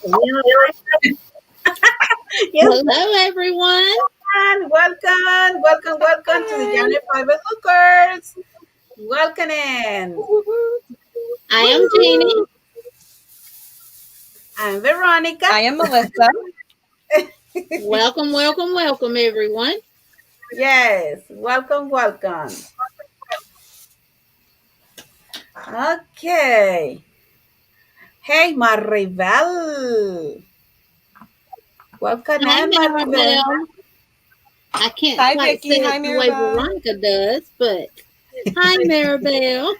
Yes. Hello, everyone. Welcome to the Yarny Fiber Hookers. Welcome in. I am Jeannie. I'm Veronica. I am Melissa. Welcome, everyone. Yes, welcome. Okay. Hey, Maribel. Welcome Hi, in, Maribel. Maribel. I can't Hi, quite Vicky. say Hi, it the way Maribel. Veronica does, but hi, Maribel.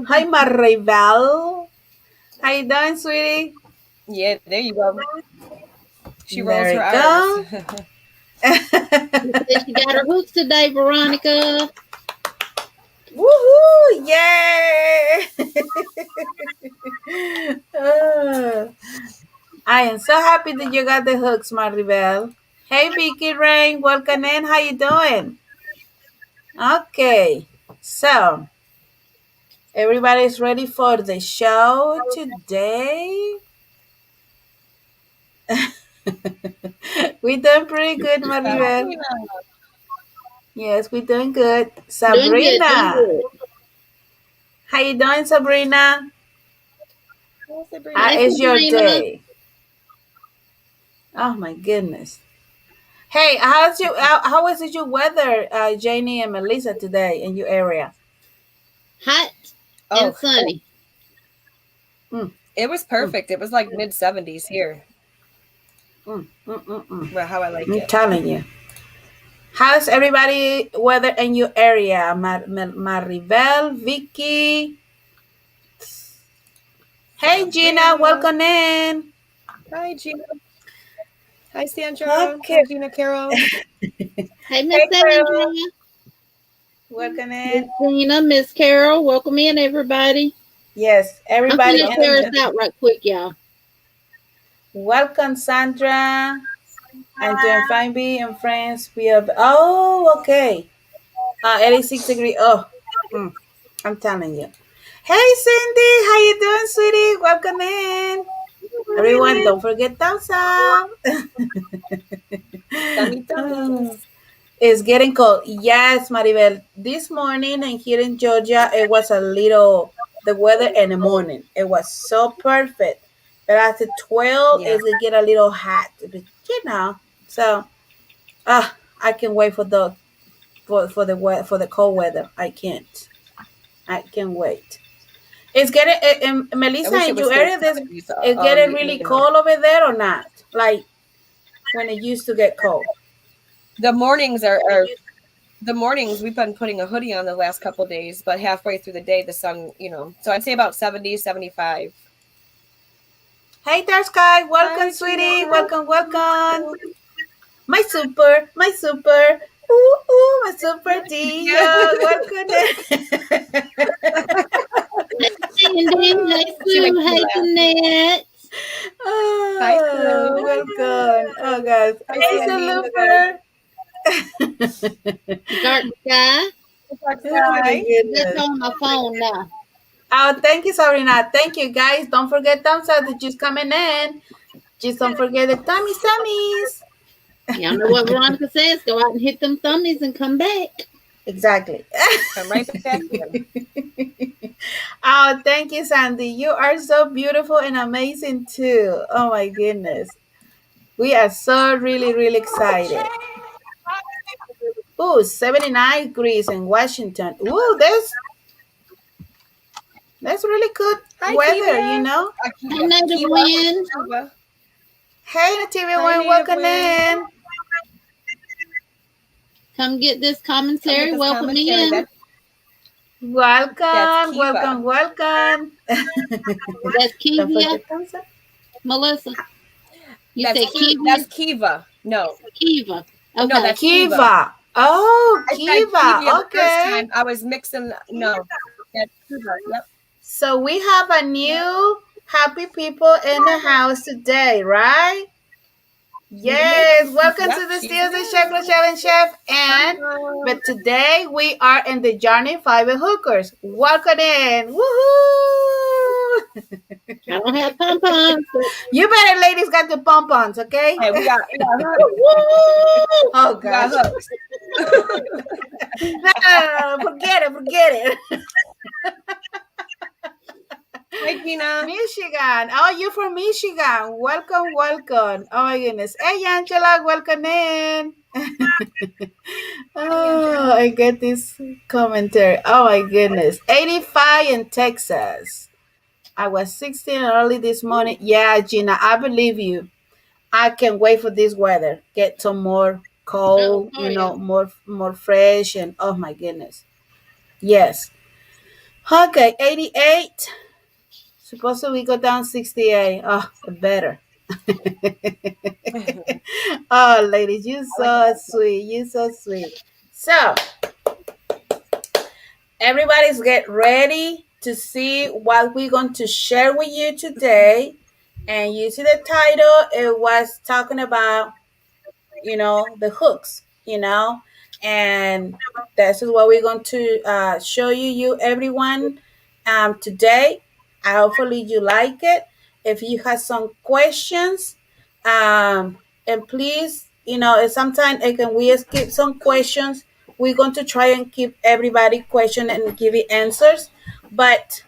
Hi, Maribel. How you doing, sweetie? Yeah, there you go. She rolls There her you go. She got her hooks today, Veronica. Woohoo! Yay! I am so happy that you got the hooks, Maribel. Hey, Vicky Rain, welcome in. How you doing? Okay, so everybody's ready for the show today. We done pretty good, Maribel. Yes, we doing good. Sabrina, Doing good. how you doing, Sabrina? Hi, It's your Sabrina. day. Oh my goodness. Hey, how was it your weather, Jeannie and Melissa today in your area? Hot and sunny. It was perfect. It was like mid-70s here. Well, how I like I'm it. telling you. How's everybody weather in your area? Maribel, Vicky. Hey, Gina, welcome in. Hi, Gina. Hi, Sandra. Okay. Hi, Gina Carol. Hey, Miss Sandra. Welcome in. Miss Gina, Miss Carol, welcome in, everybody. Yes, everybody. I'm going to share us out right quick, y'all. Welcome, Sandra. And to Fine B and friends, we have. Oh, okay. 86 degree. Oh, I'm telling you. Hey, Cindy, how you doing, sweetie? Welcome in. Everyone, don't forget thumbs up. Tummies. It's getting cold. Yes, Maribel. This morning and here in Georgia, it was a little, the weather in the morning. It was so perfect. But after 12, Yeah. it get a little hot. But, so I can wait for the cold weather. I can't wait. It's getting Melissa, in your area, it's getting really cold over there or not? Like when it used to get cold. The mornings are the mornings. We've been putting a hoodie on the last couple of days, but halfway through the day, the sun, so I'd say about 70, 75. Hey there, Sky. Welcome, Hi, sweetie. Gina. Welcome. My super. Ooh, my super Dio. Welcome. Cindy, hey, Sue, hey, Jeanette. Hi, Sue. Welcome. Oh, guys. Hey, super. Dark Sky. Oh, my goodness. That's on my phone now. Oh, thank you, Sabrina. Thank you, guys. Don't forget thumbs up. Just coming in. Just don't forget the tummies. Y'all know what Veronica says. Go out and hit them thummies and come back. Exactly. Come right back. Oh, thank you, Sandy. You are so beautiful and amazing too. Oh my goodness. We are so really excited. Ooh, 79 degrees in Washington. Ooh, that's really good weather, Kiva. you know? Hey, Native Wind. Hey, Native Wind, welcome in. Come get this commentary. Welcome in. Welcome. That's Kiva. Melissa. You say Kiva? That's Kiva. No. Kiva. Okay. No, that's Kiva. Oh, Kiva. Okay. First time I was mixing. No, that's Kiva. Yep. So we have a new happy people in the house today, right? Yes, welcome to the Steals and Chef and Chef. But today we are in the Yarny Fiber Hookers. Welcome in. Woohoo! I don't have pom-poms. You better ladies got the pom-poms, okay? Hey, we got hooks. Oh, We got gosh. hooks. No. Forget it. Hi, Gina. Michigan. Oh, you from Michigan. Welcome. Oh, my goodness. Hey, Angela, welcome in. Oh, I get this commentary. Oh, my goodness. 85 in Texas. I was 16 early this morning. Yeah, Gina, I believe you. I can't wait for this weather. Get some more cold, yeah. more fresh, and oh my goodness. Yes. Okay, 88. Supposedly we go down 68. Oh, better. Oh, ladies, you so sweet. You so sweet. So, everybody's get ready to see what we're going to share with you today. And you see the title, it was talking about, the hooks, and this is what we're going to show you everyone today. Hopefully you like it. If you have some questions, and please, if sometimes we skip some questions, we're going to try and keep everybody question and give you answers. But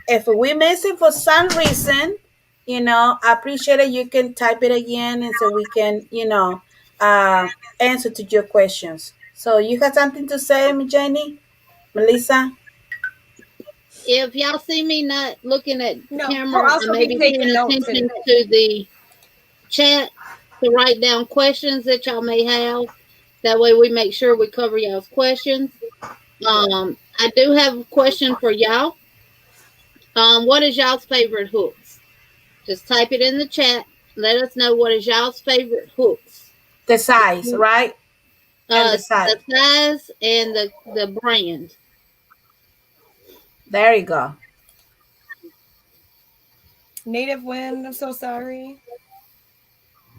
if we miss it for some reason, I appreciate it. You can type it again, and so we can, uh, answer to your questions. So you have something to say, Jeannie, Melissa? If y'all see me not looking at the No, camera, we'll I also may be be taking paying notes attention and to the chat to write down questions that y'all may have. That way we make sure we cover y'all's questions. I do have a question for y'all. What is y'all's favorite hooks? Just type it in the chat. Let us know what is y'all's favorite hooks. The size, right? And the size. The size and the brand. There you go. Native Wind. I'm so sorry.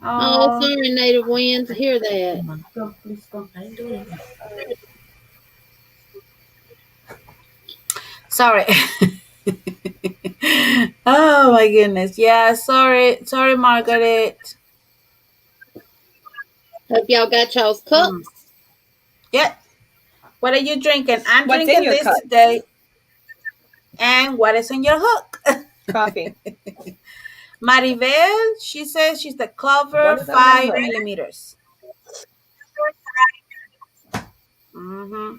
Oh, sorry, Native Wind, to hear that. Go, please go. I ain't doing it. Sorry. Oh my goodness. Yeah, sorry, Margaret. Hope y'all got y'all's cups. Yeah. What are you drinking? I'm What's in drinking your this cup? today. And what is in your hook? Coffee. Maribel, she says she's the Clover What is on my 5 hook? millimeters. Mm-hmm.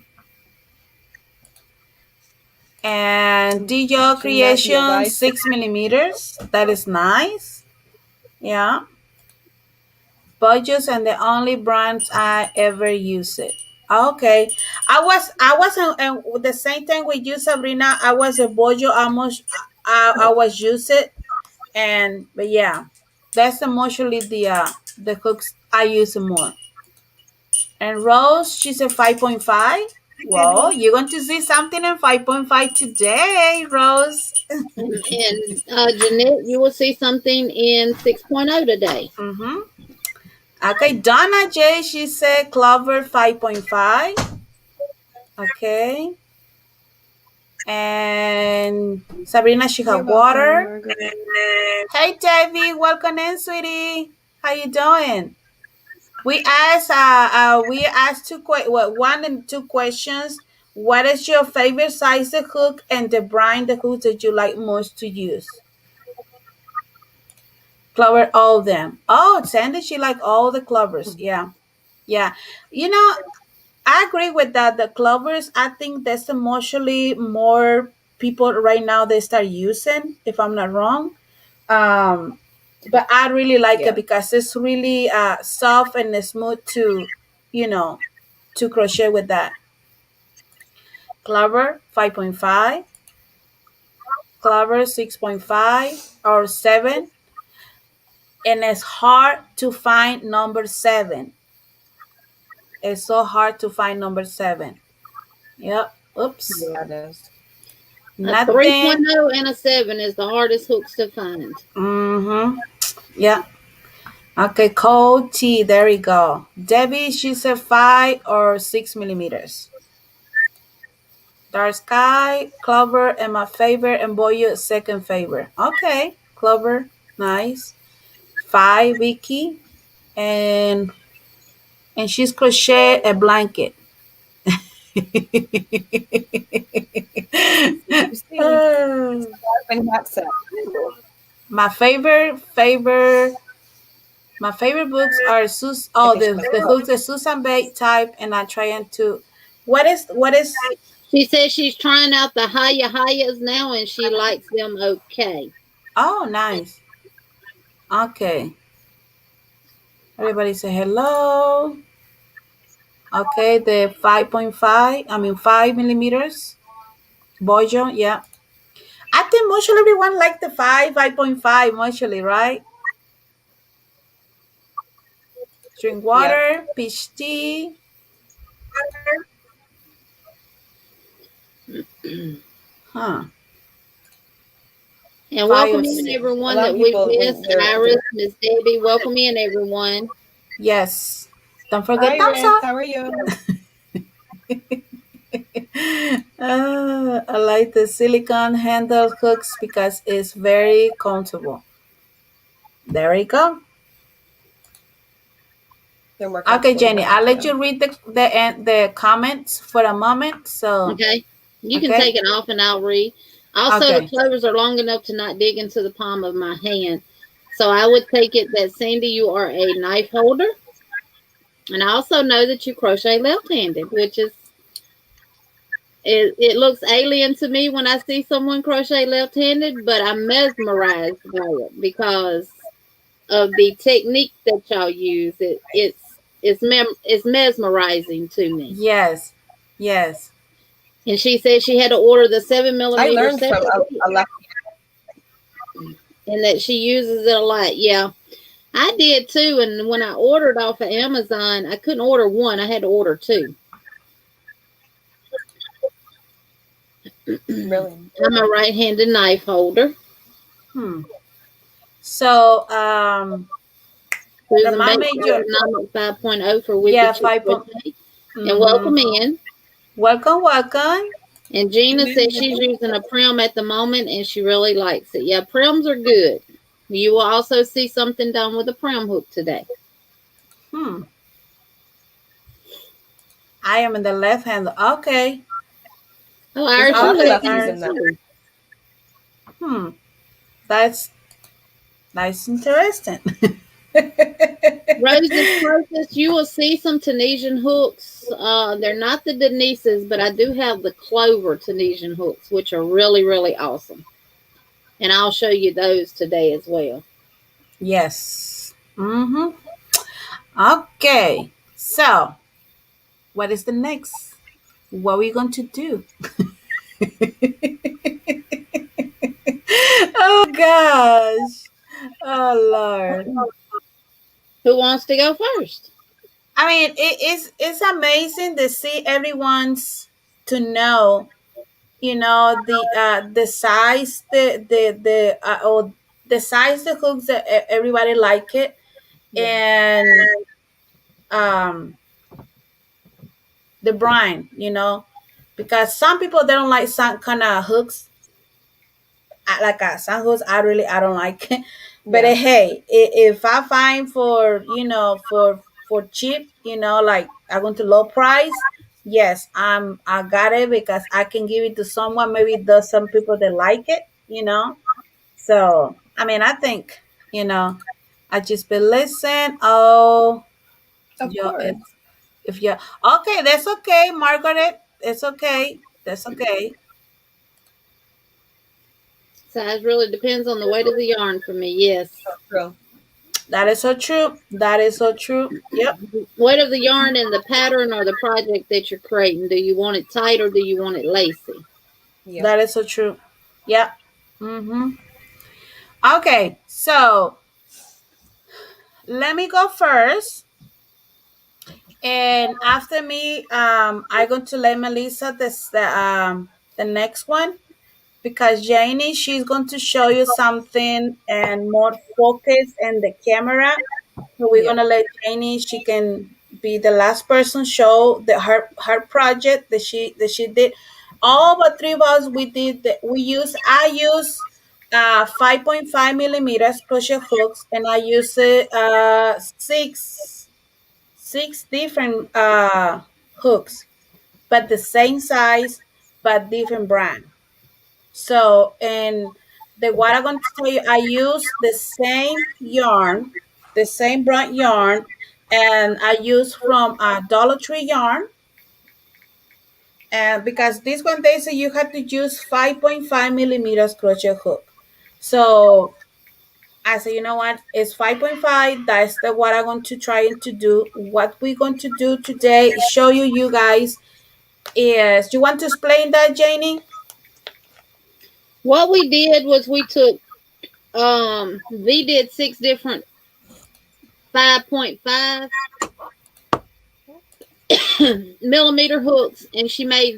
And Dijo Should not be a Creation wise 6 millimeters. That is nice. Yeah. Budgets and the only brands I ever use it. Okay. I was the same thing with you, Sabrina. I was a Bojo almost. I was use it, but yeah, that's mostly the hooks I use more. And Rose, she's a 5.5. Well, you're going to see something in 5.5 today, Rose. And Jeanette, you will see something in 6.0 today. Mm-hmm. Okay, Donna J, she said Clover 5.5. Okay. And Sabrina, she got water. Hey, Davy, welcome in, sweetie. How you doing? We asked one and two questions. What is your favorite size of hook and the brand of hooks that you like most to use? Clover, all of them. Oh, Sandy, she like all the clovers. Yeah, yeah. I agree with that. The clovers, I think that's mostly more people right now they start using. If I'm not wrong, but I really like it because it's really soft and smooth you know, to crochet with that. Clover 5.5, Clover 6.5 or 7, and it's hard to find number 7. It's so hard to find number 7. Yep. Oops. Yeah, it is. A 3.0 and a 7 is the hardest hooks to find. Mm-hmm. Yeah. Okay, cold T. There we go. Debbie, she said 5 or 6 millimeters. Dark Sky, Clover, and my favorite, and Boyo second favorite. Okay, Clover, nice. 5, Vicky, and she's crochet a blanket. You see, Uh, when hat set. my favorite books are I think she the must. hooks, the Susan Bay type, and I'm trying to. What is? She says she's trying out the Hayas now and she likes them okay. Oh, nice. Okay, everybody say hello. Okay, the 5.5. I mean 5 millimeters. Bojo, yeah. I think mostly everyone like the 5.5 mostly, right? Drink Yep. water, peach tea. Huh. And Five welcome or in six. A everyone lot that of we people missed. when they're Iris, Miss Debbie, welcome in everyone. Yes. Don't forget thumbs Iris, up. how are you? I like the silicone handle hooks because it's very comfortable. There we go. They're more Okay, comfortable in Jenny, mine I'll let too. you read the comments for a moment. So, Okay. You can okay, take it off and I'll read. Also, the okay. clovers are long enough to not dig into the palm of my hand. So I would take it that Sandy, you are a knife holder. And I also know that you crochet left-handed, which is it looks alien to me when I see someone crochet left-handed, but I'm mesmerized by it because of the technique that y'all use. It's mesmerizing to me. Yes, yes. And she said she had to order the 7 millimeter I learned from separately a left. and that she uses it a lot. Yeah, I did too. And when I ordered off of Amazon, I couldn't order one; I had to order two. Really. I'm a right-handed knife holder. Hmm. So, Susan remind Bates me your 5.0 for yeah Wicked Chick 5. Crochet. And Mm-hmm. welcome in. Welcome, welcome. And Gina says she's using a Prim at the moment and she really likes it. Yeah, Prims are good. You will also see something done with a Prim hook today. Hmm. I am in the left hand. Okay. Oh, There's a Iris, lot you're of Okay, lefties left-handed in Aaron. that. too. Hmm. That's interesting. Roses Purpose, you will see some Tunisian hooks. They're not the Denises, but I do have the Clover Tunisian hooks, which are really, really awesome. And I'll show you those today as well. Yes. Mm-hmm. Okay. So, what is the next? What are we going to do? Oh gosh. Oh Lord. Who wants to go first? I mean, it's amazing to see everyone's to know, the size, the size, the hooks that everybody like it, Yeah. and um the brine, because some people they don't like some kind of hooks. Like some hooks I don't like it. But Yeah. hey, if I find for for cheap, like I'm going to low price, yes, I got it because I can give it to someone. Maybe there's some people that like it. So I mean, I think I just be listen. Oh, Of yo, course. if you okay, that's okay, Margaret. It's okay. That's okay. Size really depends on the weight of the yarn for me. Yes. So true. That is so true. That is so true. Yep. Weight of the yarn and the pattern or the project that you're creating. Do you want it tight or do you want it lacy? Yep. That is so true. Yep. Mm-hmm. Okay, so let me go first. And after me, I'm going to let Melissa the next one, because Janie, she's going to show you something and more focus in the camera. So we're Yeah. gonna let Janie. She can be the last person show her project that she did. All but three balls I use 5.5 millimeters crochet hooks, and I use six different hooks, but the same size, but different brand. So, and the what I'm going to tell you, I use the same yarn, the same brand yarn, and I use from Dollar Tree yarn. And because this one they say you have to use 5.5 millimeters crochet hook. So I say, you know what? It's 5.5. That's the what I'm going to try to do. What we're going to do today is show you guys is, you want to explain that, Janie? What we did was we took V did 6 different 5.5 millimeter hooks, and she made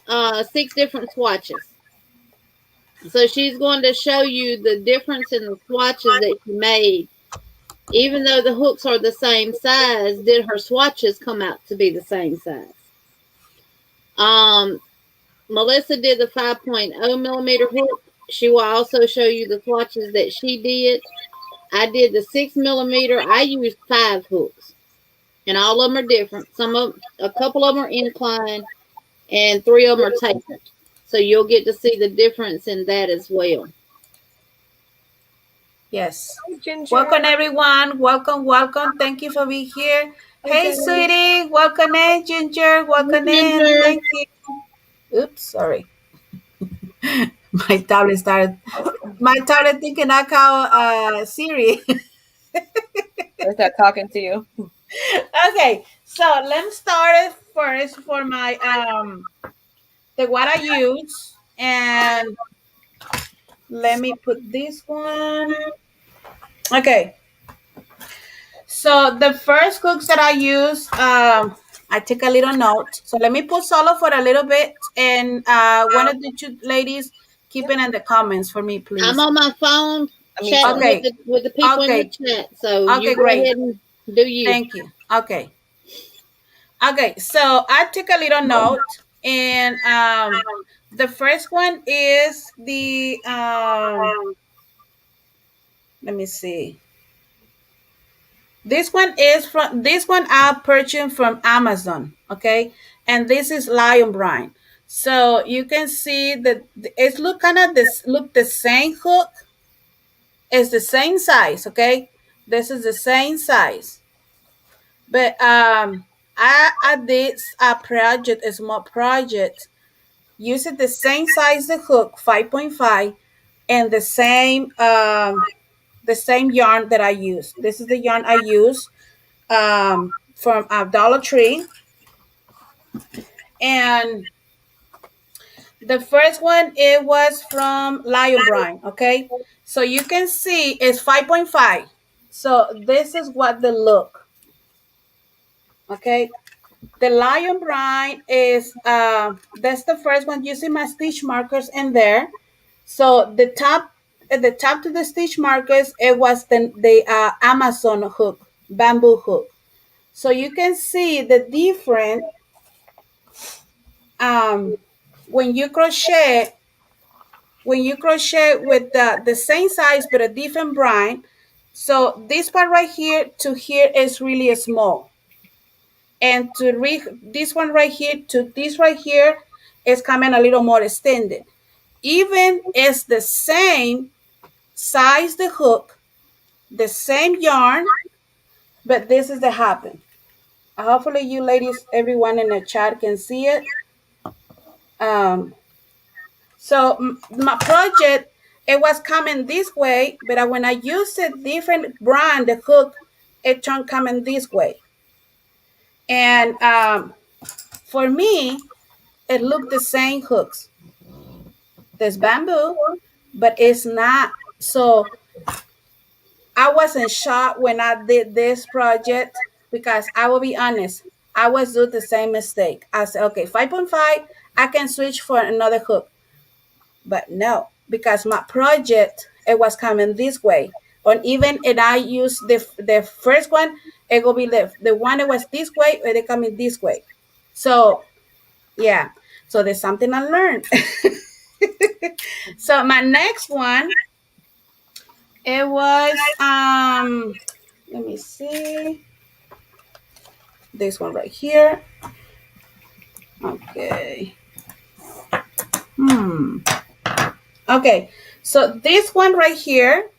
6 different swatches. So she's going to show you the difference in the swatches that she made. Even though the hooks are the same size, did her swatches come out to be the same size? Melissa did the 5.0 millimeter hook. She will also show you the swatches that she did. I did the 6 millimeter. I used 5 hooks, and all of them are different. A couple of them are inclined, and 3 of them are tapered. So you'll get to see the difference in that as well. Yes. Ginger. Welcome, everyone. Welcome. Thank you for being here. Hey, sweetie. Welcome in, Ginger. Welcome in. Ginger. Thank you. Oops, sorry. My tablet started thinking I call Siri. Is that talking to you? Okay, so let me start it first for my the what I use, and let me put this one. Okay, so the first hooks that I use, I take a little note. So let me put solo for a little bit, and one of the two ladies keep it in the comments for me, please. I'm on my phone chatting Okay. with the people in the chat. So you go ahead and do you. Thank you. Okay. Okay, so I took a little note, and the first one is the let me see. This one I purchased from Amazon, okay? And this is lion brine. So you can see that it's look the same hook. It's the same size, okay? This is the same size. But I did a small project using the same size the hook, 5.5, and the same yarn that I use. This is the yarn I use from Dollar Tree. And the first one, it was from Lion Brine, okay? So you can see it's 5.5. So this is what the look, okay? The Lion Brine is, that's the first one. You see my stitch markers in there. So the top, at the top to the stitch markers, it was the Amazon hook, bamboo hook. So you can see the different when you crochet with the same size but a different brine. So this part right here to here is really small, and to this one right here to this right here is coming a little more extended. Even it's the same size the hook, the same yarn, but this is the happen. Hopefully you ladies, everyone in the chat can see it. So my project, it was coming this way, but when I used a different brand, the hook, it turned coming this way. And for me, it looked the same hooks. There's bamboo, but it's not. So I wasn't shocked when I did this project, because I will be honest, I was doing the same mistake. I said, okay, 5.5, I can switch for another hook. But no, because my project, it was coming this way. And I used the first one, it will be the one that was this way, or they coming this way. So yeah. So there's something I learned. So my next one, it was let me see, this one right here. Okay. Okay, so this one right here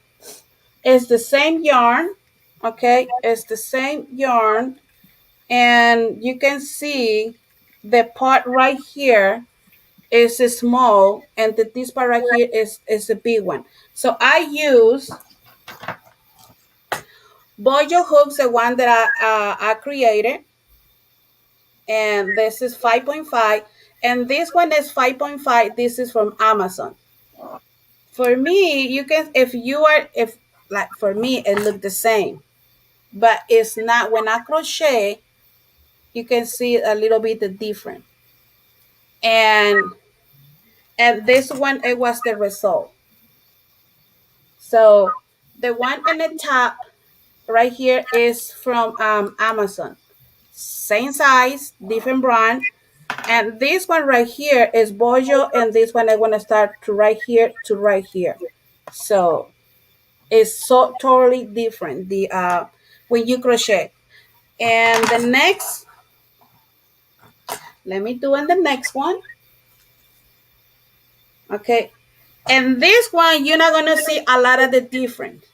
is the same yarn. Okay, it's the same yarn, and you can see the part right here is small, and this part right here is a big one. So I use Bojo hooks, the one that I created, and this is 5.5, and this one is 5.5. This is from Amazon. For me, you can, if like for me, it looked the same, but it's not. When I crochet, you can see a little bit different, and this one, it was the result. So the one in the top right here is from Amazon. Same size, different brand. And this one right here is Bojo, and this one I want to start to right here to right here. So it's so totally different the when you crochet. And the next, let me do in the next one. Okay. And this one, you're not gonna see a lot of the difference.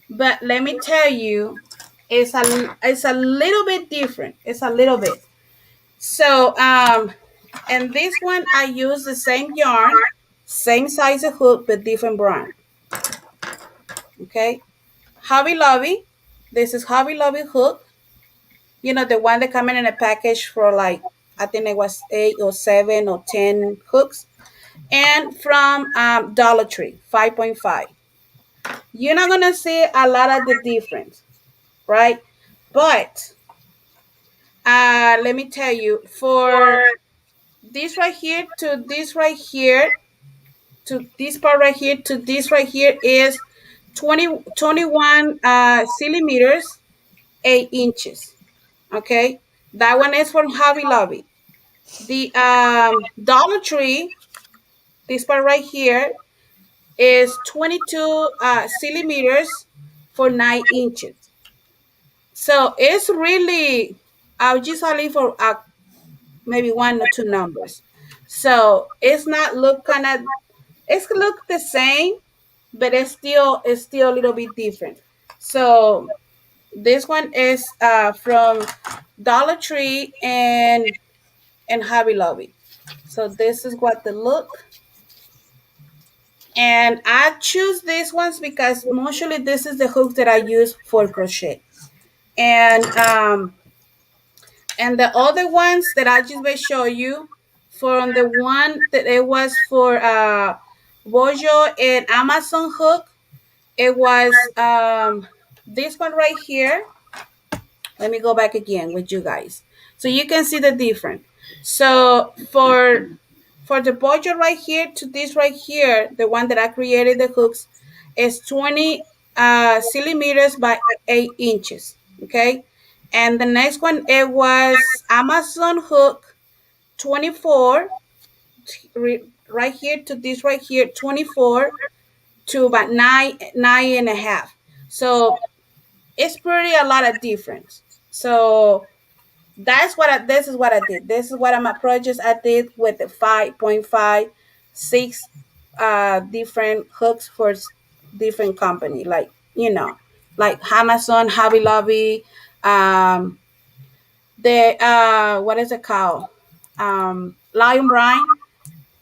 But let me tell you, it's a little bit different. It's a little bit. So and this one I use the same yarn, same size of hook, but different brand. Okay. Hobby Lobby. This is Hobby Lobby hook. You know, the one that come in a package for like, I think it was 8 or 7 or 10 hooks. And from Dollar Tree, 5.5. You're not gonna see a lot of the difference, right? But let me tell you, for this right here to this right here, to this part right here to this right here is 21 centimeters, 8 inches. Okay, that one is from Hobby Lobby. The Dollar Tree, this part right here is 22 centimeters for 9 inches. So it's really, I'll just only for maybe 1 or 2 numbers. So it's not look kind of, it's look the same, but it's still a little bit different. So this one is from Dollar Tree and Hobby Lobby. So this is what they look. And I choose these ones because mostly this is the hook that I use for crochet. And the other ones that I just will show you, from the one that it was for Bojo and Amazon hook, it was this one right here. Let me go back again with you guys so you can see the difference. So for the Bojo right here to this right here, the one that I created the hooks, is 20 centimeters by 8 inches. Okay. And the next one, it was Amazon hook 24, right here to this right here, 24 to about 9.5. So it's pretty a lot of difference. So this is what I did. This is what my projects I did with the 5.5, 6 different hooks for different company, like like Amazon, Hobby Lobby, the what is it called, Lion Brine.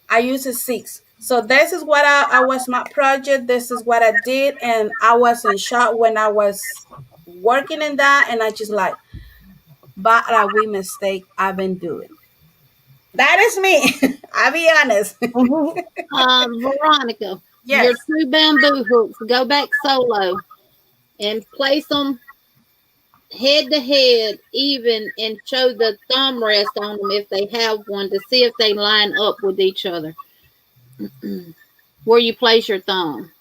I use a 6. So this is what I was my project. This is what I did, and I was in shock when I was working in that, and I just like, but a wee mistake I've been doing. That is me. I'll be honest. Veronica, Yes. your 2 bamboo hooks, go back solo and place them head to head even, and show the thumb rest on them if they have one, to see if they line up with each other. Where you place your thumb.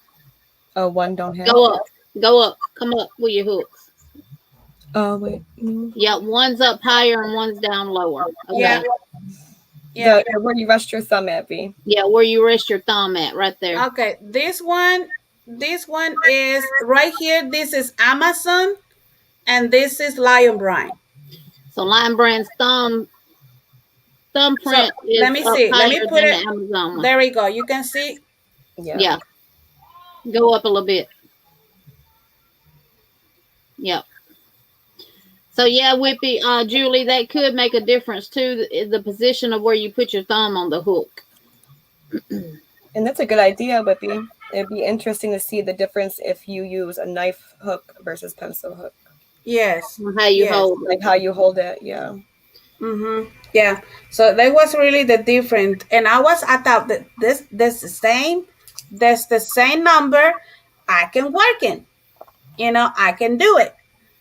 Oh, one don't have. Go up, come up with your hooks. Oh, wait. Yeah, one's up higher and one's down lower. Okay. Yeah. Yeah. Where you rest your thumb at, B. Yeah, where you rest your thumb at, right there. Okay, this one is right here. This is Amazon, and this is Lion Brand. So Lion Brand's thumbprint So is let me up see. Let higher me than put the it. Amazon one. There we go. You can see. Yeah. Go up a little bit. Yep. So yeah, Whippy, Julie, that could make a difference too. The position of where you put your thumb on the hook. And that's a good idea, Whippy. It'd be interesting to see the difference if you use a knife hook versus pencil hook. Yes. How you hold it. Like how you hold it, yeah. Mm-hmm. Yeah. So that was really the difference. And I thought that this the same. That's the same number. I can work in. I can do it.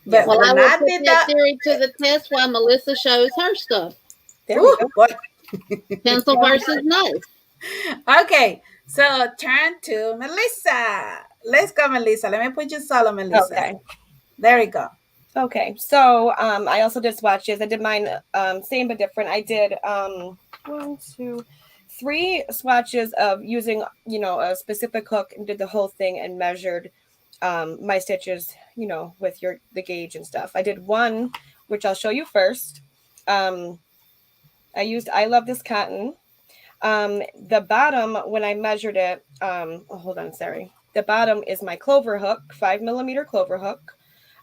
But Well, I when will I put did that that, theory to the test while Melissa shows her stuff. There we go. boy. Pencil versus knife. Okay. So turn to Melissa. Let's go, Melissa. Let me put you solo, Melissa. Okay. There we go. Okay. So I also did swatches. I did mine same but different. I did 1, 2, 3 swatches of using, a specific hook, and did the whole thing and measured my stitches, with the gauge and stuff. I did one, which I'll show you first. I used I Love This Cotton. The bottom, when I measured it, hold on, sorry. The bottom is my Clover hook, 5 millimeter Clover hook.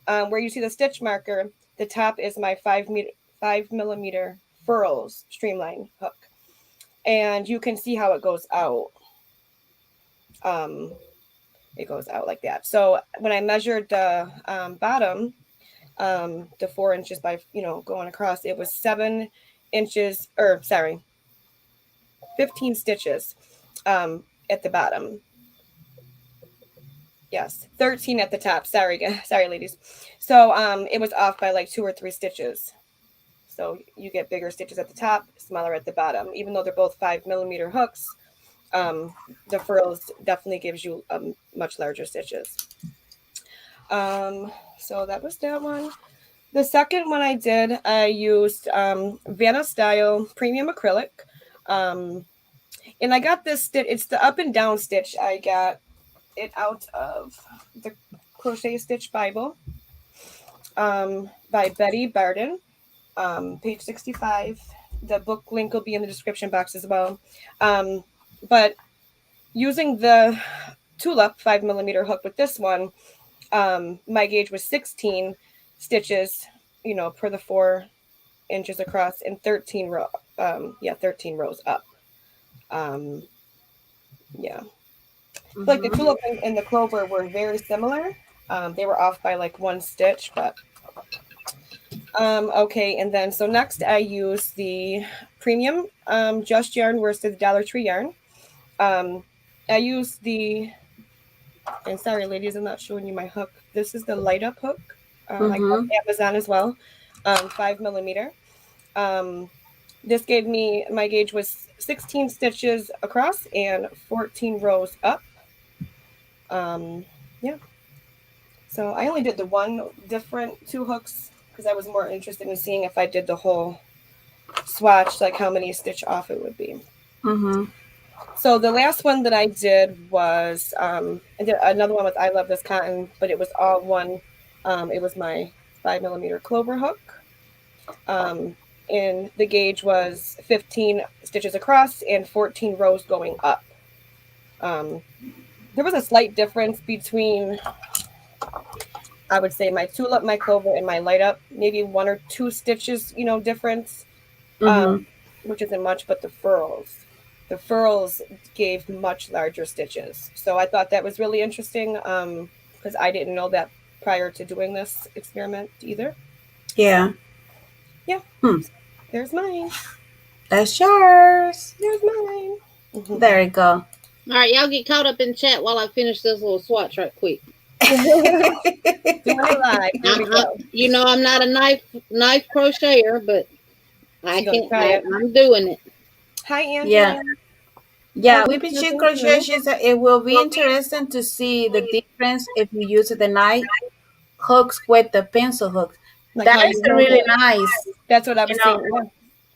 Where you see the stitch marker, the top is my 5 millimeter Furls streamline hook. And you can see how it goes out. It goes out like that. So when I measured the bottom, the 4 inches by, going across, it was 7 inches, 15 stitches at the bottom. Yes, 13 at the top. Sorry, ladies. So it was off by like 2 or 3 stitches. So you get bigger stitches at the top, smaller at the bottom. Even though they're both 5 millimeter hooks, the Furls definitely gives you much larger stitches. So that was that one. The second one I used Vanna Style Premium Acrylic. And I got this stitch. It's the up and down stitch. I got it out of the Crochet Stitch Bible by Betty Barden, page 65. The book link will be in the description box as well. But using the Tulip 5 millimeter hook with this one, my gauge was 16 stitches, per the 4 inches across, and 13 rows up. Mm-hmm. Like the Tulip and the Clover were very similar. They were off by like 1 stitch, but okay. And then so next I use the Premium Just Yarn worsted Dollar Tree yarn. I use and sorry ladies, I'm not showing you my hook. This is the light up hook. I got Amazon as well. 5 millimeter. This gave me, my gauge was 16 stitches across and 14 rows up. Yeah. So I only did the 2 hooks because I was more interested in seeing if I did the whole swatch, like how many stitch off it would be. Mm-hmm. So the last one that I did was, I did another one with I Love This Cotton, but it was all one. It was my 5 millimeter Clover hook. And the gauge was 15 stitches across and 14 rows going up. There was a slight difference between, I would say, my Tulip, my Clover, and my light up. Maybe 1 or 2 stitches, difference, which isn't much. But the Furls gave much larger stitches. So I thought that was really interesting because I didn't know that prior to doing this experiment either. Yeah. Yeah. There's mine. That's yours. There's mine. There you go. All right, y'all get caught up in chat while I finish this little swatch right quick. Doing it live. I'm not a knife crocheter, but I'm doing it. Hi, Angela. Yeah, with Pichit Crochet, it will be interesting to see the difference if you use the knife hooks with the pencil hooks. Like that is really nice. That's what I was saying. Yeah.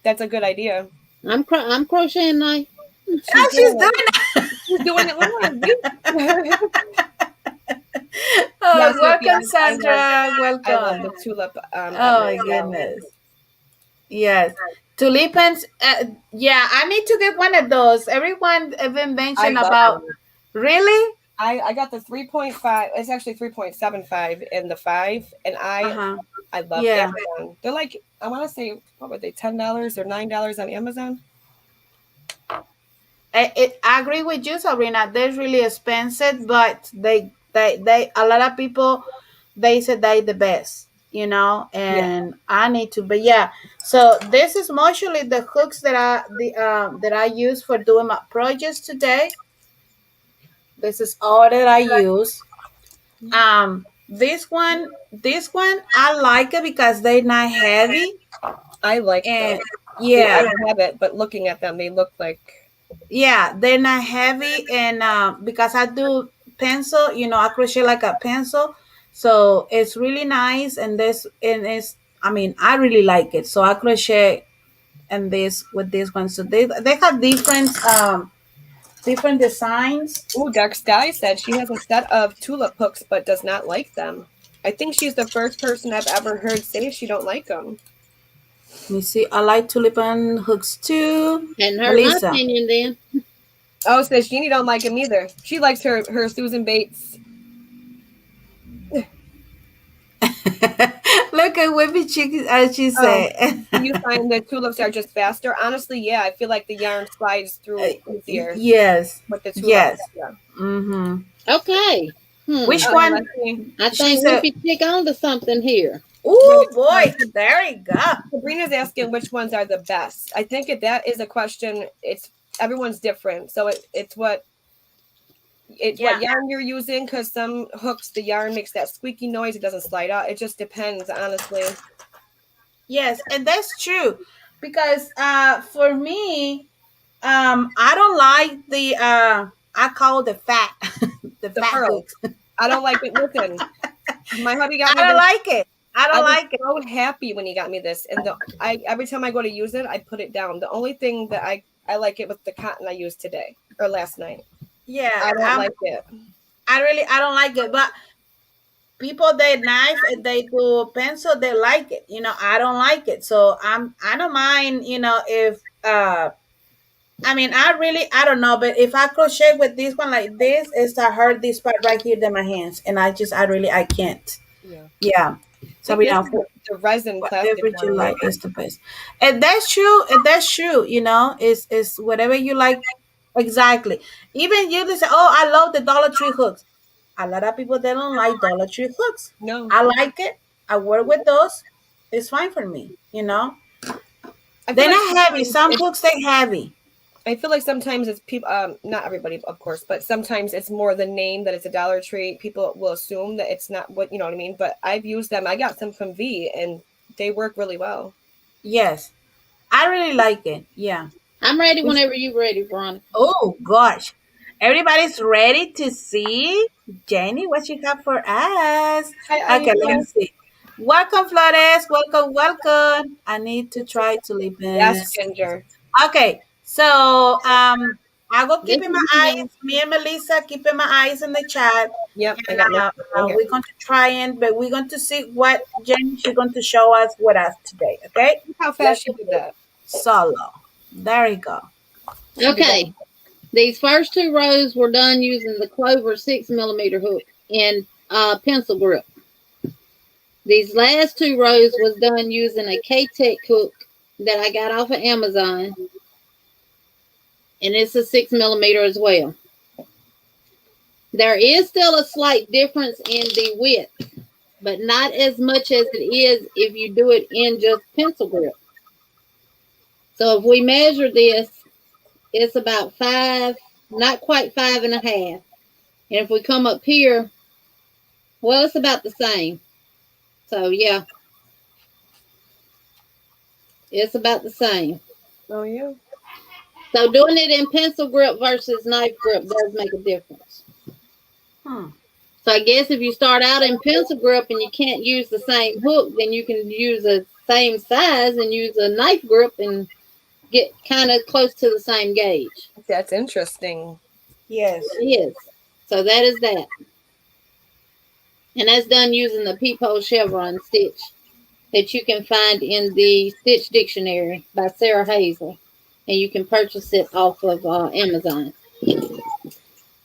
That's a good idea. I'm crocheting knife. Oh, she's doing it. She's doing it. Oh, Yes, Sophie, welcome, Sandra. I love Welcome. the tulip. Oh my goodness. Yes. Tulipans. Yeah, I need to get one of those. Everyone even I mentioned love about. them. Really? I got the 3.5. It's actually 3.75 in the 5, and Uh-huh. I love Yeah. Amazon. They're like, I want to say, what were they, $10 or $9 on Amazon? I agree with you, Sabrina. They're really expensive, but they a lot of people they said they the best, Yeah. and I need to. But yeah, so this is mostly the hooks that I use for doing my projects today. This is all that I use. This one I like it because they're not heavy, I like and those. I yeah, don't have it, but looking at them, they look like. yeah, they're not heavy, and because I do pencil, I crochet like a pencil, so it's really nice, and it's, I mean, I really like it, so I crochet and this with this one. So they have different designs. Ooh, Dark Sky said she has a set of tulip hooks, but does not like them. I think she's the first person I've ever heard say she don't like them. Let me see. I like tulipan hooks too. Hadn't heard my Melissa. opinion then. Oh, says Jeannie don't like them either. She likes her Susan Bates. Look at Whippy Chicken, as she said. You find the tulips are just faster? Honestly, yeah. I feel like the yarn slides through easier Yes. with the tulips. Yes. Yeah. Mm-hmm. Okay. Which Oh, one? let's see. I She think said- we could kick on to something here. Oh boy, there you go. Sabrina's asking which ones are the best. I think that is a question. It's everyone's different, so it's what yarn you're using. Because some hooks, the yarn makes that squeaky noise. It doesn't slide out. It just depends, honestly. Yes, and that's true, because for me, I don't like the I call the fat the fat pearl. hooks. I don't like it. Listen, my hubby got me. I don't this. like it. I don't like it. I was so happy when he got me this, and every time I go to use it, I put it down. The only thing that I like it with the cotton I used today or last night. Yeah, I don't like it. I don't like it, but people they knife and they do pencil, they like it. I don't like it, so I don't mind. If I mean, I don't know, but if I crochet with this one like this, it's I hurt this part right here in my hands, and I can't. Yeah. Yeah. So we don't. The resin plastic Whatever you one, like is the best, and that's true. And that's true. Is whatever you like. Exactly. Even you just say, "Oh, I love the Dollar Tree hooks." A lot of people they don't like Dollar Tree hooks. No, I like it. I work with those. It's fine for me. They're not heavy. Some hooks they heavy. I feel like sometimes it's people. Not everybody, of course, but sometimes it's more the name that it's a Dollar Tree. People will assume that it's not what you know what I mean. But I've used them. I got some from V, and they work really well. Yes, I really like it. Yeah. I'm ready whenever you're ready, Veronica. Oh gosh, everybody's ready to see Jeannie. What you got for us? Okay, let me see. Welcome, Flores. Welcome. I need to try to live in. Yes, Ginger. Okay, so I will keeping my eyes. Me and Melissa keeping my eyes in the chat. Yep, And, I got we're going to try it, but we're going to see what Jenny she's going to show us with us today. Okay? Look how fast she did that. Solo. There you go. Okay. These first two rows were done using the Clover 6 millimeter hook in pencil grip. These last two rows was done using a K-Tech hook that I got off of Amazon. And it's a 6 millimeter as well. There is still a slight difference in the width, but not as much as it is if you do it in just pencil grip. So if we measure this, it's about 5, not quite 5.5. And if we come up here, well, it's about the same. So yeah, it's about the same. Oh yeah. So doing it in pencil grip versus knife grip does make a difference. So I guess if you start out in pencil grip and you can't use the same hook, then you can use a same size and use a knife grip and get kind of close to the same gauge. That's interesting. Yes. It is. So that is that. And that's done using the peephole chevron stitch that you can find in the Stitch Dictionary by Sarah Hazel. And you can purchase it off of Amazon.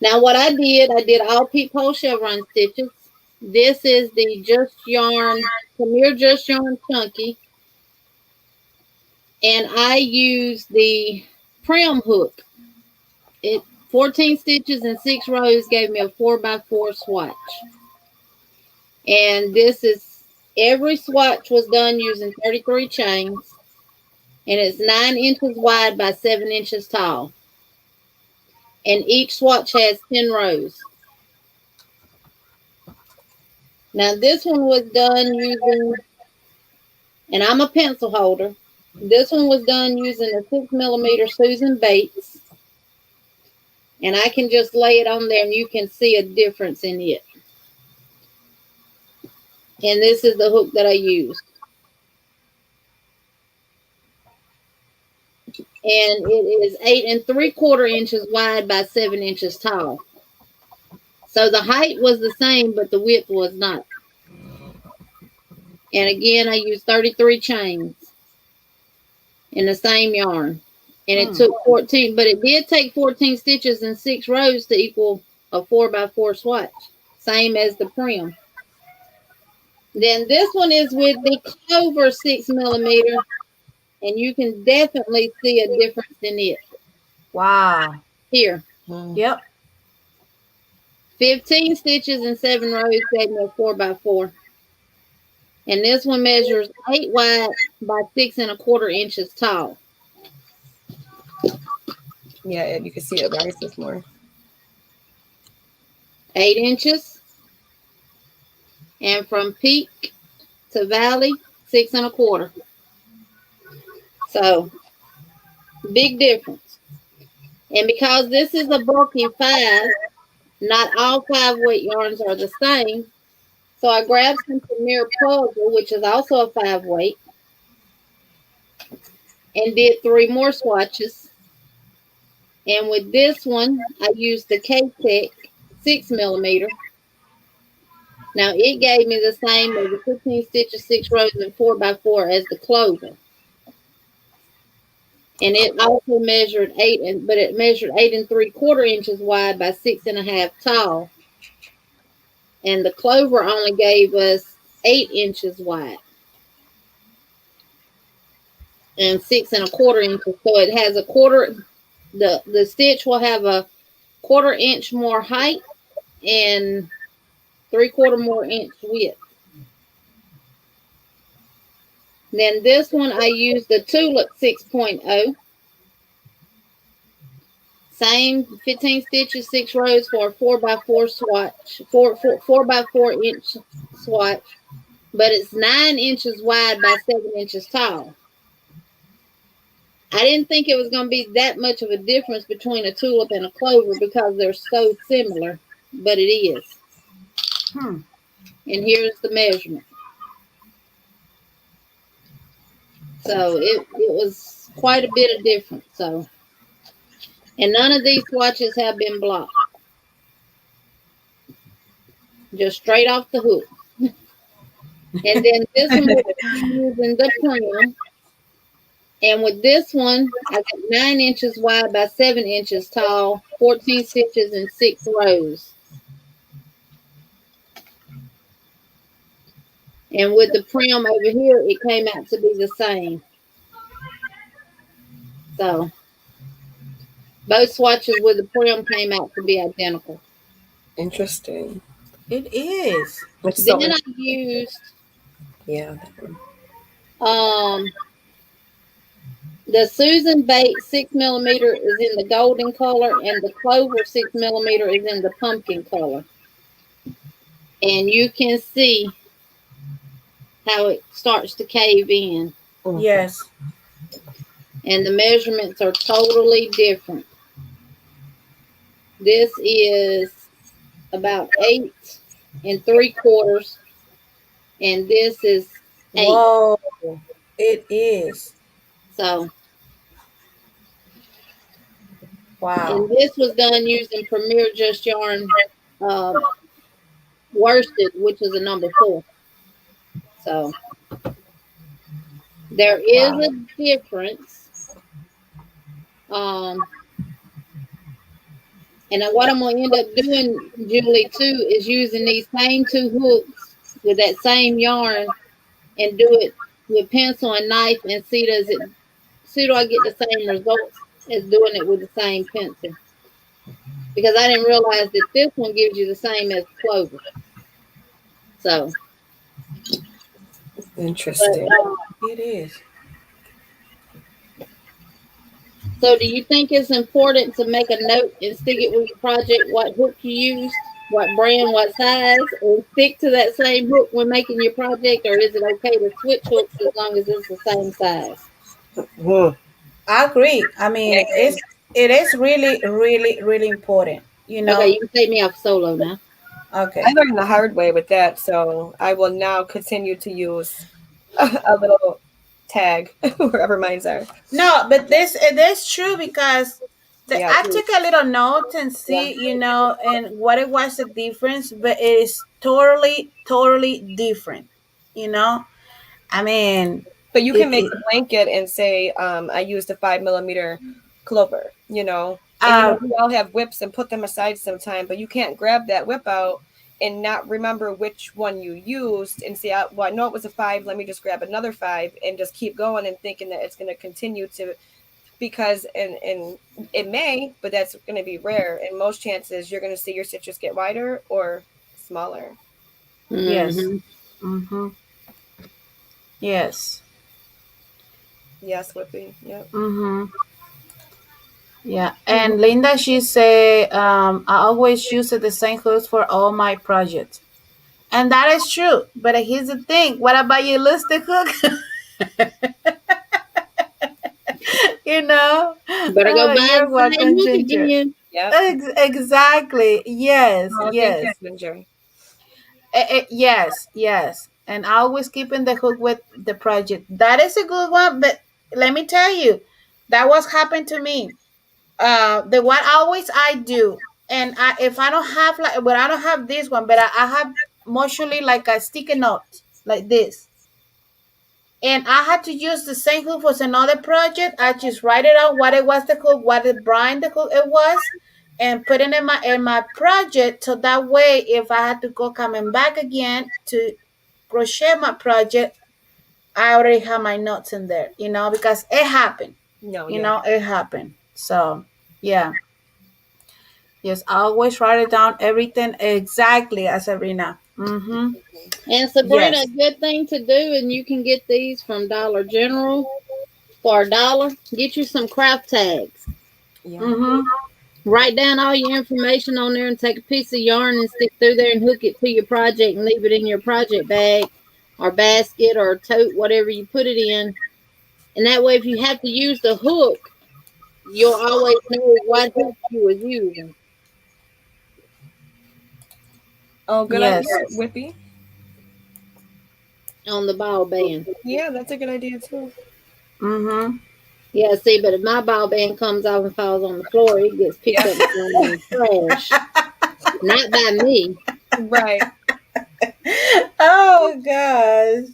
Now what I did all peephole chevron stitches. This is the Just Yarn, Premier Just Yarn Chunky. And I use the Prim hook. It 14 stitches and 6 rows gave me a 4x4 swatch. And this is, every swatch was done using 33 chains. And it's 9 inches wide by 7 inches tall. And each swatch has 10 rows. Now this one was done using, and I'm a pencil holder. This one was done using a 6 millimeter Susan Bates. And I can just lay it on there and you can see a difference in it. And this is the hook that I used. And it is 8 3/4 inches wide by 7 inches tall. So the height was the same, but the width was not. And again, I used 33 chains in the same yarn. And it took 14, but it did take 14 stitches and 6 rows to equal a 4x4 swatch. Same as the Prim. Then this one is with the Clover 6 millimeter. And you can definitely see a difference in it. Wow. Here. Yep. 15 stitches and 7 rows gave me a 4x4. And this one measures 8 wide by 6 1/4 inches tall. Yeah, you can see it rises more. 8 inches. And from peak to valley, 6 1/4. So, big difference. And because this is a bulky 5, not all 5 weight yarns are the same. So I grabbed some Premier Puzzle, which is also a 5 weight, and did 3 more swatches. And with this one, I used the K-Tech 6 millimeter. Now it gave me the same as the 15 stitches, 6 rows, and 4x4 as the Clover. And it also measured 8, but it measured 8 3/4 inches wide by 6 1/2 tall. And the Clover only gave us 8 inches wide and 6 1/4 inches. So it has a quarter. The stitch will have a 1/4 inch more height and 3/4 more inch width. Then this one I used the Tulip 6.0. Same 15 stitches, 6 rows for a 4x4 swatch, 4x4 inch swatch, but it's 9 inches wide by 7 inches tall. I didn't think it was going to be that much of a difference between a tulip and a clover because they're so similar, but it is. And here's the measurement. So it was quite a bit of difference. So, and none of these swatches have been blocked. Just straight off the hook. And then this one was using the Prim. And with this one, I got 9 inches wide by 7 inches tall, 14 stitches and 6 rows. And with the Prim over here, it came out to be the same. So, both swatches with the Prim came out to be identical. Interesting. It is. Then I used the Susan Bates 6 millimeter is in the golden color, and the Clover 6 millimeter is in the pumpkin color. And you can see how it starts to cave in. Yes. And the measurements are totally different. This is about 8 3/4, and this is 8. Whoa, it is. So Wow. And this was done using Premier Just Yarn um, worsted, which is a number 4. So there is Wow. a difference. And what I'm going to end up doing, Julie, too, is using these same 2 hooks with that same yarn and do it with pencil and knife and see do I get the same results as doing it with the same pencil. Because I didn't realize that this one gives you the same as Clover. So, Interesting. but, It is. so do you think it's important to make a note and stick it with your project, what hook you used, what brand, what size, and stick to that same hook when making your project, or is it okay to switch hooks as long as it's the same size? Hmm. I agree. I mean, it is really, really, really important. You Okay, know. you can take me off solo now. I Okay. learned the hard way with that, so I will now continue to use a little tag wherever mines are. No, but this it is true because Yeah. I took a little note and Yeah. see, and what it was the difference, but it is totally, totally different. You know, I mean, But you it. can make it a blanket and say, I used a 5 millimeter clover, and um, we all have whips and put them aside sometime, but you can't grab that whip out and not remember which one you used and say, well, I know it was a 5, let me just grab another 5 and just keep going and thinking that it's going to continue to, because, and it may, but that's going to be rare. And most chances you're going to see your stitches get wider or smaller. yes. Mm-hmm. Mm-hmm. Yes. Yes, Whippy. Yep. Mm-hmm. Yeah. And Linda, she say, I always use the same hooks for all my projects. And that is true. But here's the thing. What about your lipstick hook? you know? Better go Oh, buy you're the same welcome, hook Ginger. again. Yep. Exactly. Yes. Oh, thank you, Yes. Ginger. Yes. Yes. And I always keep in the hook with the project. That is a good one. But let me tell you, that was happened to me. The what always I do, and if I don't have like, but I don't have this one, but I have mostly like a sticky note like this, and I had to use the same hook for another project. I just write it out what it was the hook, what the brand the hook it was, and put it in my project. So that way, if I had to go coming back again to crochet my project, I already have my notes in there. Because it happened. No, yeah. It happened. So yeah. Yes, I always write it down everything exactly as Sabrina. Mm-hmm. And Sabrina, a Yes. good thing to do, and you can get these from Dollar General for $1. Get you some craft tags. Yeah. Mm-hmm. Write down all your information on there and take a piece of yarn and stick through there and hook it to your project and leave it in your project bag or basket or tote, whatever you put it in. And that way, if you have to use the hook, you'll always know what hook you was using Oh, good idea, Yes. Whippy. on the ball band. Yeah, that's a good idea too. Mm-hmm. Yeah, see, but if my ball band comes off and falls on the floor, it gets picked Yeah. up and thrown in the trash. Not by me. Right. Oh gosh.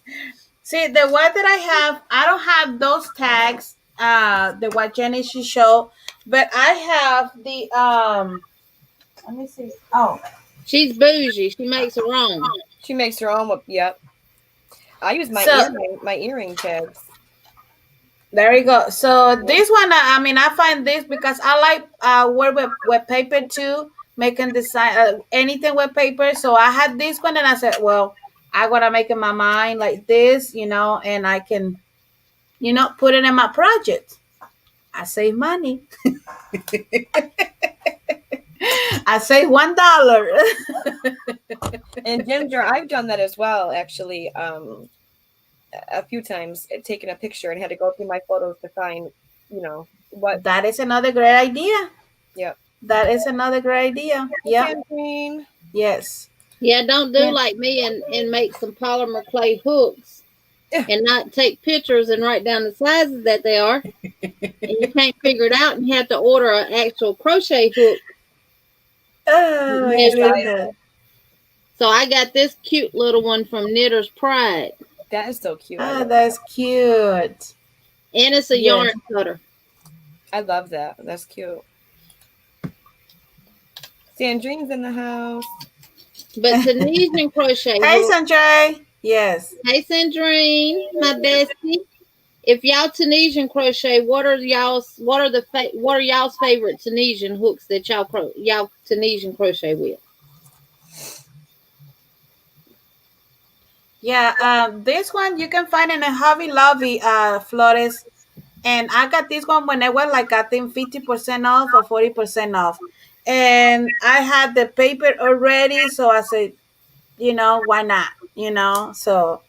See, the one that I don't have those tags. The what Jenny she showed, but I have the Let me see. Oh, She's bougie. She makes her own. She makes her own. Yep. I use my so earring tags. there you go. So this one, I mean, I find this because I like work with paper too, making design anything with paper. So I had this one, and I said, well, I gotta make in my mind like this, and I can, put it in my project. I save money. I save $1. And Ginger, I've done that as well, actually. A few times, taken a picture and had to go through my photos to find, what. That is another great idea. Yep. That is another great idea. Yep. Campaign. Yes. Yeah, don't do Yeah. like me and make some polymer clay hooks and not take pictures and write down the sizes that they are. And you can't figure it out and you have to order an actual crochet hook. Oh my Yes, goodness. So I got this cute little one from Knitter's Pride. That is so cute. Oh, that's cute. And it's a Yes. yarn cutter. I love that. That's cute. Sandrine's in the house. But Tunisian crochet. Hey, Sanjay. Yes. Hey, Sandrine, my bestie. If y'all Tunisian crochet, what are y'all's favorite Tunisian hooks that y'all Tunisian crochet with? Yeah, this one you can find in a Hobby Lobby, Flores. And I got this one when I went like I think 50% off or 40% off. And I had the paper already, so I said, why not? So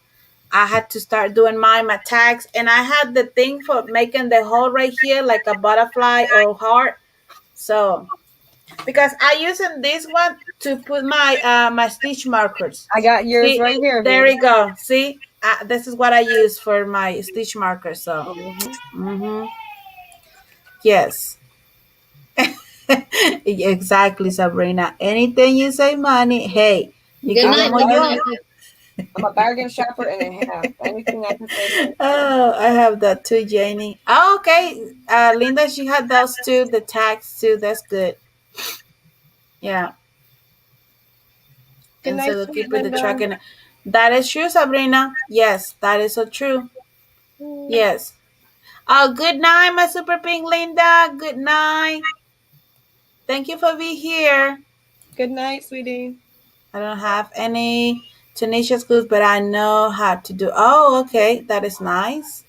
I had to start doing my tags, and I had the thing for making the hole right here like a butterfly or heart. So because I using this one to put my stitch markers. I got yours See, right here. there we go. See, this is what I use for my stitch markers. So, yes. Exactly, Sabrina. Anything you say money, hey, you Good give night, them what you want. I'm a bargain shopper and a half. Anything I can say. Oh, I have that too, Jeannie. Oh, okay. Linda, she had those too, the tags too. That's good. Yeah. Good And night, so to sweet keep it the Linda. track. And that is true, Sabrina. Yes, that is so true. Yes. Oh, good night, my super pink Linda. Good night. Thank you for being here. Good night, sweetie. I don't have any Tunisia schools, but I know how to do. Oh, okay. That is nice.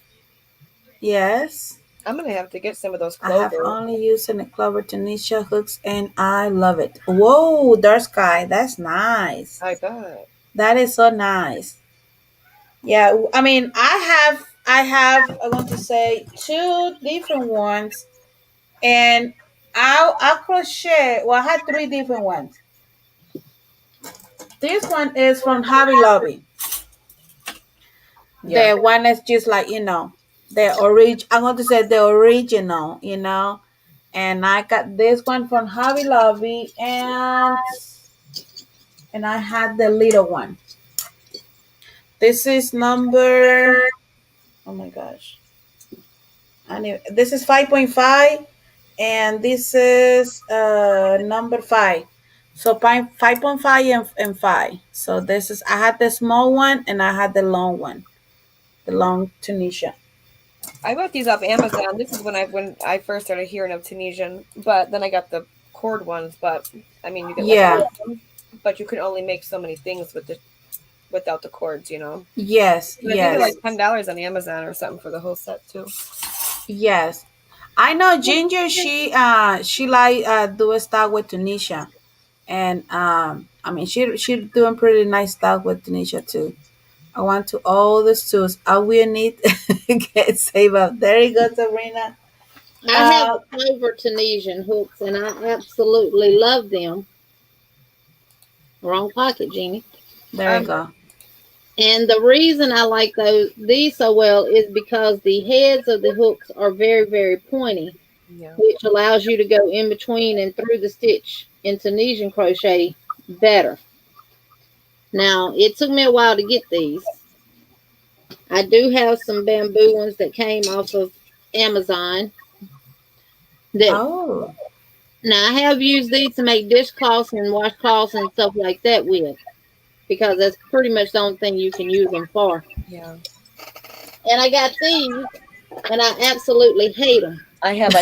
Yes. I'm gonna have to get some of those I have Clover. only used the Clover Tunisia hooks and I love it. Whoa, dark sky. That's nice. I bet. That is so nice. Yeah, I mean, I want to say two different ones, and I'll crochet. Well, I had three different ones. This one is from Hobby Lobby. Yeah. The one is just like the orig. I'm going to say the original. And I got this one from Hobby Lobby, and I had the little one. This is number. Oh my gosh. This is 5.5, and this is number 5. So 5.5 and 5. So this is I had the small one and I had the long one, the long Tunisia. I bought these off Amazon. This is when I first started hearing of Tunisian, but then I got the cord ones. But I mean, you get Yeah. but you can only make so many things without the cords, Yes, And I think they're yes, like $10 on Amazon or something for the whole set too. yes. I know Ginger. She like do a stuff with Tunisia, and I mean she doing pretty nice stuff with Tunisia too. I want to all the tools. I will need get save up. There you go, Sabrina. I have the Clover Tunisian hooks, and I absolutely love them. Wrong pocket, Jeannie. There you go. And the reason I like these so well is because the heads of the hooks are very, very pointy, which allows you to go in between and through the stitch in Tunisian crochet better. Now, it took me a while to get these. I do have some bamboo ones that came off of Amazon. Oh. Now, I have used these to make dishcloths and washcloths and stuff like that with, because that's pretty much the only thing you can use them for. Yeah. And I got these, and I absolutely hate them. I have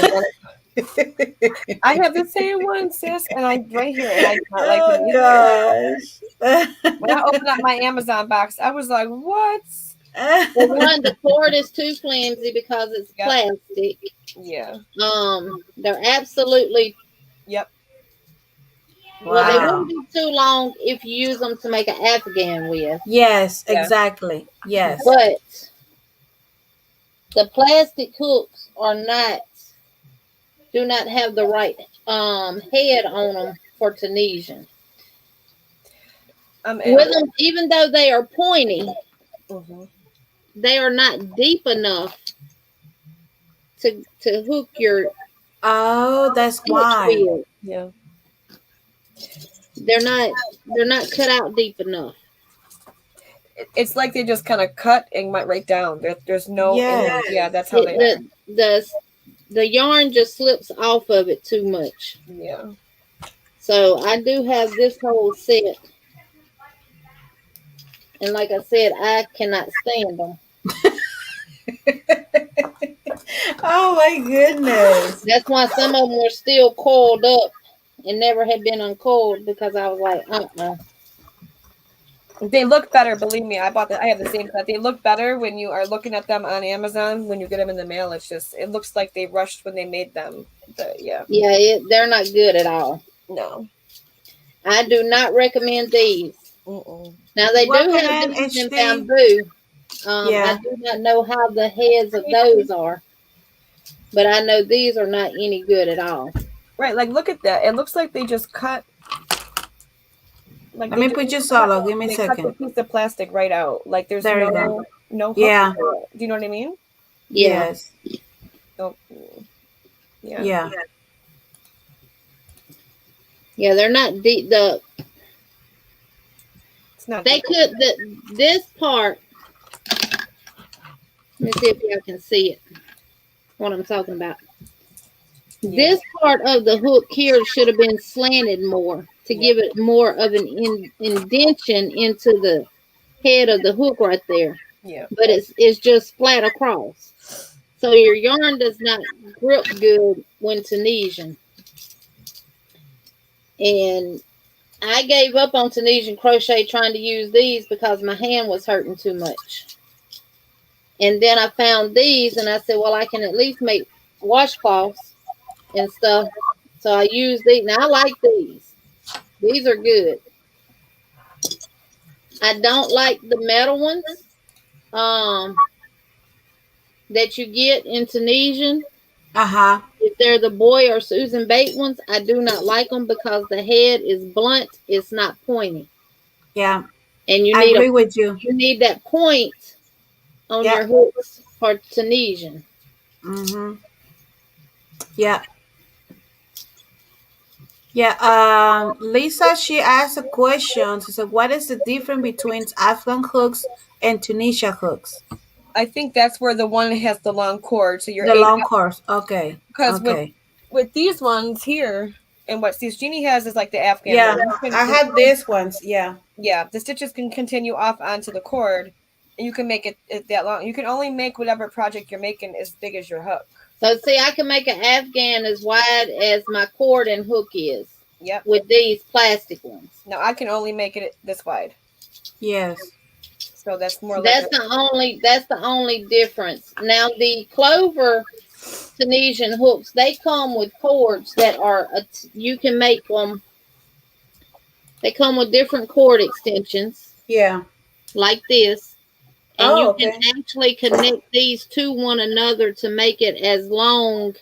I have the same one, sis, and I right here, and I do not like them either. Gosh. When I opened up my Amazon box, I was like, "What?" Well, one, the cord is too flimsy because it's plastic. Yeah. They're absolutely. Yep. Well, they wouldn't be too long if you use them to make an Afghan with. Yes, exactly. Yes. But the plastic hooks do not have the right head on them for Tunisian. With them, even though they are pointy, they are not deep enough to hook your Oh, that's stitch why. wheel. Yeah. They're not cut out deep enough. It's like they just kind of cut and went right down. There's no. Yes. Yeah, that's how they are. The yarn just slips off of it too much. Yeah. So I do have this whole set. And like I said, I cannot stand them. Oh my goodness. That's why some of them were still coiled up and never had been uncoiled, because I was like, They look better, believe me. I have the same set. They look better when you are looking at them on Amazon. When you get them in the mail, it looks like they rushed when they made them. But yeah. Yeah, they're not good at all. No. I do not recommend these. Mm-mm. Now they do have these in bamboo. I do not know how the heads of those are, but I know these are not any good at all. Right, like look at that. It looks like they just cut. Like Let me put your solo. Give me a second. Cut the piece of plastic right out. Like there's there no hook. Yeah. Do you know what I mean? Yeah. Yes. Oh. Yeah. Yeah. Yeah, they're not deep. It's not. They could this part. Let me see if y'all can see it. What I'm talking about. Yeah. This part of the hook here should have been slanted more to give it more of an indentation into the head of the hook right there. Yeah. But it's just flat across. So your yarn does not grip good when Tunisian. And I gave up on Tunisian crochet trying to use these because my hand was hurting too much. And then I found these and I said, well, I can at least make washcloths and stuff. So I use these. Now I like these. These are good. I don't like the metal ones that you get in Tunisian. Uh-huh. If they're the Boy or Susan Bate ones, I do not like them because the head is blunt. It's not pointy. Yeah. And I agree with you. You need that point on your hooks for Tunisian. Mm-hmm. Yeah. Yeah. Lisa, she asked a question. She said, what is the difference between Afghan hooks and Tunisia hooks? I think that's where the one has the long cord. So you're the long cords. Okay. Because with these ones here, and what Jeannie has is like the Afghan. Yeah, I had these ones. Yeah. Yeah, the stitches can continue off onto the cord, and you can make it that long. You can only make whatever project you're making as big as your hook. So see, I can make an Afghan as wide as my cord and hook is. Yep. With these plastic ones. No, I can only make it this wide. Yes. So that's more. That's the only difference. Now the Clover Tunisian hooks, they come with cords that are you can make them. They come with different cord extensions. Yeah. Like this. And you can actually connect these to one another to make it as long.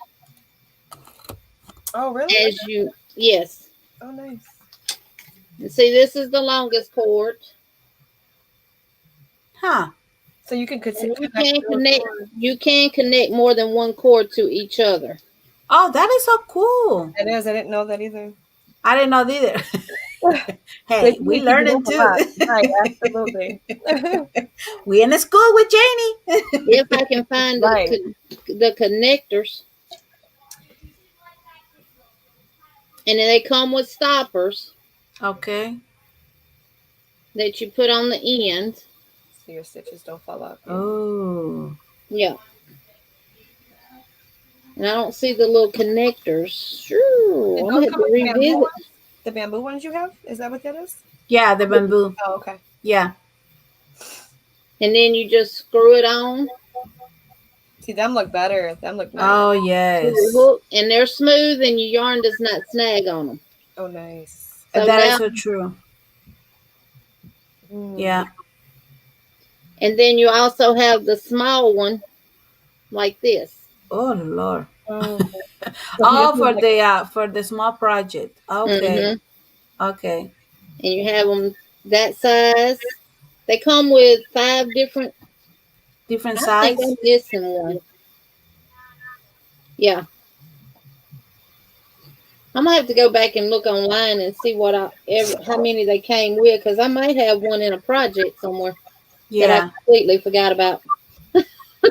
Oh, really? As you, yes. Oh, nice. And see, this is the longest cord. Huh. So you can you can connect more than one cord to each other. Oh, that is so cool. It is. I didn't know that either. I didn't know that either. Hey, we learning too. Right, absolutely. We in the school with Jeannie. If I can find the connectors. And then they come with stoppers. Okay. That you put on the end. So your stitches don't fall out. Oh. Yeah. And I don't see the little connectors. Sure. I'm going to have to revisit. The bamboo ones you have? Is that what that is? Yeah, the bamboo. Oh, okay. Yeah. And then you just screw it on. See, them look better. Them look nice. Oh, yes. And they're smooth and your yarn does not snag on them. Oh, nice. So that is so true. Yeah. And then you also have the small one like this. Oh, Lord. Oh, for the small project. Okay. Mm-hmm. Okay. And you have them that size. They come with 5 different different I think size. I'm missing one. Yeah. I'm gonna have to go back and look online and see how many they came with, because I might have one in a project somewhere that I Yeah, completely forgot about. Oh,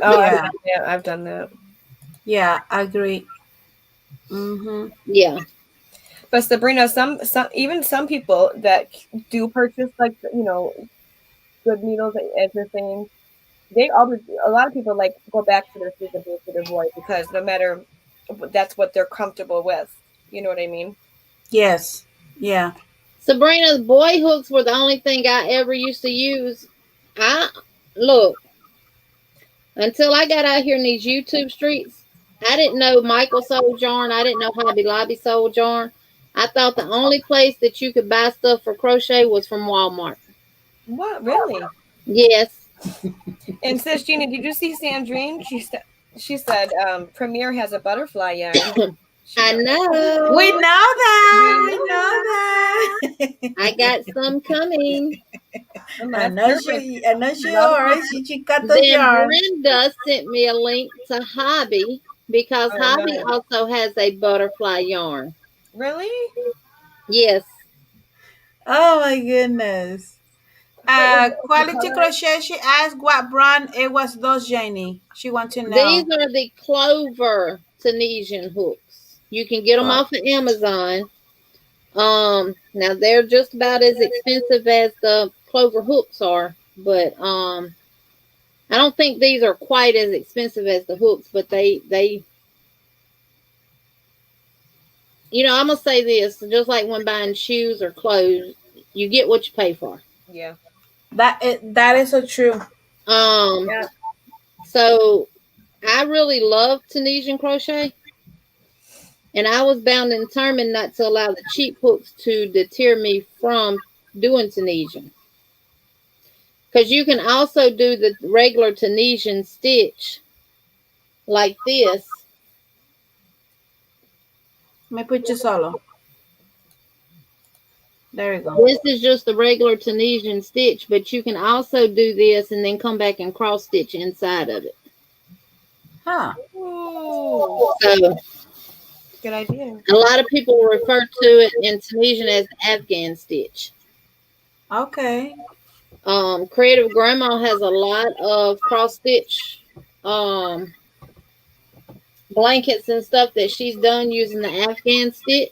I've yeah, done that. I've done that. yeah. I agree. Mm-hmm. Yeah. But Sabrina, even some people that do purchase like good needles as you're saying, they always a lot of people like go back to their feasible for their boy because no matter that's what they're comfortable with. You know what I mean? Yes. Yeah. Sabrina's boy hooks were the only thing I ever used to use. I look until I got out here in these YouTube streets. I didn't know Michael sold yarn. I didn't know Hobby Lobby sold yarn. I thought the only place that you could buy stuff for crochet was from Walmart. What really? Yes. And sis Jeannie, did you see Sandrine? She said Premier has a butterfly yarn. She I knows. We know. know that. We We know know that. that. I got some coming. That's perfect. I know she Love are. that. She cut those Then yarn. Brenda sent me a link to Hobby, because Oh Hobby no. also has a butterfly yarn. Really? Yes. Oh my goodness. Wait, is it the Quality color? crochet. She asked what brand it was. Those Jeannie. She wants to These know. are the Clover Tunisian hooks. You can get them Well, off of Amazon. Now they're just about as expensive as the Clover hooks are, but I don't think these are quite as expensive as the hooks, but they I'm gonna say this, just like when buying shoes or clothes, you get what you pay for. Yeah. that is so true. Um, Yeah. so I really love Tunisian crochet, and I was bound and determined not to allow the cheap hooks to deter me from doing Tunisian. Because you can also do the regular Tunisian stitch like this. Let me put you solo. There you go. This is just the regular Tunisian stitch, but you can also do this and then come back and cross stitch inside of it. Huh. Ooh, So good idea. a lot of people refer to it in Tunisian as the Afghan stitch. Okay. Creative Grandma has a lot of cross stitch um, blankets and stuff that she's done using the Afghan stitch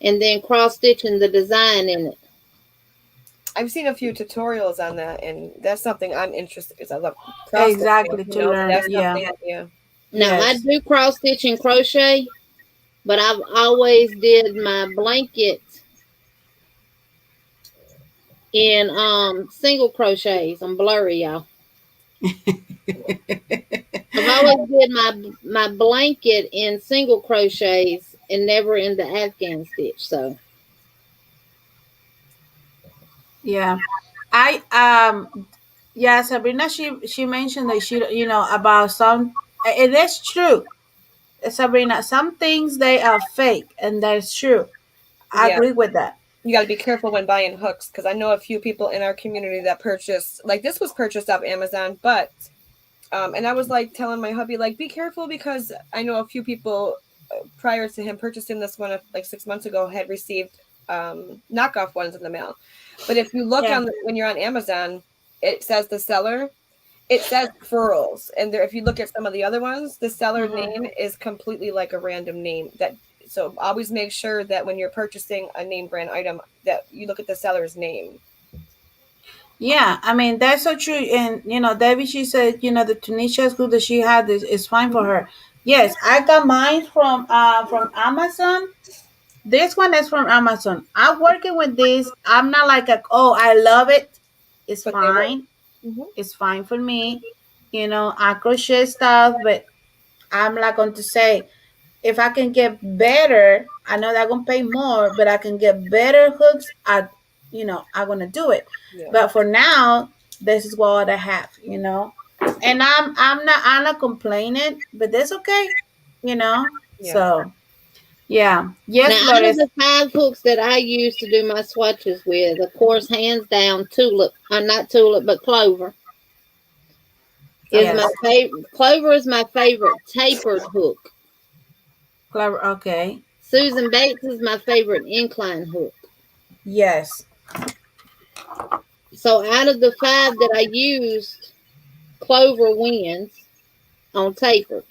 and then cross stitching the design in it. I've seen a few tutorials on that, and that's something I'm interested because I love cross stitching. Exactly to learn. That's Yeah. something. Yeah. Now I Yes. do cross stitch and crochet, but I've always did my blanket in single crochets. I'm blurry, y'all. I've always did my blanket in single crochets and never in the Afghan stitch. So Yeah. I yeah, Sabrina, she mentioned that she about some, it is true. Sabrina, some things they are fake and that's true. I Yeah. agree with that. You got to be careful when buying hooks because I know a few people in our community that purchase like this was purchased off Amazon, but and I was like telling my hubby like be careful because I know a few people prior to him purchasing this one like 6 months ago had received knockoff ones in the mail. But if you look Yeah. when you're on Amazon, it says the seller. It says furls, and there, if you look at some of the other ones, the seller Mhm. name is completely like a random name. So always make sure that when you're purchasing a name brand item, that you look at the seller's name. Yeah, I mean that's so true. And Debbie, she said, the Tunisia school that she had is fine for her. Yes, I got mine from Amazon. This one is from Amazon. I'm working with this. I'm not like I love it. It's But they work. fine. Mm-hmm. It's fine for me. I crochet stuff, but I'm not going to say if I can get better. I know that I'm gonna pay more, but I can get better hooks. I'm gonna do it. Yeah. But for now, this is what I have. And I'm not complaining, but that's okay. Yeah. So yeah, now, yes, out of Flores. the 5 hooks that I use to do my swatches with, of course, hands down, tulip. Not tulip, but clover. Is Yes. my favorite. Clover is my favorite tapered hook. Clever. Okay. Susan Bates is my favorite incline hook. Yes. So out of the 5 that I used, Clover wins on tapered.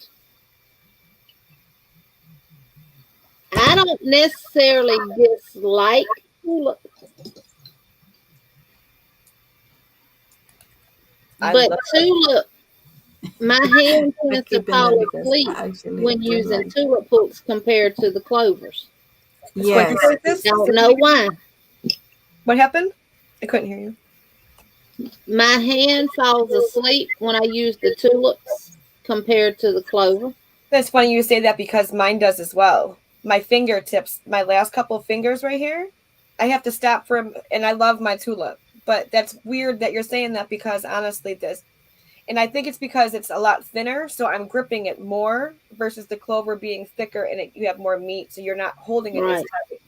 I don't necessarily dislike tulip, I but love tulip, my hand I tends to keep in there fall because asleep I actually when do using like. tulip hooks compared to the clovers. Yes. Squinty this. Don't know why. What happened? I couldn't hear you. My hand falls asleep when I use the tulips compared to the clover. That's funny you say that because mine does as well. My fingertips, my last couple of fingers right here, I have to stop for, and I love my tulip. But that's weird that you're saying that because honestly, this, and I think it's because it's a lot thinner, so I'm gripping it more versus the clover being thicker and you have more meat, so you're not holding it as Right. tight.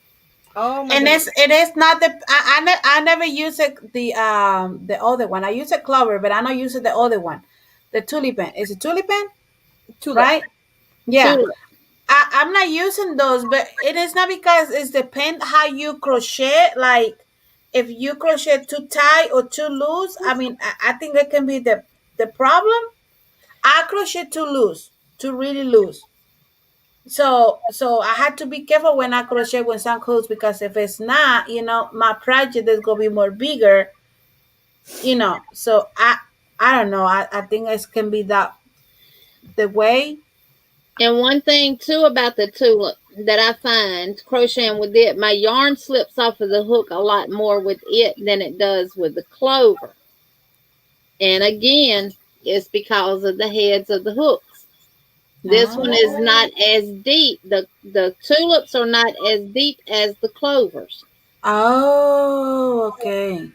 Oh my And goodness. it is not the I never use it the other one. I use a clover, but I don't use it the other one. The tulipan. Is it tulipan? Tulip. Right? Yeah. Tulip. I'm not using those, but it is not because it's depend how you crochet. Like if you crochet too tight or too loose, I mean, I think that can be the problem. I crochet too loose, too really loose. So I had to be careful when I crochet with some clothes because if it's not, my project is gonna be more bigger. So I don't know. I think it can be that the way. And one thing too about the tulip that I find crocheting with it, my yarn slips off of the hook a lot more with it than it does with the clover. And again, it's because of the heads of the hooks. This one is not Oh, as deep. The tulips are not as deep as the clovers. oh, okay.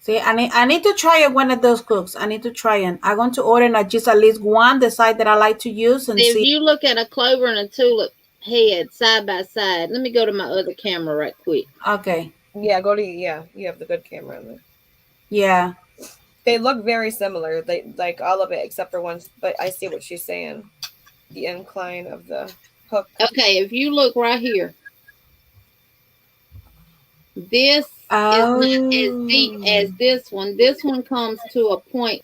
See, I need to try one of those cooks. I need to try it. I'm going to order not just at least one, the side that I like to use and If see. you look at a clover and a tulip head side by side, let me go to my other camera right quick. Okay. Yeah, you have the good camera on there. Yeah. They look very similar. They like all of it except for one, but I see what she's saying. The incline of the hook. Okay, if you look right here, this is not as deep Oh, as this one. This one comes to a point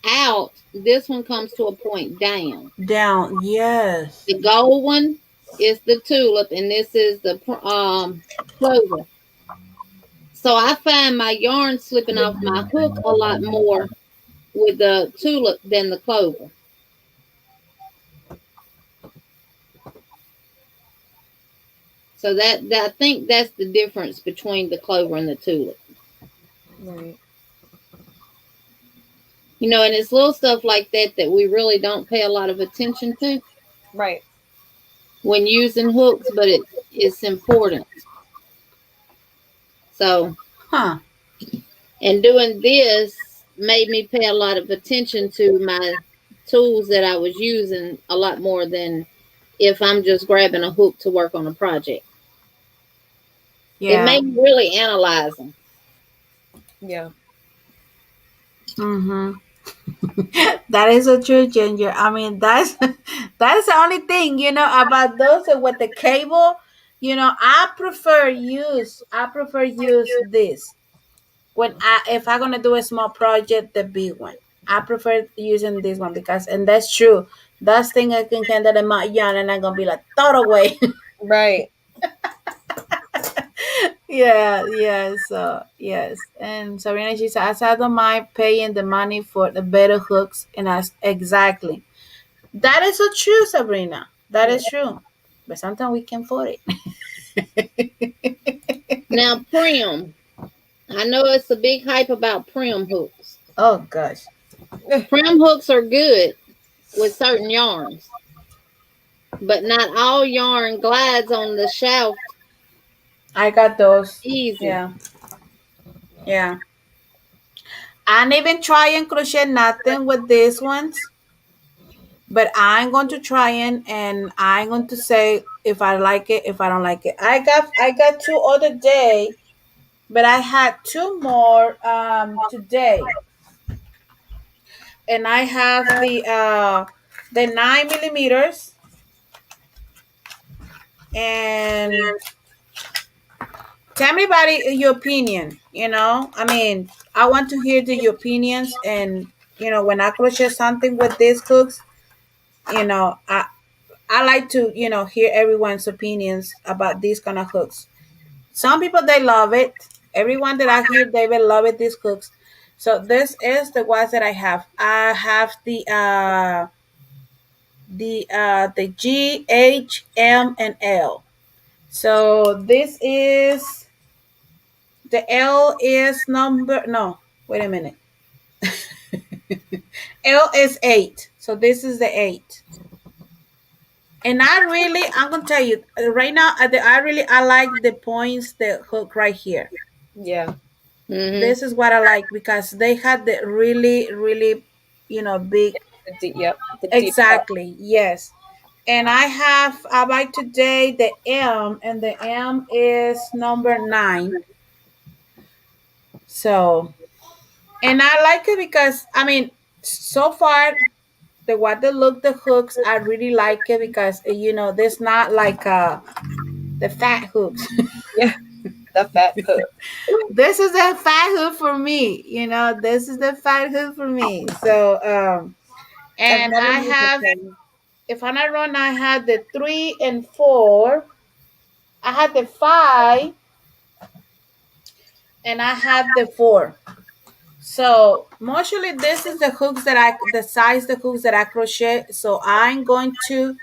out. This one comes to a point down. down. Yes. The gold one is the tulip, and this is the clover. So I find my yarn slipping off my hook a lot more with the tulip than the clover. So that I think that's the difference between the clover and the tulip. Right. And it's little stuff like that we really don't pay a lot of attention to Right. when using hooks, but it's important. So, Huh. and doing this made me pay a lot of attention to my tools that I was using a lot more than if I'm just grabbing a hook to work on a project. It Yeah. made me really analyze them. Yeah. Mm-hmm. That is a true, Ginger. I mean, that's the only thing about those with the cable. I prefer use this when if I'm gonna do a small project, the big one. I prefer using this one because, and that's true. That thing I can handle in my yarn, and I'm gonna be like throw it away. Right. Yeah, yeah. So yes, and Sabrina, she said, "I don't mind paying the money for the better hooks," and I exactly. That is so true, Sabrina. That Yeah. is true. But sometimes we can afford it. Now, Prim, I know it's a big hype about Prim hooks. Oh gosh. Prim hooks are good with certain yarns, but not all yarn glides on the shaft I got those. easy. Yeah. Yeah. I'm even trying crochet nothing with these ones, but I'm going to try and I'm going to say if I like it, if I don't like it. I got two other day, but I had two more today. and I have the 9 millimeters, and tell me about your opinion. I mean, I want to hear your opinions, and when I crochet something with these hooks, I like to hear everyone's opinions about these kind of hooks. Some people, they love it. Everyone that I hear, they will love it. These hooks. So this is the ones that I have. I have the G, H, M, and L. So this is the L is number, no, wait a minute. L is 8. So this is the 8. And I'm gonna tell you right now. I like the points, the hook right here. Yeah. This is what I like because they had the really, really, big. Yep. The deep cut. Exactly. Yes. And I buy today the M, and the M is number 9. So, and I like it because, I mean, so far the hooks, I really like it because there's not like the fat hooks. Yeah. The fat hook. This is a fat hook for me. This is the fat hook for me. So I've and never I used the have, pen. if I'm not wrong, I had the 3 and 4. I had the 5, and I had the 4. So mostly this is the size the hooks that I crochet. So I'm going to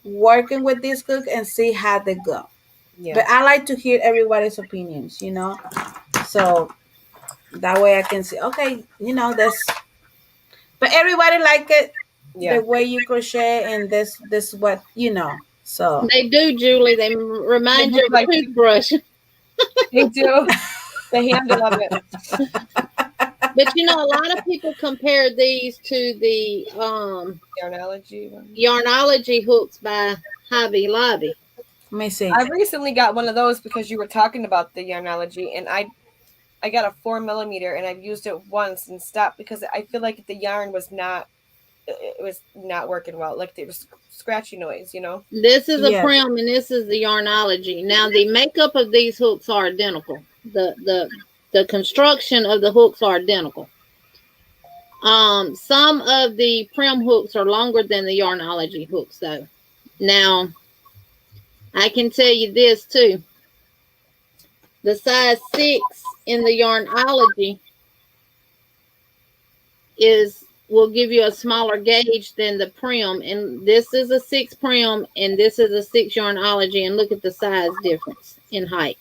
working with this hook and see how they go. Yeah. But I like to hear everybody's opinions. So that way I can see, okay, this, but everybody like it Yeah. the way you crochet, and this what so They do, Julie. They remind you of a toothbrush. They do. The handle of it. But a lot of people compare these to the Yarnology one. Yarnology hooks by Hobby Lobby. let me see. I recently got one of those because you were talking about the Yarnology, and I got a 4 millimeter, and I've used it once and stopped because I feel like the yarn was not working well. Like there was scratchy noise, This is a Yes. Prim, and this is the Yarnology. Now the makeup of these hooks are identical. The construction of the hooks are identical. Some of the Prim hooks are longer than the Yarnology hooks, though. Now, I can tell you this too. The size 6 in the Yarnology will give you a smaller gauge than the Prim, and this is a 6 Prim, and this is a 6 Yarnology, and look at the size difference in height.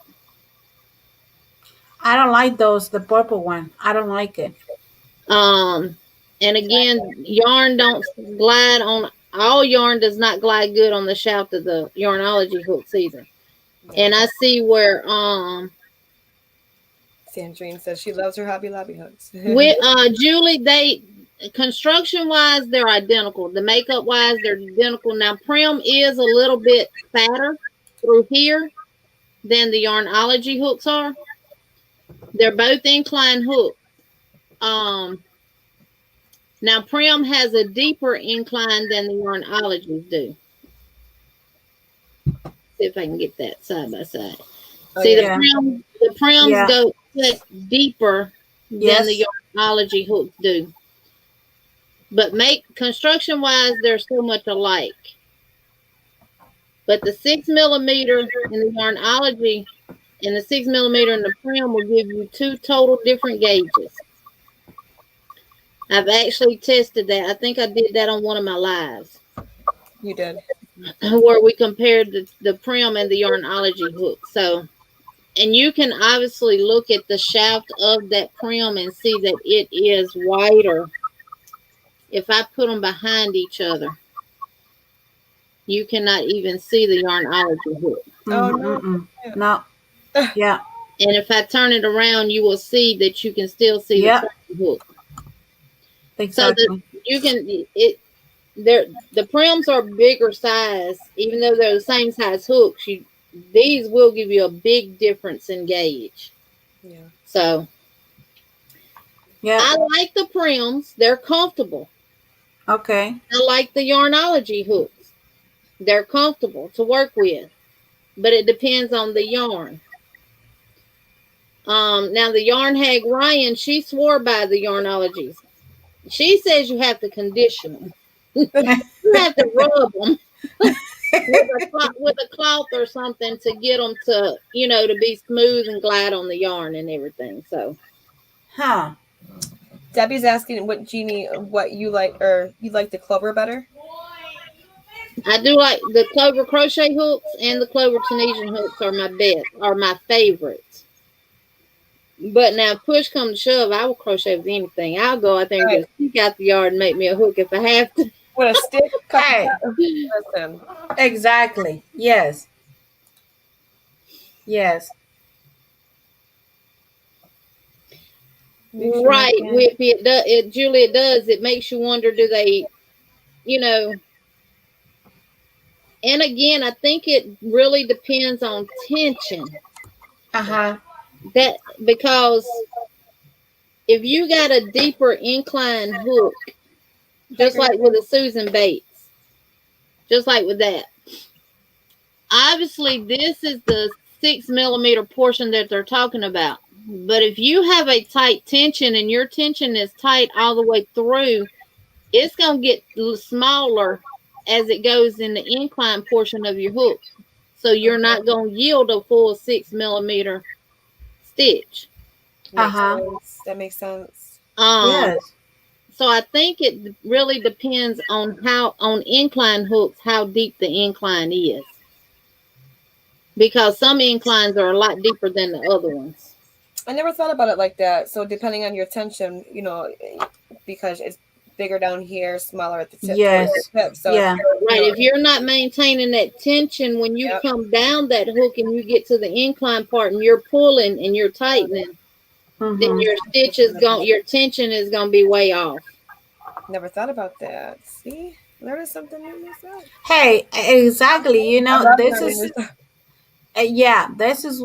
I don't like the purple one. I don't like it. And again, yarn don't glide on, all yarn does not glide good on the shaft of the Yarnology hooks either. And I see where Sandrine says she loves her Hobby Lobby hooks. with Julie, they construction wise they're identical. The makeup wise they're identical. Now Prim is a little bit fatter through here than the Yarnology hooks are. They're both incline hooks. Now Prim has a deeper incline than the Yarnologies do. See if I can get that side by side. Oh, see yeah. the Prims Yeah. go deeper Yes. than the Yarnology hooks do. But construction wise, they're so much alike. But the 6 millimeter in the Yarnology and the 6 millimeter in the Prim will give you two total different gauges. I've actually tested that. I think I did that on one of my lives. You did. Where we compared the Prim and the Yarnology hook. So, and you can obviously look at the shaft of that Prim and see that it is wider. If I put them behind each other, you cannot even see the Yarnology hook. Oh, no. No. Yeah. And if I turn it around, you will see that you can still see Yep. the hook. Exactly. So you can the Prims are bigger size, even though they're the same size hooks. These will give you a big difference in gauge. Yeah. So Yeah. I like the Prims. They're comfortable. Okay. I like the Yarnology hooks. They're comfortable to work with, but it depends on the yarn. Now the yarn hag Ryan, she swore by the Yarnologies. She says you have to condition them. You have to rub them with a cloth or something to get them to, to be smooth and glide on the yarn and everything. So, Huh. Debbie's asking what Jeannie, what you like, or you like the Clover better? I do like the Clover crochet hooks and the Clover Tunisian hooks are my favorites. But now, push come to shove, I will crochet with anything. I'll go out there and Right. just sneak out the yard and make me a hook if I have to. With a stick? Hey. Listen. Exactly. Yes. Yes. Right, Whippy, Julie, it does. It makes you wonder, do they, and again, I think it really depends on tension. Uh-huh. That because if you got a deeper incline hook, just like with a Susan Bates, just like with that. Obviously, this is the 6 millimeter portion that they're talking about. But if you have a tight tension and your tension is tight all the way through, it's going to get smaller as it goes in the incline portion of your hook. So you're not going to yield a full 6 millimeter stitch. That makes sense. Yes. So I think it really depends on on incline hooks, how deep the incline is. Because some inclines are a lot deeper than the other ones. I never thought about it like that. So depending on your tension, because it's bigger down here, smaller at the tip. Yes. So yeah. Right. If you're not maintaining that tension when you come down that hook and you get to the incline part and you're pulling and you're tightening, then your your tension is gonna be way off. Never thought about that. See, learning something new myself. Hey, exactly. This is this is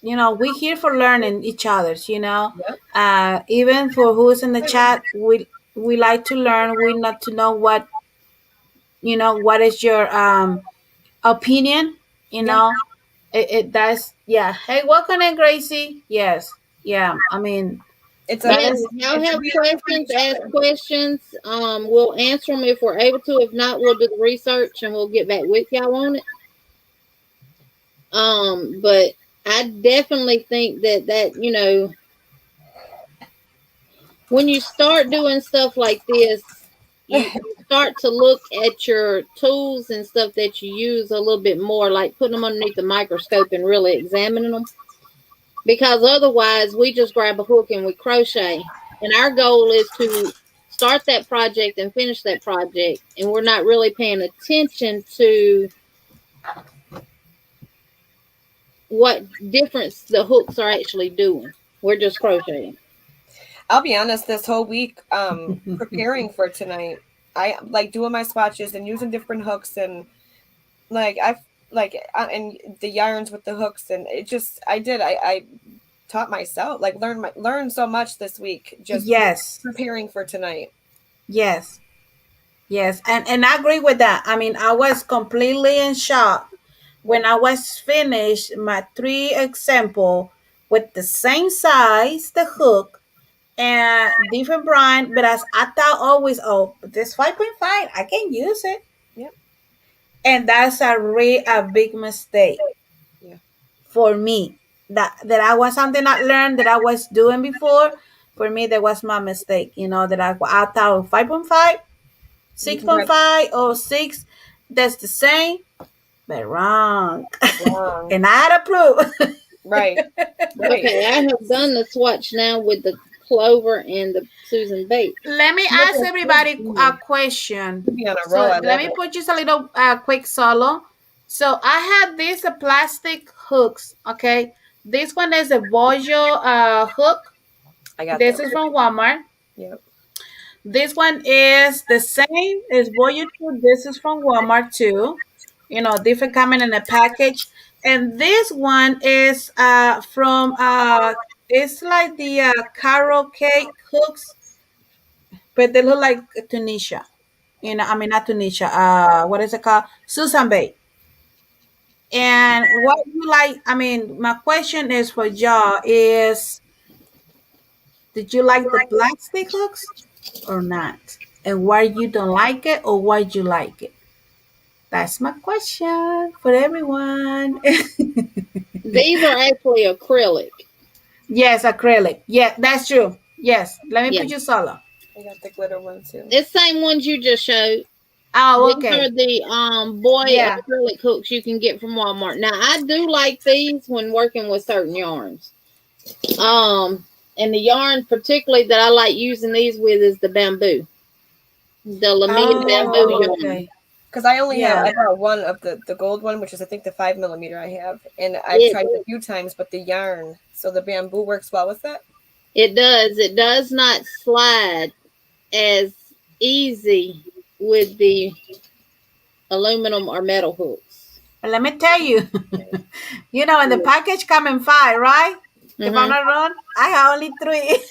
we're here for learning each other's. Even for who's in the chat, we like to learn. We not to know what is your opinion. It does. Yeah. Hey, welcome in, Gracie. Yes. Yeah. I mean, y'all have questions, ask questions. We'll answer them if we're able to. If not, we'll do the research and we'll get back with y'all on it. But I definitely think that when you start doing stuff like this, you start to look at your tools and stuff that you use a little bit more, like putting them underneath the microscope and really examining them. Because otherwise, we just grab a hook and we crochet. And our goal is to start that project and finish that project. And we're not really paying attention to what difference the hooks are actually doing. We're just crocheting. I'll be honest, this whole week, preparing for tonight, I like doing my swatches and using different hooks and and the yarns with the hooks, and it just I taught myself, learned so much this week just preparing for tonight. Yes, and I agree with that. I mean, I was completely in shock when I was finished my 3 example with the same size the hook and different brand, but as I thought always, this 5.5 I can use it. Yep. And that's a big mistake. Yeah. For me, that I was something I learned that I was doing before. For me, that was my mistake. That I thought 5.5, 6.5, or 6, that's the same, but wrong. And I had to prove. Right. Okay, I have done the swatch now with the Clover and the Susan Bates. Let me ask everybody a question. Let me put just a little quick solo. So I have these plastic hooks. Okay, this one is a Bojo hook. This is from Walmart. Yep. This one is the same as Bojo too. This is from Walmart too. Different coming in a package. And this one is from It's like the carrot cake hooks, but they look like Tunisia. I mean not Tunisia. What is it called? Susan Bay. And what you like? I mean, my question is for y'all is, did you like the plastic hooks or not? And why you don't like it or why you like it? That's my question for everyone. These are actually acrylic. Yes, acrylic. Yeah, that's true. Yes. Let me Yeah. put you solo. I got the glitter one too. It's the same ones you just showed. Oh, These okay. are the boy Yeah. acrylic hooks you can get from Walmart. Now I do like these when working with certain yarns. And the yarn particularly that I like using these with is the bamboo. The Lamia bamboo Oh, yarn. okay. Because I only have, Yeah. I got one of the gold one, which is I think the 5 millimeter I have, and I've tried it a few times, but the yarn, so the bamboo works well with it. It does. It does not slide as easy with the aluminum or metal hooks. But let me tell you, when the package come in 5, right? If I'm not wrong, I have only 3.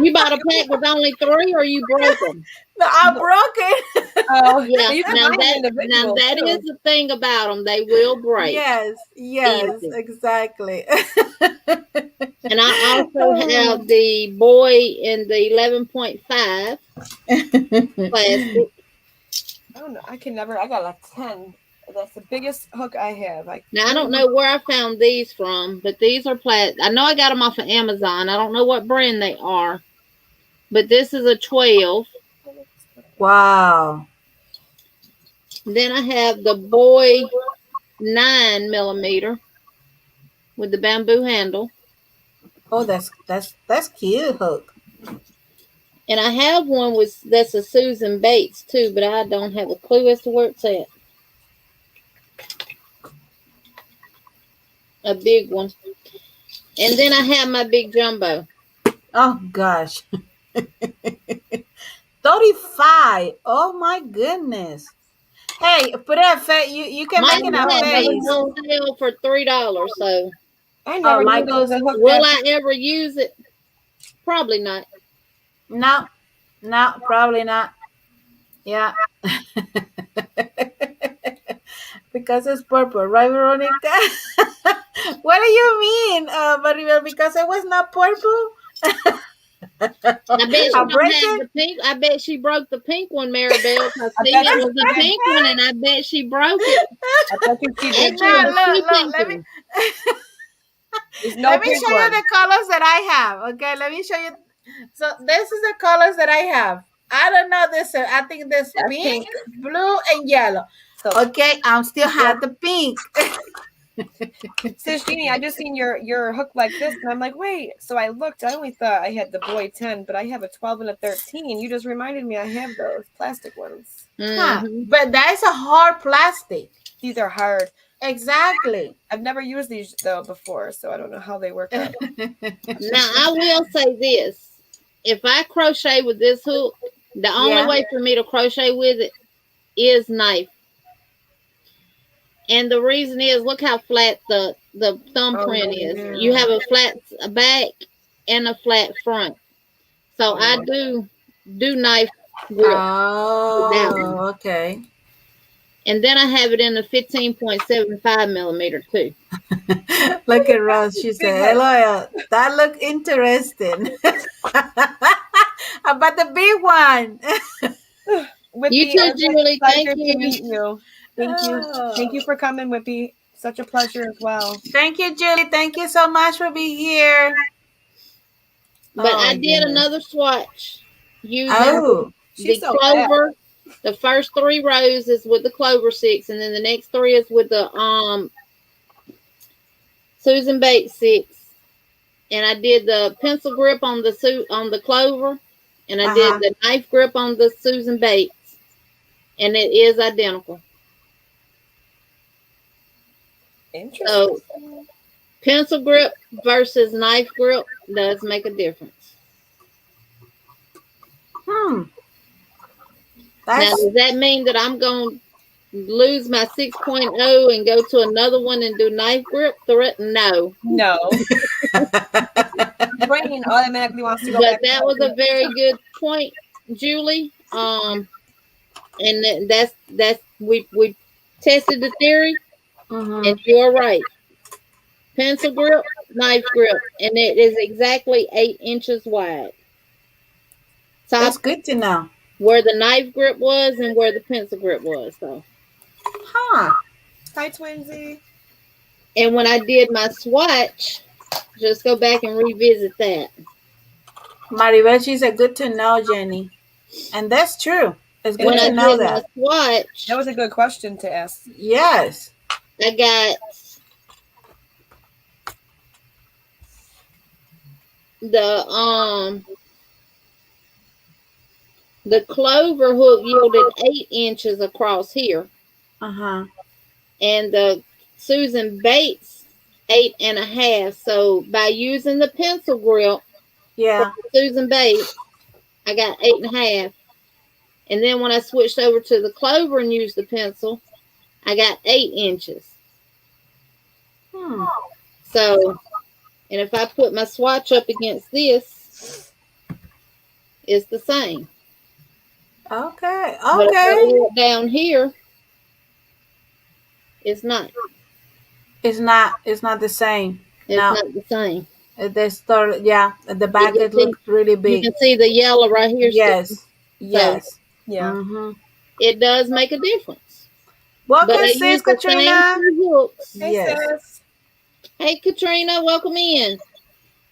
You bought a pack with only 3, or you broke them? No, I broke it. Oh, Yeah. you can Now buy them individual, that too. is the thing about them; they will break. Yes, Easy. exactly. And I also have the boy in the 11.5 plastic. I don't know. I got like 10. That's the biggest hook I have. Now, I don't know where I found these from, but these are plastic. I know I got them off of Amazon. I don't know what brand they are, but this is a 12. Wow. Then I have the boy 9 millimeter with the bamboo handle. Oh, that's cute hook. And I have one that's a Susan Bates too, but I don't have a clue as to where it's at. A big one. And then I have my big jumbo. Oh gosh. 35. Oh my goodness. Hey, put a face. You can make it a face. On sale for $3. So I never knew there was a hook. Will I ever use it? Probably not. No, probably not. Yeah. Because it's purple, right, Veronica? What do you mean, Maribel? Because it was not purple? I bet she don't have the pink. I bet she broke the pink one, Maribel. I see it was the pink one, and I bet she broke it. I bet you she did. Look, let me let me show you the colors that I have. Okay, let me show you. So this is the colors that I have. I don't know this. I think this pink, blue, and yellow. So, okay, I still have the pink. Sis Jeannie, I just seen your hook like this, and I'm like, wait. So I looked. I only thought I had the boy 10, but I have a 12 and a 13. You just reminded me I have those plastic ones. Huh. But that's a hard plastic. These are hard. Exactly. I've never used these though before, so I don't know how they work out. Now I will say this: if I crochet with this hook, the only way for me to crochet with it is knife. And the reason is, look how flat the thumbprint is. Yeah. You have a flat back and a flat front. So I do knife grip. Oh, okay. And then I have it in the 15.75 millimeter too. Look at Ross. She said, "Hello, that look interesting." About the big one. You too, Julie. Thank you. Thank you for coming, Whippy. Such a pleasure as well. Thank you, Julie. Thank you so much for being here. But I did another swatch using the so Clover. The first 3 rows is with the Clover Six, and then the next 3 is with the Susan Bates 6. And I did the pencil grip on the Clover, and I did the knife grip on the Susan Bates, and it is identical. Interesting. So, pencil grip versus knife grip does make a difference. Now, does that mean that I'm going to lose my 6.0 and go to another one and do knife grip? No. No. brain automatically wants to go But back. that was a very good point, Julie. And that's we tested the theory, Mhm. and you're right. Pencil grip, knife grip, and it is exactly 8 inches wide. That's Top good to know. where the knife grip was and where the pencil grip was. So, Huh. Hi, Twinsy. and when I did my swatch, just go back and revisit that. Maribel, she said, good to know, Jenny. And that's true. It's good When to I know did my that. swatch, That was a good question to ask. Yes. I got the the clover hook yielded 8 inches across here, Uh-huh. and the Susan Bates 8.5. So by using the pencil grip for Yeah. Susan Bates, I got 8.5. And then when I switched over to the Clover and used the pencil, I got 8 inches. Hmm. So, and if I put my swatch up against this, it's the same. Okay. But if I Okay. look down here, it's not. It's not the same. It's No. not the same. The store, yeah. The You back can it see, looks really you big. can see the yellow right here sticking. Yes. So Yes. Yeah. Mm-hmm. it does make a difference. But Welcome, I sis use the same Katrina. 2 hooks. Hey, Yes. sis. Hey, Katrina, welcome in.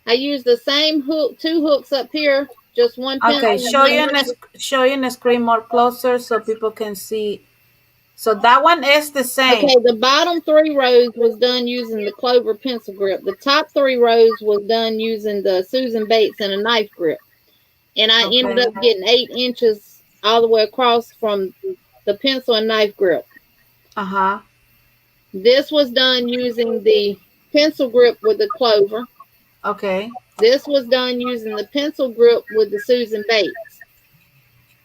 I use the same hook, 2 hooks up here, just one pencil. Okay, show you on the screen more closer so people can see. So that one is the same. Okay, the bottom 3 rows was done using the Clover pencil grip. The top 3 rows was done using the Susan Bates and a knife grip. And I ended up getting 8 inches all the way across from the pencil and knife grip. Uh-huh. This was done using the pencil grip with the Clover. Okay. This was done using the pencil grip with the Susan Bates.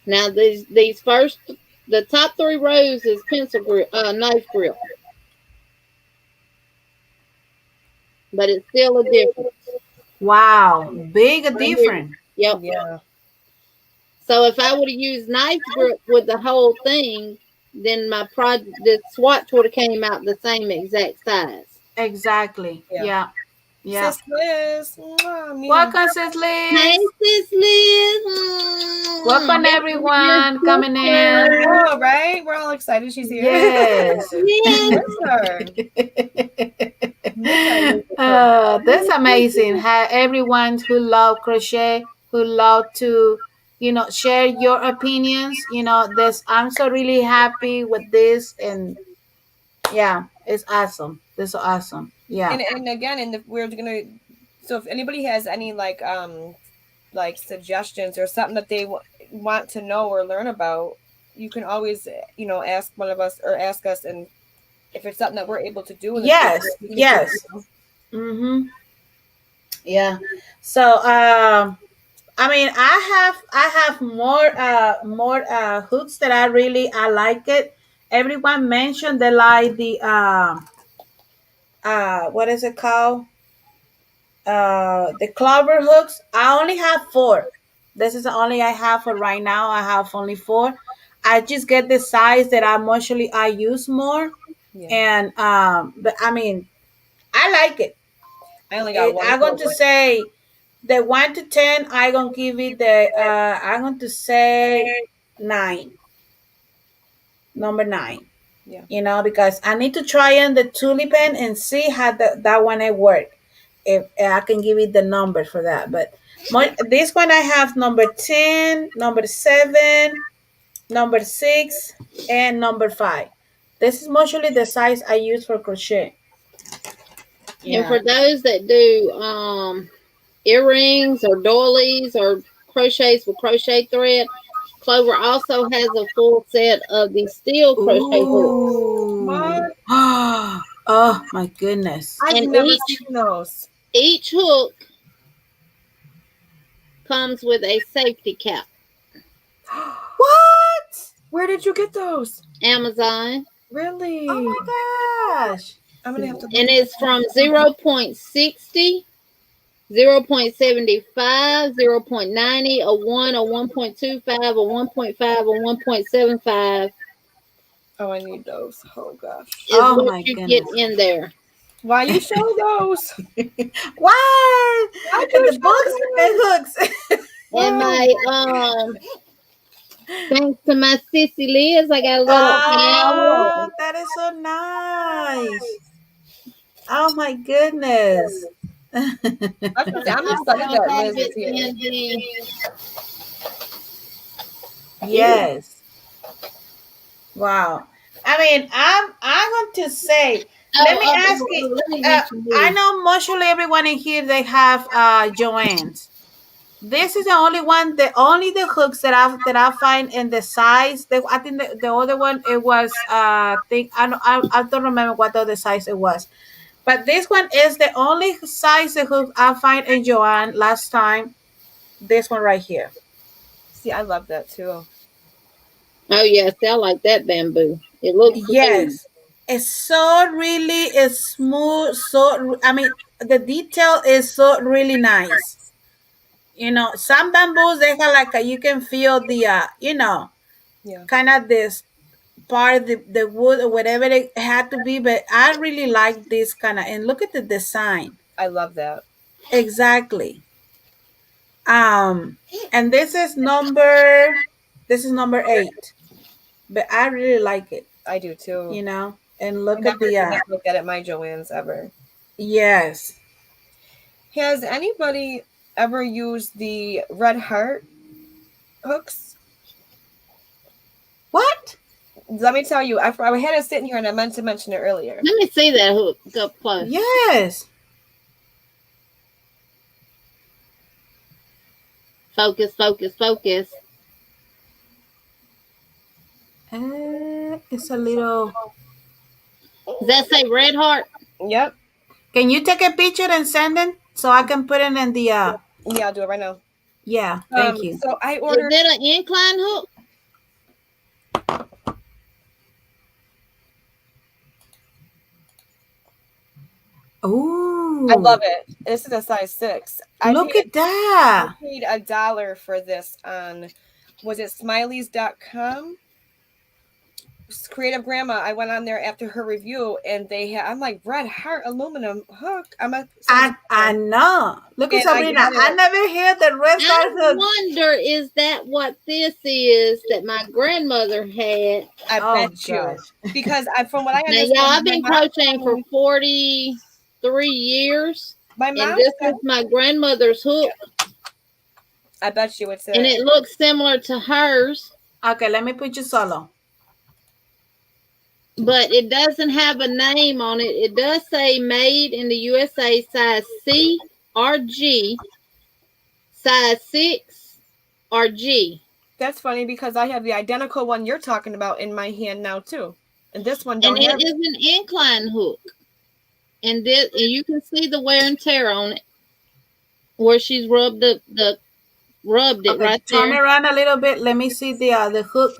Now these first, the top 3 rows is pencil grip, knife grip, but it's still a difference. Wow. Big a Right here. difference. Yep. Yeah. So if I would have used knife grip with the whole thing, then the swatch would have came out the same exact size. Exactly. Yeah. Yeah. Yeah. Sis Liz. Mwah, me. Welcome, sis Hey, Liz. sis Liz. Welcome, everyone coming in. Oh, right? We're all excited she's here. Yes. Yes. That's amazing. How everyone who love crochet, who love to, share your opinions. This I'm so really happy with this, and yeah, it's awesome. This is awesome. Yeah. And again, we're gonna. So if anybody has any like suggestions or something that they want to know or learn about, you can always ask one of us or ask us, and if it's something that we're able to do in the Yes. future, we can Yes. do. Mm-hmm. Yeah. So I mean, I have more hooks that I like it. Everyone mentioned they like the what is it called? The Clover hooks. I only have 4. This is the only I have for right now. I have only 4. I just get the size that I use more, Yeah. and but I mean, I like it. I only got one. I'm going to say the 1 to 10. I'm gonna give it the. I'm going to say 9. Number 9. Yeah. Because I need to try on the tulipan and see how that one it work. If I can give it the number for that, but this one I have number 10, number 7, number 6, and number 5. This is mostly the size I use for crochet. And Yeah. for those that do earrings or doilies or crochets with crochet thread, Clover also has a full set of the steel crochet hooks. Ooh. What? Oh my goodness. I've And never seen those. each hook comes with a safety cap. What? Where did you get those? Amazon. Really? Oh my gosh. I'm gonna have to. And it's from 0.60 0.75, 0.90, a 1, a 1.25, a 1.5, a 1.75 Oh, I need those. Oh gosh. is Oh what my you get goodness. in there. Why you show those? What? Why And you the show books and hooks. And Wow. my thanks to my sissy Liz, I got a little Oh, owl. that is so nice. Oh my goodness. I was gonna say, I'm I excited still that have Liz is it here. in the Yes. Wow. I mean, I'm going to say, let me ask you. let me Uh, mention I this. know mostly everyone in here they have Joanne's. This is the only one, only the hooks that I find in the size. I think the other one it was think I don't remember what the other size it was. But this one is the only size of hook I find in Joanne last time. This one right here. See, I love that too. Oh yes, I like that bamboo. It looks smooth. Yes. It's so really it's smooth. So I mean the detail is so really nice. Some bamboos they have like you can feel the Yeah, kind of this part of the wood or whatever it had to be, but I really like this kind of, and look at the design. I love that. Exactly. And this is number 8, but I really like it, I do too. and I look at never the did not look at it my Joanne's ever. yes. Has anybody ever used the red heart hooks? What? Let me tell you, I had it sitting here and I meant to mention it earlier. Let me see that hook up close. Yes. Focus, focus, focus. It's a little. Does that say red heart? Yep. Can you take a picture and send it so I can put it in the Yeah, I'll do it right now. yeah, thank you. So I Is ordered. it an incline hook? Oh, I love it. This is a size 6. look at I that. paid $1 for this on, was it smileys.com? Creative Grandma. I went on there after her review and I'm like, red heart aluminum hook. I know. Look at And I Sabrina. got I it. never heard the red I heart hook. wonder, is that what this is that my grandmother had? I Oh bet you. gosh. Because from what I Now, understand, y'all, I've been crocheting for 43 years, my and mom this said, is my grandmother's hook, I bet you it's and it looks similar to hers, Okay, let me put you solo. but it doesn't have a name on it. It does say made in the USA, size C or G, size 6 or G. That's funny because I have the identical one you're talking about in my hand now too. And this one And don't have it is an incline hook. And you can see the wear and tear on it, where she's rubbed it Okay, right turn there. around a little bit. Let me see the hook.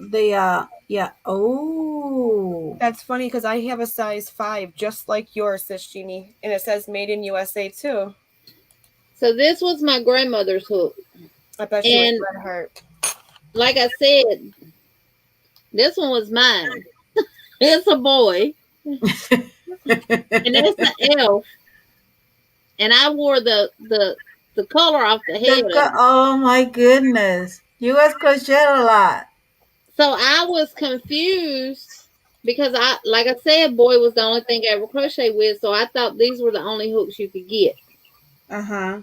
Yeah. Oh. That's funny because I have a size 5 just like yours, Sis Jeannie. And it says made in USA too. So this was my grandmother's hook. I bet you And it's red heart. like I said, this one was mine. It's a boy. And it's an elf. And I wore the color off the head of it. Oh my goodness. You guys crochet a lot. So I was confused because like I said, boy was the only thing I ever crochet with. So I thought these were the only hooks you could get. Uh-huh.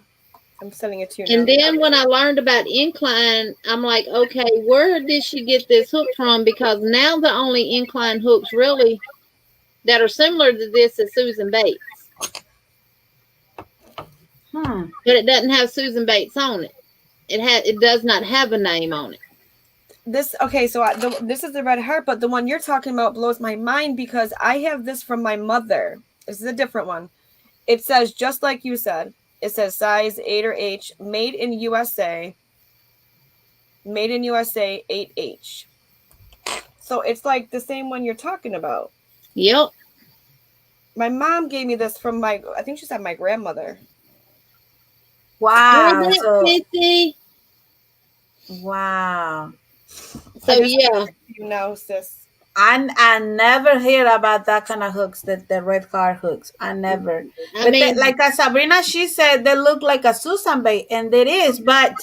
I'm sending it to you now. And then when I learned about incline, I'm like, okay, where did she get this hook from? Because now the only incline hooks really that are similar to this is Susan Bates. But it doesn't have Susan Bates on it. It does not have a name on it. This is the red heart, but the one you're talking about blows my mind because I have this from my mother. This is a different one. It says, just like you said, it says size 8 or H, made in USA, 8H. So it's like the same one you're talking about. Yep. My mom gave me this from I think she said my grandmother. Wow. Isn't So it 50? wow. So I just yeah. you know, sis. I never hear about that kind of hooks, the red card hooks. I never. I But mean, like Sabrina, she said they look like a Susan Bay, and it is. But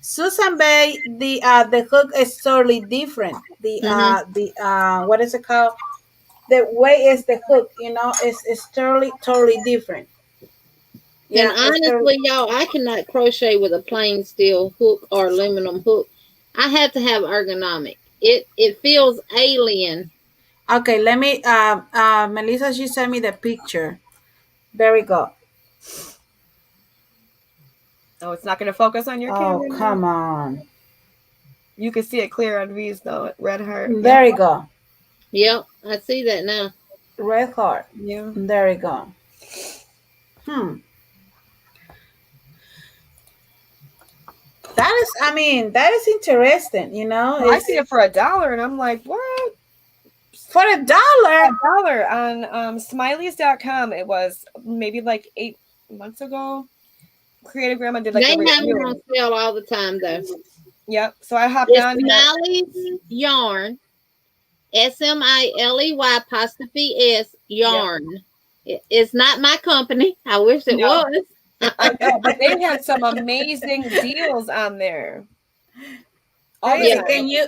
Susan Bay, the hook is totally different. mhm. The what is it called? The way is the hook, is totally different. And Yeah, it's totally honestly, y'all, I cannot crochet with a plain steel hook or aluminum hook. I have to have ergonomic. It feels alien. okay. Let me. Melissa, she sent me the picture. There we go. Oh, it's not going to focus on your Oh, camera now. come on. You can see it clear on V's though. Red heart. Yeah. There we go. Yep, I see that now. Red heart. Yeah. There we go. Hmm. That is interesting, Well, I see it for $1, and I'm like, what? for $1. $1 on smileys.com. It was maybe like 8 months ago. Creative Grandma did like They a have them review. on sale all the time, though. Yep. So I hopped It's on there. Smiley's Yarn, SMILEY' Yarn. It's not my company. I wish it No. was. I know, but they had some amazing deals on there. All Hey, the can you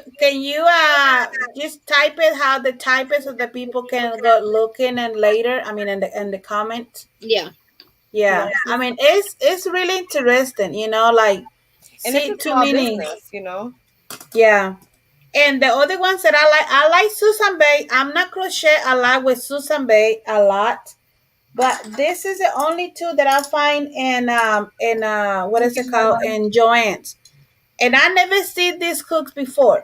just type it how the type is so that people can go looking and later? I mean, in the comments. Yeah. Yeah, Yeah. it's really interesting. Like And it's see a too small many. business, you know. Yeah. And the other ones that I like Susan Bay. I'm not crochet a lot with Susan Bay a lot, but this is the only two that I find in what is it called in Joann's, and I never see these hooks before.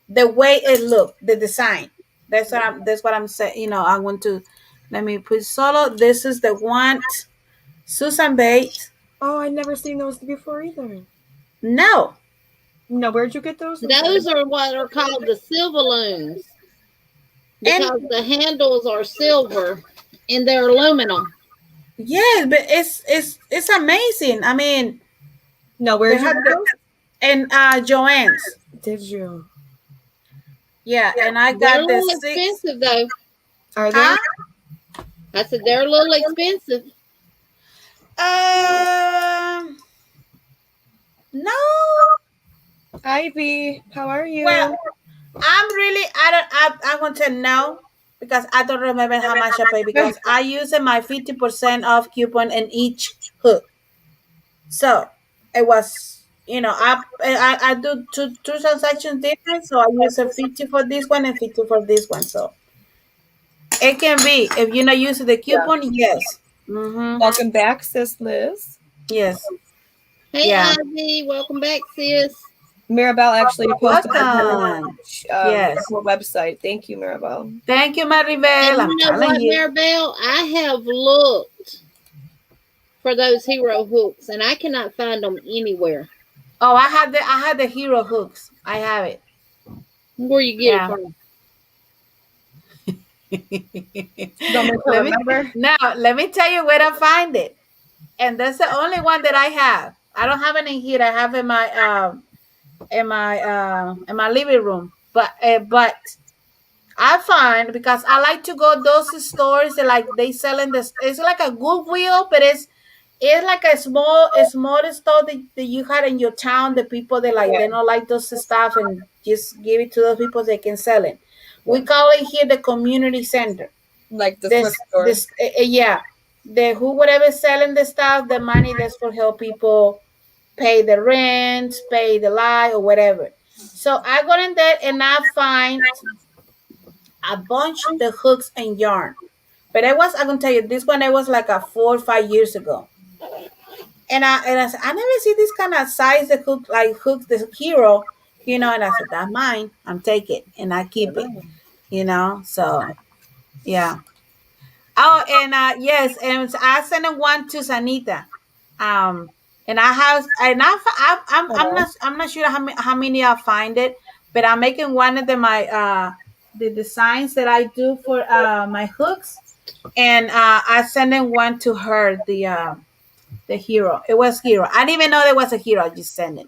The way it looked, the design. That's what I'm saying. I want to let me put solo. This is the one Susan Bay. Oh, I'd never seen those before either. No, No, where'd you get those? Those are what are called the silverloons and because the handles are silver and they're aluminum. yes, but it's amazing. I mean, No, they where'd you have get the those? and Joann's. Did you? Yeah, and I They're a got the little 6. expensive, though. Are they? Huh? I said they're a little expensive. No. Ivy, how are you? Well, I want to know because I don't remember how much I pay because I use my 50% off coupon in each hook. So it was, I do two transactions different. So I use a 50 for this one and 50 for this one. So it can be if you're not using the coupon, yes. Mm-hmm. Welcome back, sis Liz. Yes. Hey, Yeah. Ivy, welcome back, sis. Mirabelle actually posted Welcome. Yes. her website. Thank you, Mirabelle. Thank you, Maribel. And I'm you know telling what, you. Maribel? I have looked for those hero hooks, and I cannot find them anywhere. Oh, I had the hero hooks. I have it. Where you get it from? Let me tell you where I find it. And that's the only one that I have. I don't have it in here. I have in my living room. But I find because I like to go those stores that like they selling this. It's like a Goodwill, but it's like a small store that you had in your town. The people that like they don't like those stuff and just give it to those people they can sell it. We call it here the community center. Like the thrift store. Yeah, the who whatever selling the stuff, the money that's for help people pay the rent, pay the light or whatever. So I got in there and I find a bunch of the hooks and yarn. But I'm gonna tell you, this one I was like a 4 or 5 years ago. And I said, I never see this kind of size the hook like hooks the hero, and I said, that's mine. I'm taking and I keep it, So yeah. Oh, and yes, and I sent one to Sanita. And I have, and I'm not sure how many I find it, but I'm making one of the designs that I do for my hooks, and I sending one to her The hero. It was hero. I didn't even know there was a hero. I just sent it.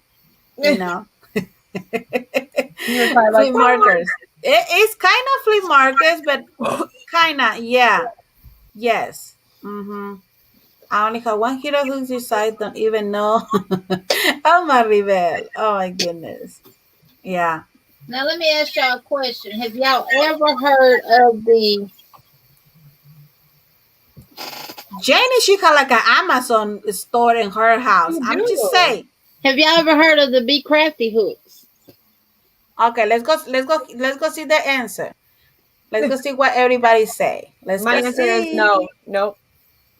You know. You were probably like, Flea markers. It's kind of flea markers, but kind of, yeah. Yes. Mm-hmm. I only have one hero whose decided don't even know. Oh, Maribel. Oh, my goodness. Yeah. Now let me ask y'all a question. Have y'all ever heard of the Janie, she got like an Amazon store in her house. You I'm do. just saying. Have y'all ever heard of the Be Crafty hooks? Okay, let's go see the answer. Let's go see what everybody say. Let's My go answer is see. no. Nope.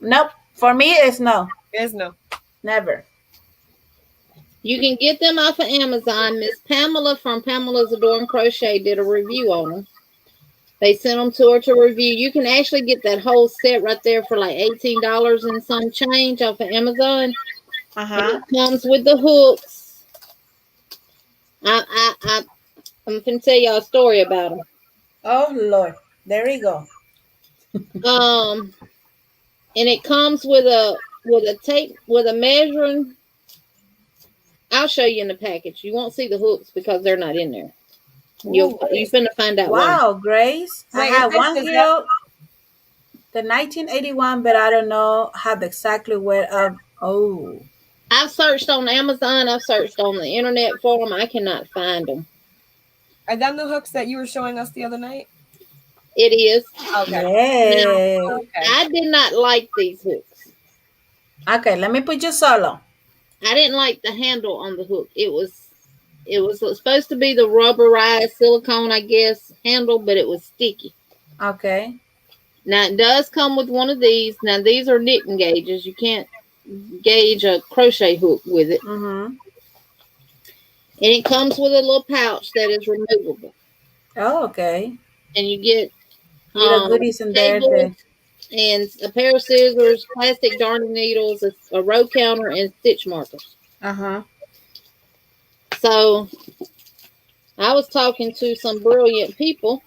Nope. For me, it's no. It is no. Never. You can get them off of Amazon. Miss Pamela from Pamela's Adorn Crochet did a review on them. They sent them to her to review. You can actually get that whole set right there for like $18 and some change off of Amazon. Uh-huh. It comes with the hooks. I'm going to tell y'all a story about them. Oh, Lord. There we go. And it comes with a tape, with a measuring. I'll show you in the package. You won't see the hooks because they're not in there. You're finna find out why. Wow, Grace. I Wait, had is one that- hero, the 1981, but I don't know how exactly where. Oh. I've searched on Amazon. I've searched on the internet for them. I cannot find them. Are them the hooks that you were showing us the other night? It is. Okay. Yeah. Okay. I did not like these hooks. Okay, let me put you solo. I didn't like the handle on the hook. It was supposed to be the rubberized silicone, I guess, handle, but it was sticky. Okay. Now it does come with one of these. Now these are knitting gauges. You can't gauge a crochet hook with it. Mm-hmm. And it comes with a little pouch that is removable. Oh, okay. And you get Little goodies in there. cable and a pair of scissors, plastic darning needles, a row counter, and stitch markers. Uh-huh. So I was talking to some brilliant people.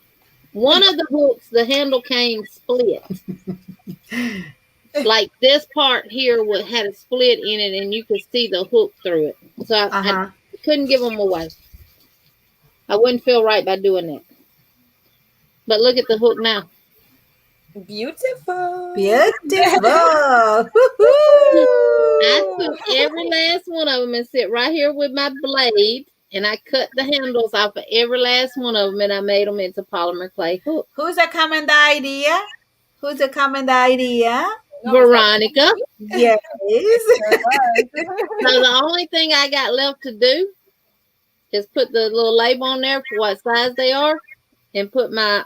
One of the hooks, the handle came split. Like this part here had a split in it, and you could see the hook through it. So I couldn't give them away. I wouldn't feel right by doing that. But look at the hook now. Beautiful. Beautiful. I took every last one of them and sit right here with my blade, and I cut the handles off of every last one of them, and I made them into polymer clay hooks. Who's coming the idea? Veronica. Yes. So the only thing I got left to do is put the little label on there for what size they are, and put my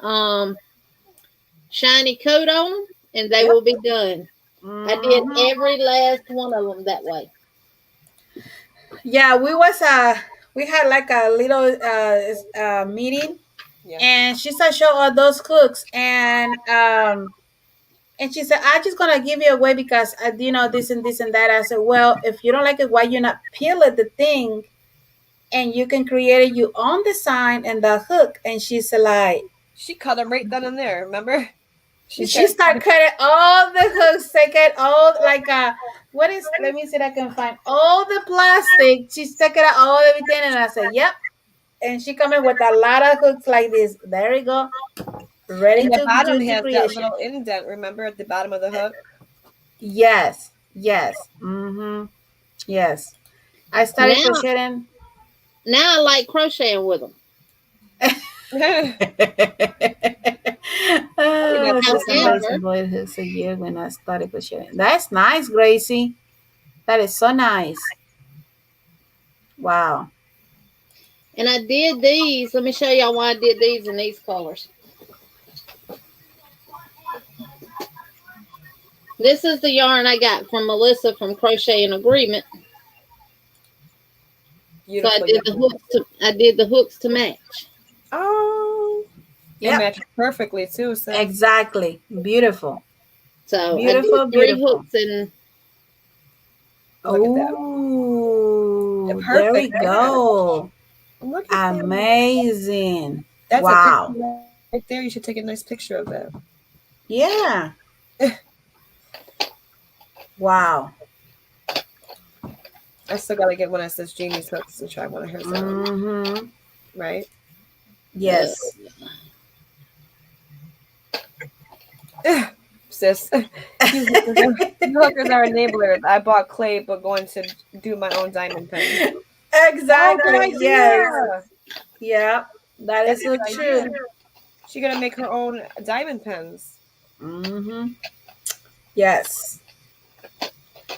shiny coat on them, and they will be done. Mm-hmm. I did every last one of them that way. Yeah, we had like a little meeting, and she said show all those cooks, and she said I'm just gonna give you away because this and this and that. I said, well, if you don't like it, why you not peel it the thing, and you can create your own design and the hook. And she's like, she cut them right then and there. Remember? She started cutting all the hooks, take it all like what is, let me see if I can find all the plastic. She's taking out all everything, and I said, yep. And she coming with a lot of hooks like this. There you go. Ready and to the bottom do the has creation. that little indent, remember, at the bottom of the hook? Yes. Mm-hmm. Yes. I started crocheting. Now I like crocheting with them. Hooks a year when I started crocheting. That's nice, Gracie. That is so nice. Wow. And I did these. Let me show y'all why I did these in these colors. This is the yarn I got from Melissa from Crochet in Agreement. Beautiful. So I did the hooks to match. Oh, yeah, match perfectly too. So exactly, beautiful. So beautiful, I did three hooks and. Oh, there we go. Amazing. That's wow. Right there, you should take a nice picture of that. Yeah. Wow. I still gotta get one of sis Jeannie's hooks and try one of hers on. Mm-hmm. Right? Yes. Sis. You hookers are enablers. I bought clay but going to do my own diamond pen. Exactly. Yes. Yeah. That That's is a so good true. idea. She's gonna make her own diamond pens. Mm-hmm. Yes.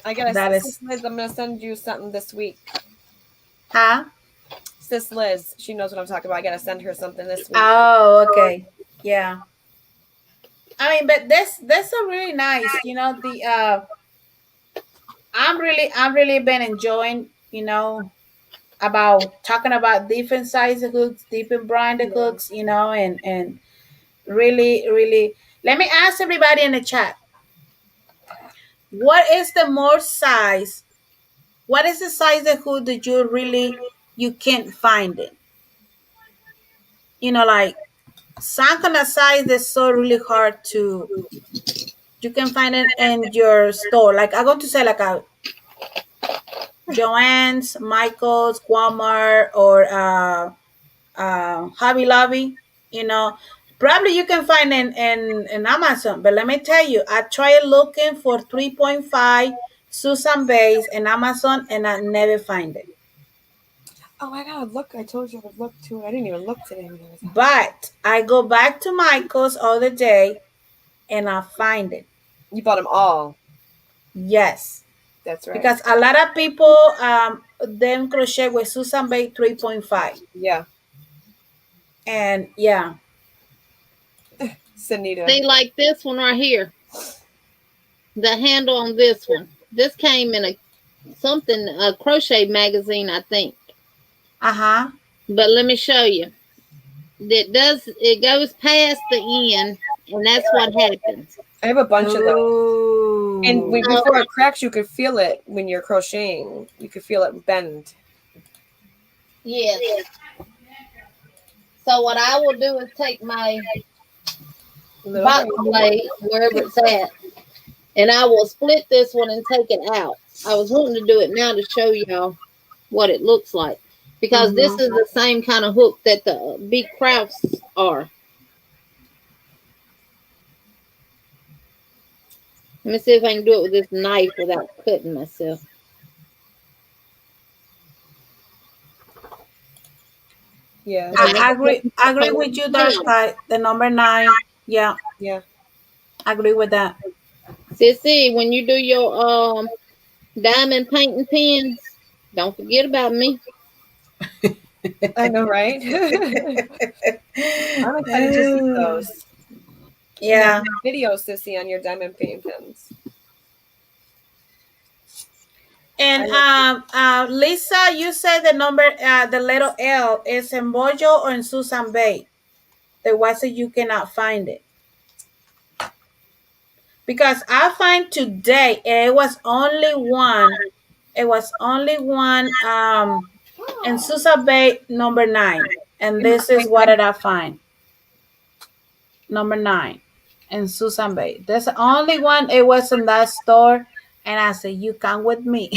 I gotta That Sis is. Liz, I'm gonna send you something this week. Huh? Sis Liz, she knows what I'm talking about. I gotta send her something this week. Oh, okay. Yeah. I mean, but that's so really nice. The I'm really been enjoying, about talking about different size of hooks, different brand of Yeah. hooks, and really, really. Let me ask everybody in the chat. What is the more size? What is the size of hook that you can't find it? Like some kind of size that's so really hard to. You can find it in your store. Like I'm going to say like a Joann's, Michael's, Walmart, or Hobby Lobby. You know, probably you can find in Amazon. But let me tell you, I tried looking for 3.5 Susan Base in Amazon, and I never find it. Oh, I gotta look. I told you I would look too. I didn't even look today when I was out. But I go back to Michael's other day, and I find it. You bought them all. Yes. That's right. Because a lot of people them crochet with Susan Bay 3.5. Yeah. And yeah. Sanita. See, like this one right here. The handle on this one. This came in a crochet magazine, I think. Uh-huh. But let me show you. It goes past the end, and that's what happens. I have a bunch of those. Ooh. And before it cracks, you could feel it when you're crocheting. You could feel it bend. Yes. So what I will do is take my box blade, wherever it's at, and I will split this one and take it out. I was wanting to do it now to show y'all what it looks like. Because this is the same kind of hook that the big crafts are. Let me see if I can do it with this knife without cutting myself. Yeah. I agree with you, Dark Sky. The number 9. Yeah. Yeah. I agree with that. Sissy, when you do your diamond painting pens, don't forget about me. I know, right? I'm excited to see those. Yeah. Videos to see on your diamond painting pens. And Lisa, you said the number, the letter L is in Bojo or in Susan Bay. The one that you cannot find it. Because I find today it was only one. It was only one in Susan Bay number 9. And this is what did I find. Number 9 in Susan Bay. That's the only one. It was in that store. And I said, you come with me.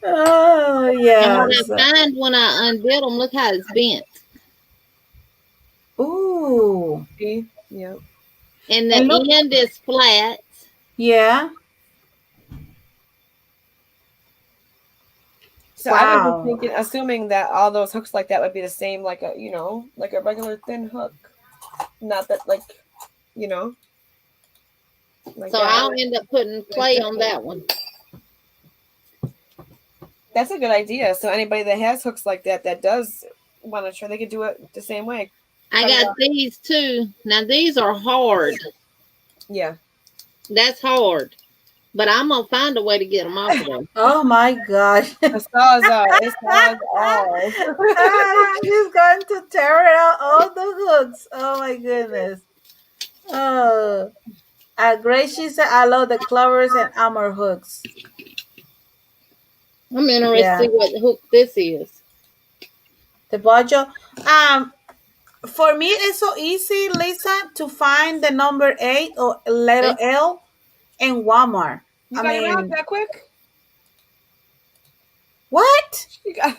Oh, yeah. And what I find when I undid them, look how it's bent. Ooh. See? Yeah. And the end is flat. Yeah. So I would be thinking, assuming that all those hooks like that would be the same, like a, like a regular thin hook. Not that, like, Like so I'll end up putting clay on that one. That's a good idea. So anybody that has hooks like that does want to try, they could do it the same way. I got these too. Now these are hard. Yeah. That's hard. But I'm going to find a way to get them off of them. Oh my God. The saws are. It saws all. She's going to tear out all the hooks. Oh my goodness. Oh. Gracie said, I love the clovers and armor hooks. I'm interested to see what hook this is. The Bojo. For me, it's so easy, Lisa, to find the number 8 or letter L in Walmart. You I got it out mean, that quick? what? You got.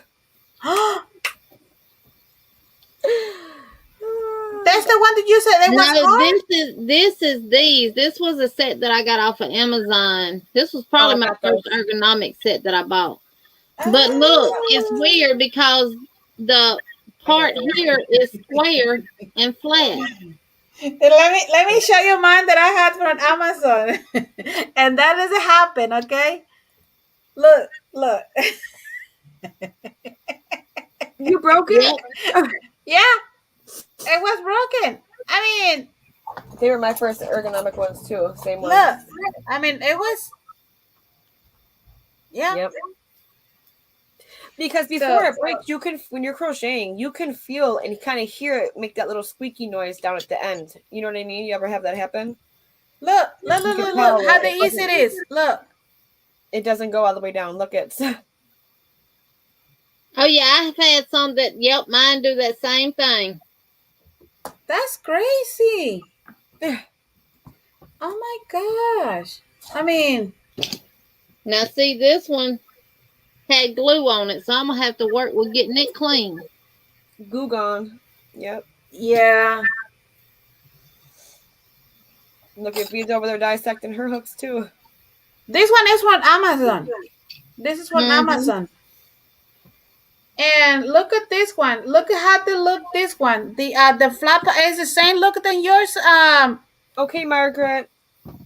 That's the one that you said it was No, hard? this is these. This was a set that I got off of Amazon. This was probably I my got first those. ergonomic set that I bought. But look, it's weird because the part here is square and flat. Let me show you mine that I had from Amazon. And that doesn't happen, okay? Look. You broke Yep. it? Yeah, it was broken. I mean, They were my first ergonomic ones too. Same one. look. I mean, it was. Yeah. Yep. Because before it breaks, you can, when you're crocheting, you can feel and kind of hear it make that little squeaky noise down at the end. You know what I mean? You ever have that happen? Look. You can Look. tell How it easy it is. Look. It doesn't go all the way down. Look at. Oh yeah, I've had some that mine do that same thing. That's crazy. Oh my gosh. I mean, Now see, this one had glue on it, so I'm gonna have to work with getting it clean. Goo gone. Yep. yeah. Look at V's over there dissecting her hooks too. This one is from Amazon. This is from Amazon. And look at this one. Look at how they look. This one. The flap is the same look than yours. Okay, Margaret.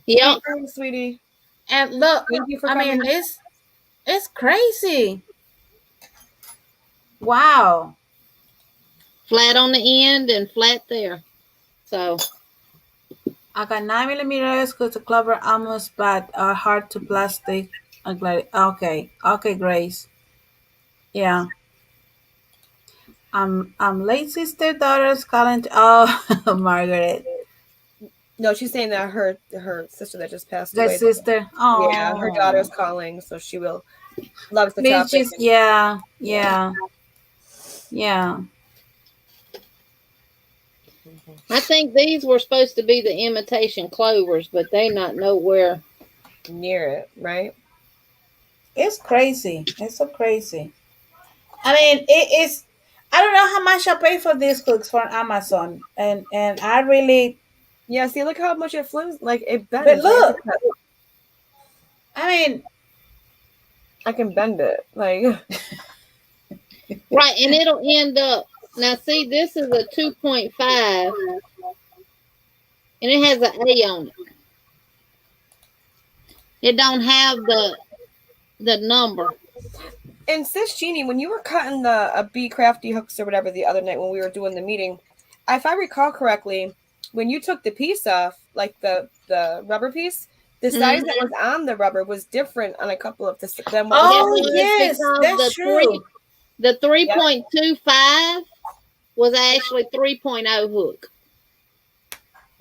Yep. Hey, sweetie. And look. Thank you for I coming. mean, it's crazy. Wow. Flat on the end and flat there. So I got 9mm because the Clover almost bad are hard to plastic. Okay. Okay, Grace. Yeah. I'm late sister, daughters, calling. Oh, Margaret. No, she's saying that her sister that just passed That away. sister. Oh. Yeah, her daughter's calling, so she will loves the Please topic. just yeah. I think these were supposed to be the imitation clovers, but they not nowhere near it, right? It's crazy. It's so crazy. I mean, it is. I don't know how much I pay for these hooks from Amazon, and I really. Yeah. See, look how much it flips. Like it bends. But look, I mean, I can bend it. Like right, and it'll end up. Now, see, this is a 2.5, and it has an A on it. It don't have the number. And sis Jeannie, when you were cutting the Be Crafty hooks or whatever the other night when we were doing the meeting, if I recall correctly, when you took the piece off, like the rubber piece, the size that was on the rubber was different on a couple of the than what yes, that's true. The 3.25 was actually 3.0 hook.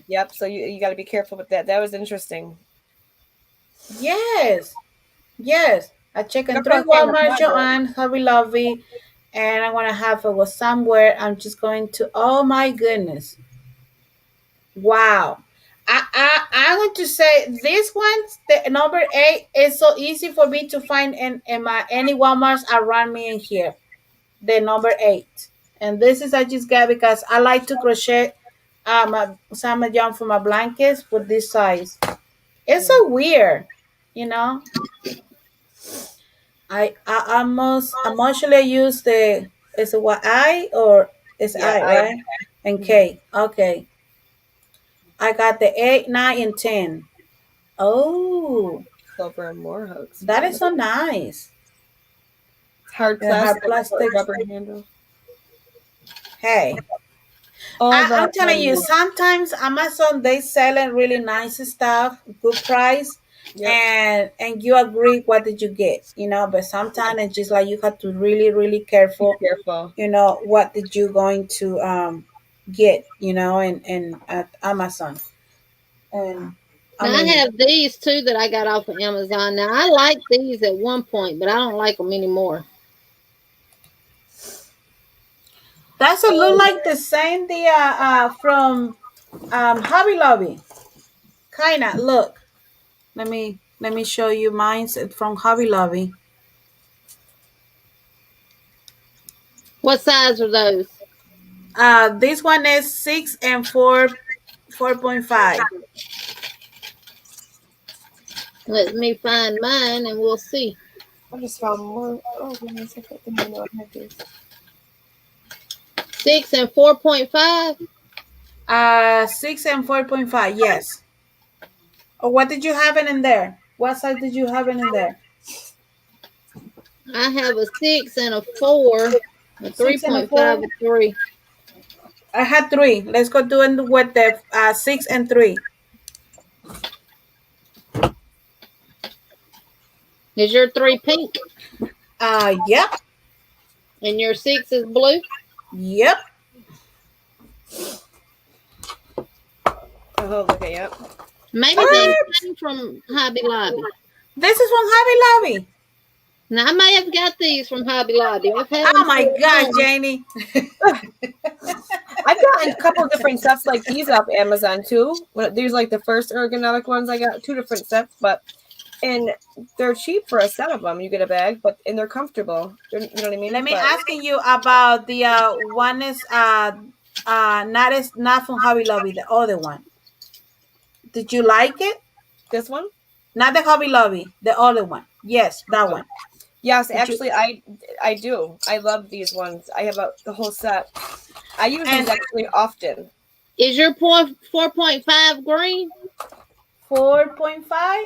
Yep. So you got to be careful with that. That was interesting. Yes. I checked in 3 Walmart, Joanne, Hobby Lobby, and I want to have it was somewhere. I'm just going to. Oh my goodness! Wow. I'm going to say this one, the number 8, is so easy for me to find in my any Walmarts around me in here. The number 8, and this is I just got because I like to crochet some yarn for my blankets with this size. It's so weird, you know. I mostly use the is it what I or is I right and K. Okay. I got the 8, 9, and 10. Oh, Clover and more hooks. that is so nice. Hard plastic rubber handle. Hey, I'm telling you, sometimes Amazon they selling really nice stuff, good price, and you agree what did you get, you know. But sometimes it's just like you have to really careful, you know, what did you going to get, you know, and at Amazon. And I have these too that I got off of Amazon. Now I liked these at one point, but I don't like them anymore. That's a look like the same from Hobby Lobby. Kinda look. Let me Let me show you mine from Hobby Lobby. What size are those? This one is 6 and 4.5. Let me find mine and we'll see. I just found more. Oh goodness, I didn't even know I had these. 6 and 4.5. 6 and 4.5. Yes. Oh, what did you have in there? What size did you have in there? I have a 6 and a 4, a 3.5, a 3. I had 3. Let's go do it with the 6 and 3. Is your 3 pink? Yep. And your 6 is blue? Yep. Oh, okay, yep. Maybe they came from Hobby Lobby. This is from Hobby Lobby. Now, I may have got these from Hobby Lobby. Oh my gosh, Jeannie. I've gotten a couple different sets like these off Amazon too. These like the first ergonomic ones. I got 2 different sets, and they're cheap for a set of them. You get a bag, and they're comfortable. You know what I mean? Let me asking you about the one is not from Hobby Lobby, the other one. Did you like it? This one? Not the Hobby Lobby, the other one. Yes, that one. Yes, actually, I do. I love these ones. I have the whole set. I use these actually often. Is your 4.5 green? 4.5?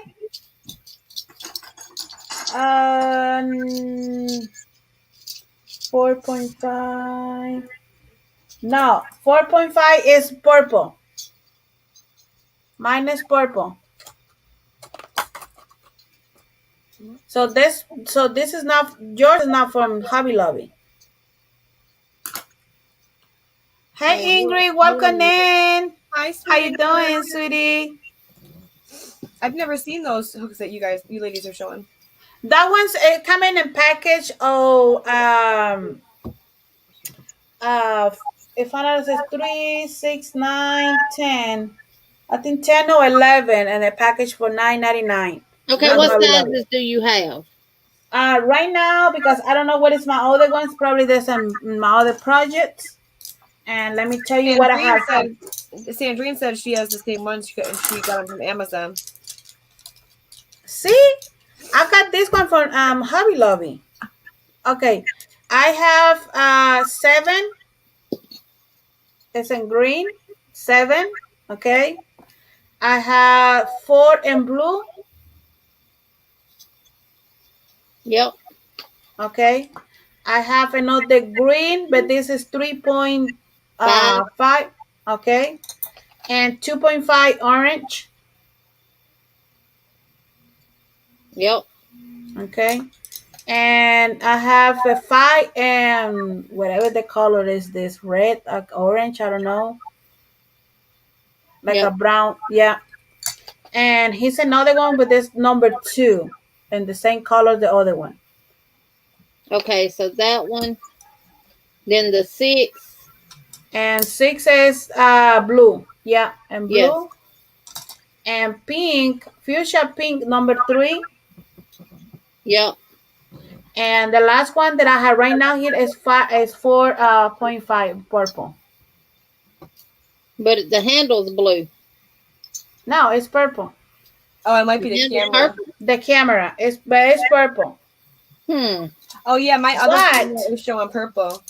4.5. No, 4.5 is purple. Mine is purple. So this is not, yours is not from Hobby Lobby. Hey Ingrid, welcome in. Hi, sweetie. How you doing, sweetie? I've never seen those hooks that you ladies are showing. That one's come in a package. If I know, it's 3, 6, 9, 10. I think 10 or 11, and a package for $9.99. Okay, what sizes do you have? Right now, because I don't know what is my other ones. Probably there's my other projects. And let me tell you what I have. Sandrine said she has the same ones and she got them from Amazon. See, I got this one from Hobby Lobby. Okay, I have 7. It's in green. 7. Okay, I have 4 in blue. Yep. Okay, I have another green, but this is 3.5. Okay, and 2.5 orange. Yep. Okay, and I have a 5 and whatever the color is, this red, orange, I don't know, like a brown. Yeah, and here's another one with this number 2 and the same color the other one. Okay, so that one, then the 6. And 6 is blue. Yeah, and blue. Yes. And pink, fuchsia pink, number 3. Yep. And the last one that I have right now here is 4.5 purple. But the handle's blue. No, it's purple. Oh, it might be the camera. Purple? The camera is, but it's purple. Oh yeah, my other camera is showing purple.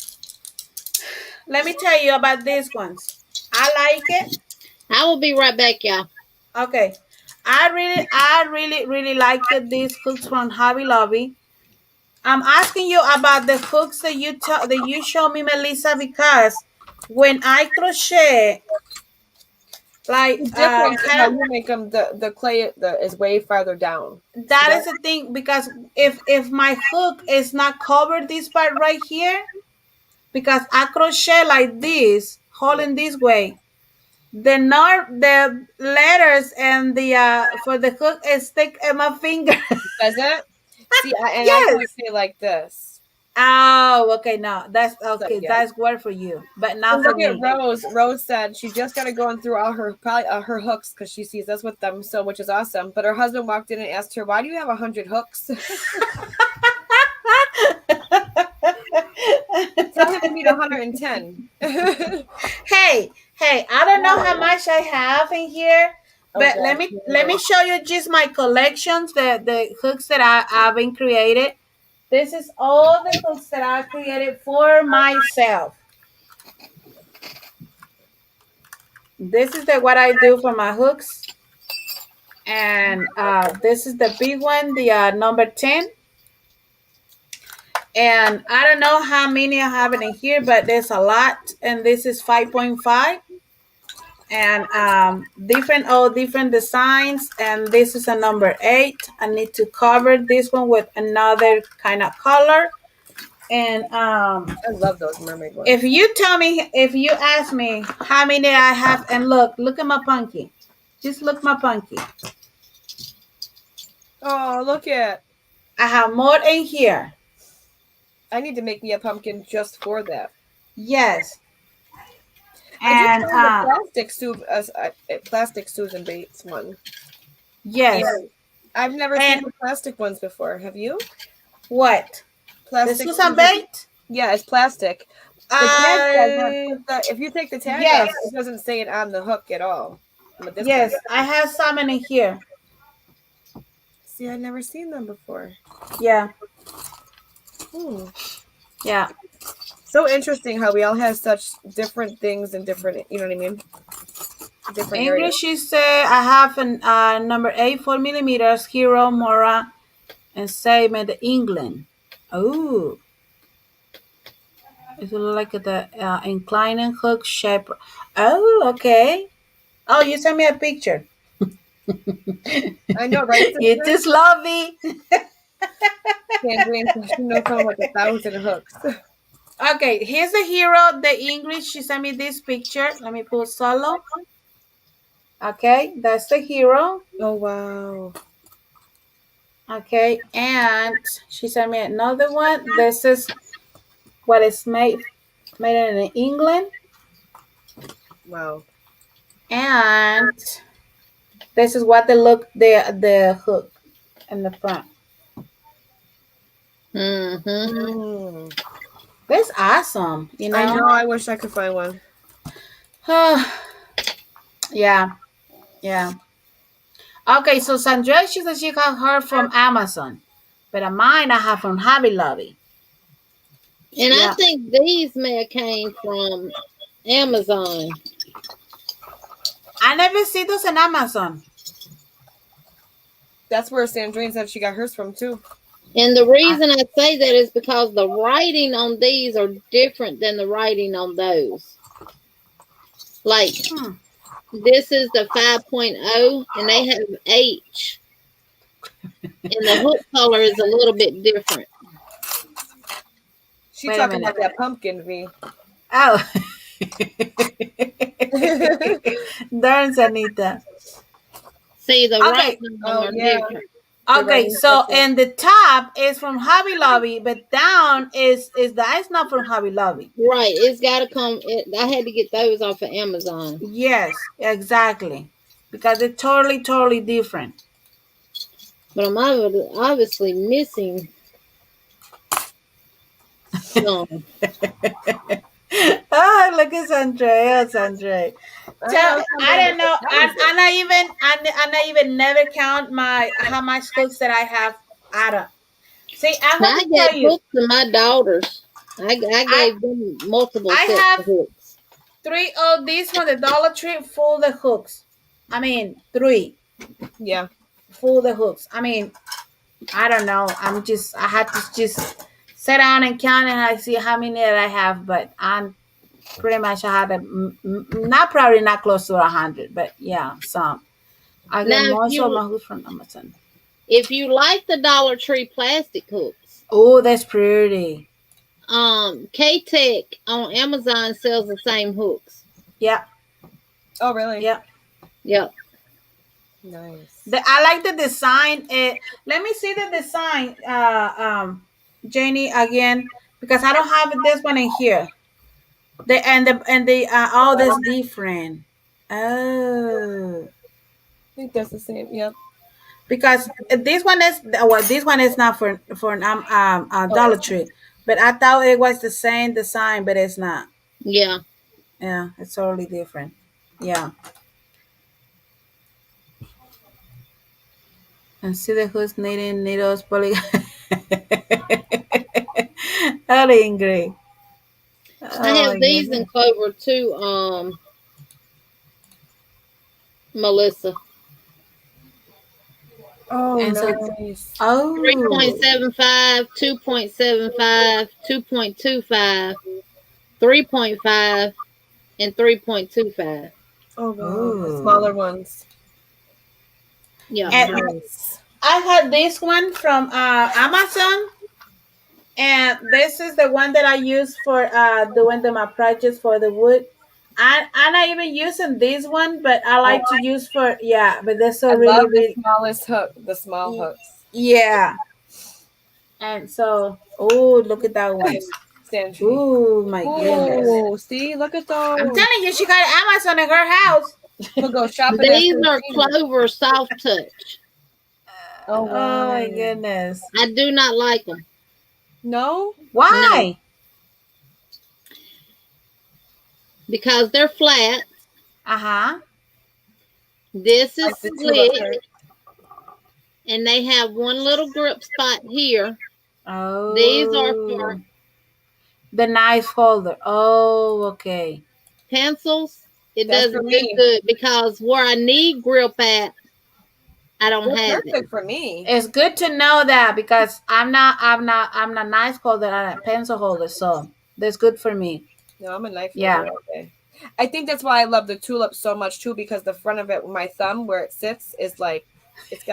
Let me tell you about these ones. I like it. I will be right back, y'all. Okay, I really like it. These hooks from Hobby Lobby. I'm asking you about the hooks that you show me, Melissa, because when I crochet, like how you make them, the clay is way farther down. That is the thing, because if my hook is not covered this part right here, because I crochet like this, holding this way, the letters and the for the hook is stick in my finger. Does it? See, I crochet like this. Oh, okay. No, that's So okay. yeah. That's word for you, but not And for look at me. Rose. Rose said she just started going through all her probably her hooks because she sees us with them, so which is awesome. But her husband walked in and asked her, "Why do you have 100 hooks?" Tell him you need 110. Hey, hey, I don't know how much I have in here, Oh but gosh, let me show you just my collections, the hooks that I've been created. This is all the hooks that I created for myself. This is the what I do for my hooks, and this is the big one, the number 10. And I don't know how many I have in here, but there's a lot. And this is 5.5. And different designs. And this is a number 8. I need to cover this one with another kind of color. And I love those mermaid ones. if you ask me how many I have, and look at my punky. Just look my punky. Oh, look at. I have more in here. I need to make me a pumpkin just for that. Yes. I And did find the plastic Susan Bates one. yes. And I've never seen the plastic ones before. Have you? What? Plastic. The Susan Bait? Yeah, it's plastic. The tag if you take the tag yes. off, it doesn't say it on the hook at all. Yes, I have some in here. See, I've never seen them before. Yeah. Yeah. So interesting how we all have such different things and different, you know what I mean? Different English, you say I have an number 8 4 millimeters Hero Mora and same in the England. Oh, it looks like the inclining hook shape. Oh, okay. Oh, you sent me a picture. I know, right? You just love me. Tangerine, she knows something like 1,000 hooks. Okay, here's the hero, the English. She sent me this picture. Let me put solo. Okay, that's the hero. Oh, wow. Okay, and she sent me another one. This is what is made in England. Wow. And this is what the hook in the front. That's awesome, you know. I know. I wish I could find one. Yeah. Okay, so Sandra, she said she got her from Amazon, but mine I have from Hobby Lobby. And I think these may have came from Amazon. I never see those on Amazon. That's where Sandrine said she got hers from too. And the reason I say that is because the writing on these are different than the writing on those. Like, this is the 5.0, and they have H. And the hook color is a little bit different. She's talking about that pumpkin V. Oh. Darn, Anita. See, the writing are different. Okay, so and the top is from Hobby Lobby, but down is that's not from Hobby Lobby. Right, it's got to come. I had to get those off of Amazon. Yes, exactly, because they're totally different. But I'm obviously missing some. Oh, look at Sandra. So, I don't know. I not even never count how much hooks that I have. I don't. See, I gave hooks to my daughters. I gave them multiple sets of hooks. 3 of these from the Dollar Tree full the hooks. I mean 3. Yeah. Full the hooks. I mean, I don't know. I had to just sit down and count and I see how many that I have, but I'm pretty much I had probably not close to 100, but yeah, some. I get most of my hooks from Amazon. If you like the Dollar Tree plastic hooks, oh, that's pretty. K-Tech on Amazon sells the same hooks. Yeah. Oh, really? Yeah. Yep. Nice. I like the design. Let me see the design, Jeannie, again. because I don't have this one in here. The all this different. Oh, think that's the same. Yep. because this one is not for Oh, Dollar Tree, but I thought it was the same design, but it's not. Yeah. Yeah, it's totally different. Yeah, and see the who's knitting needles poly. That ain't great. I Oh have my these in goodness. Clover too, Melissa. oh, And so, nice. oh, 3.75, 2.75, 2.25, 3.5, and 3.25. Oh wow, the oh. smaller ones. Yeah. And Nice. I had this one from Amazon, and this is the one that I use for doing my projects for the wood. I'm not even using this one, but I Oh, like to use for yeah. But they're so I really love the really smallest hook, the small y- hooks. yeah. And so, oh, look at that one. Sandry. Oh my goodness! Oh, see, look at I'm those. telling you, she got Amazon in her house. We'll go shopping at These are Tunisia. Clover Soft Touch. Oh Oh wow. my goodness! I do not like them. No? No, Why? because they're flat. Uh huh. This is Like the tulip slit, shirt. and they have one little grip spot here. These are for Oh, the knife holder. Oh, okay. pencils. It That's for doesn't do me. good because where I need grip at, I don't They're have it. perfect for me. It's good to know that because I'm not knife holder and a pencil holder, so that's good for me. No, I'm a knife Yeah. holder all day. I think that's why I love the tulip so much too, because the front of it, my thumb where it sits, is like it's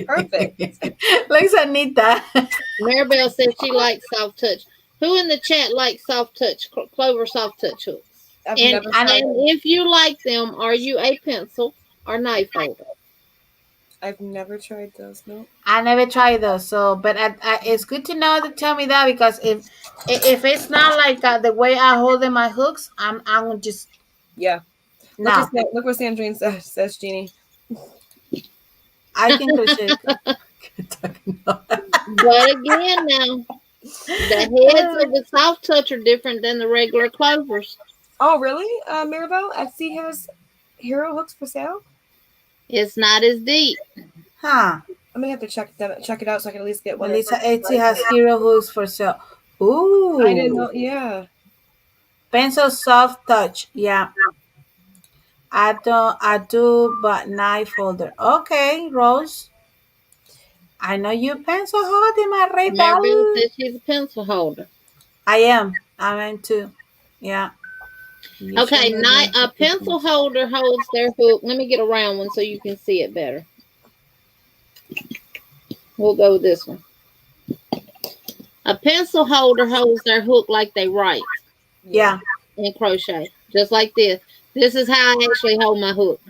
perfect. Looks Anita. Maribel says she likes soft touch. Who in the chat likes soft touch, Clover soft touch hooks? I've And, never I tried and them. if you like them, are you a pencil or knife holder? I've never tried those. No. I never tried those, so but it's good to know to tell me that because if it's not like the way I hold in my hooks, I'm just Yeah. no. Look what Sandrine says, Jeannie. I can crochet. But again, now the heads of the soft touch are different than the regular Clovers. Oh, really? Maribel, Etsy has hero hooks for sale. It's not as deep. Huh? I'm gonna have to check it out so I can at least get one. Melissa Etsy has hero hooks for sale. Ooh. I didn't know. Yeah. Pencil soft touch. Yeah. I do but knife holder. Okay, Rose. I know you pencil holding my Maribel rebel. says she's a pencil holder. I am. I am too. Yeah. You Okay, should know a the pencil difference. holder holds their hook. Let me get a round one so you can see it better. We'll go with this one. A pencil holder holds their hook like they write Yeah. in crochet, just like this. This is how I actually hold my hook.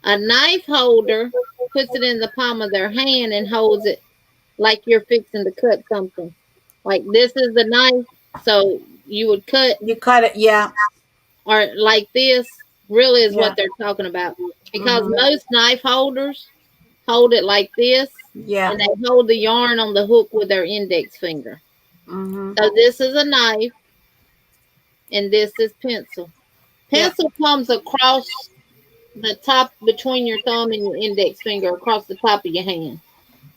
A knife holder puts it in the palm of their hand and holds it like you're fixing to cut something. Like this is the knife, so you would cut, You cut it. Yeah. or like this really is Yeah. what they're talking about. Because Mm-hmm. most knife holders hold it like this, Yeah. and they hold the yarn on the hook with their index finger. Mm-hmm. So this is a knife, and this is pencil. Yeah. Pencil comes across the top between your thumb and your index finger, across the top of your hand.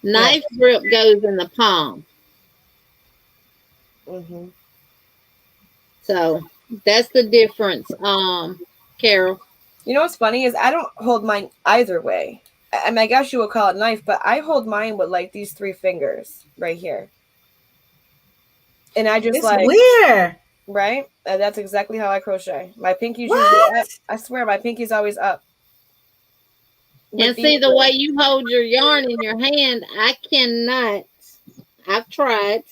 Knife grip goes in the palm. Mm-hmm. So that's the difference, Carol. You know what's funny is I don't hold mine either way. I mean, I guess you would call it knife, but I hold mine with like these 3 fingers right here, and I just It's like weird. right. That's exactly how I crochet. My pinky's usually What? up. I swear, my pinky's always up. And see the way you hold your yarn in your hand, I cannot. I've tried.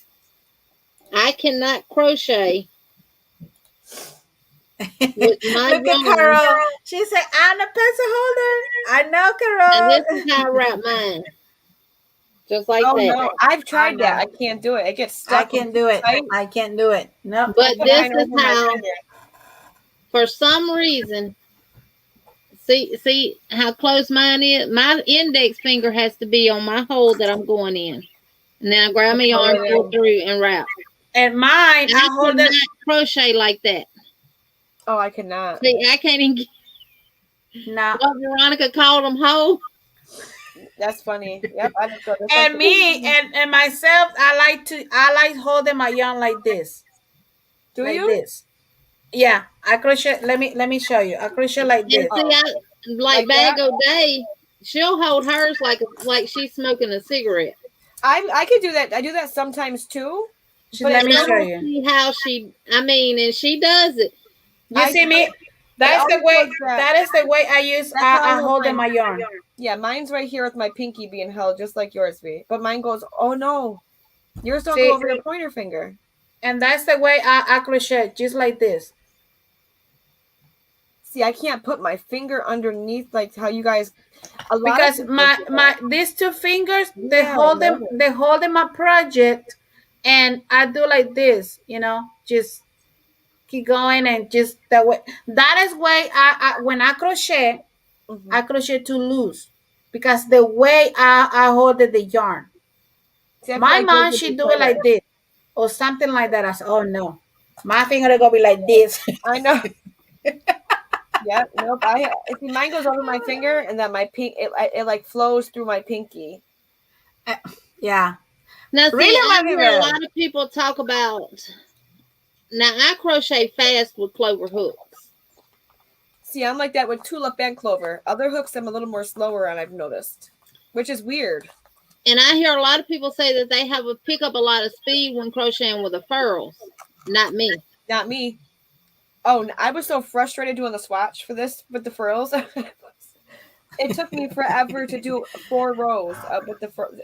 I cannot crochet with my Look at yarn. Carol. She said, I'm a pencil holder. I know, And this Carol. is how I wrap mine. just like Oh that. no, I've tried that. know. I can't do it. It gets I stuck. can't do it. Tight. I can't do it. No. But Put this mine is over my how, finger. for some reason, see how close mine is? My index finger has to be on my hole that I'm going in. And then I grab my yarn, pull through, and wrap. And mine, And I hold it. crochet like that. Oh, I cannot. See, I can't even get No. what Veronica called them hole. That's funny. Yep. I just thought And me and myself, I like holding my yarn like this. Do Like you? this. Yeah. I crochet. Let me show you. I crochet like And this. see, I like Bag that? O'Day, she'll hold hers like she's smoking a cigarette. I could do that. I do that sometimes too. But let me I show don't you. see how and she does it. You see me? That's the always way. does that. That is the way I use. how I I hold hold in mine. my yarn. Yeah, mine's right here with my pinky being held, just like yours, V. But mine goes. Oh no, yours don't See? go over your pointer finger. And that's the way I crochet, just like this. See, I can't put my finger underneath like how you guys. Because my these two fingers, they hold in my project, and I do like this. Just keep going and just that way. That is way I when I crochet, I crochet too loose because the way I hold the yarn. See, My mom, she do it like this or something like that. I said, oh no, my finger gonna be like this. I know. Yep. Nope. See, mine goes over my finger, and then my it like flows through my pinky. Yeah. Now, see, Really, I my hear girl? a lot of people talk about. Now, I crochet fast with Clover hooks. See, I'm like that with tulip and clover. Other hooks, I'm a little more slower on. I've noticed, which is weird. And I hear a lot of people say that they pick up a lot of speed when crocheting with the furls. Not me. Not me. Oh, I was so frustrated doing the swatch for this with the frills. It took me forever to do 4 rows with the frills.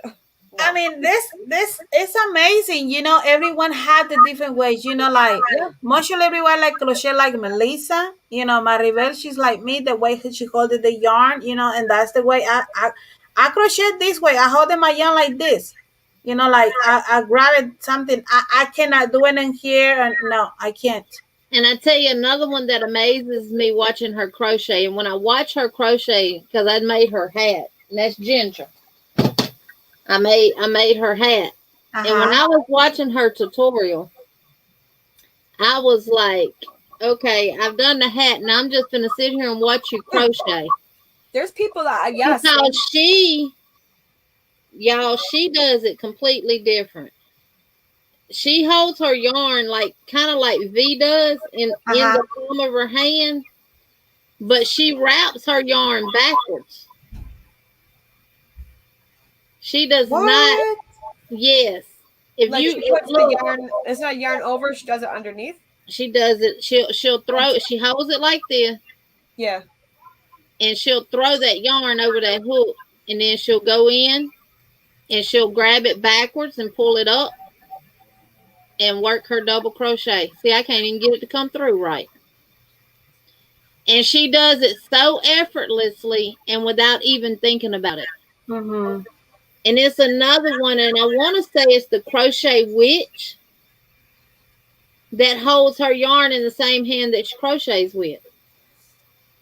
I mean, this is amazing. Everyone had the different ways. Like mostly everyone like crochet like Melissa. Maribel, she's like me. The way she holded the yarn. And that's the way I crochet this way. I hold my yarn like this. Like I grab it something. I cannot do it in here, and no, I can't. And I tell you another one that amazes me watching her crochet. And when I watch her crochet, because I made her hat, and that's Ginger. I made her hat. And when I was watching her tutorial, I was like, okay, I've done the hat, and I'm just gonna sit here and watch you crochet. There's people that because she does it completely different. She holds her yarn kind of like V does in the palm of her hand, but she wraps her yarn backwards. She does not. Yes. If she puts the yarn, it's not yarn over. She does it underneath. She does it. She'll throw it. She holds it like this. Yeah. And she'll throw that yarn over that hook, and then she'll go in, and she'll grab it backwards and pull it up, and work her double crochet. See, I can't even get it to come through right. And she does it so effortlessly and without even thinking about it. Mm-hmm. And it's another one, and I want to say it's the Crochet Witch that holds her yarn in the same hand that she crochets with.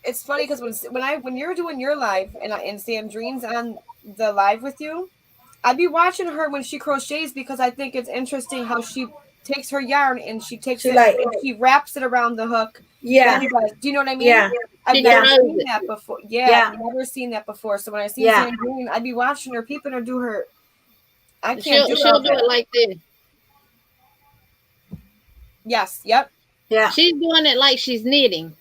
It's funny because when you're doing your live and Sam Dreams on the live with you, I'd be watching her when she crochets because I think it's interesting how she takes her yarn and she wraps it around the hook. Yeah. Do you know what I mean? Yeah. I've never seen that before. Yeah, I've never seen that before. So when I see Sam Dream, I'd be watching her, peeping her do her. I can't She'll do it like this. Yes. Yep. Yeah. She's doing it like she's knitting.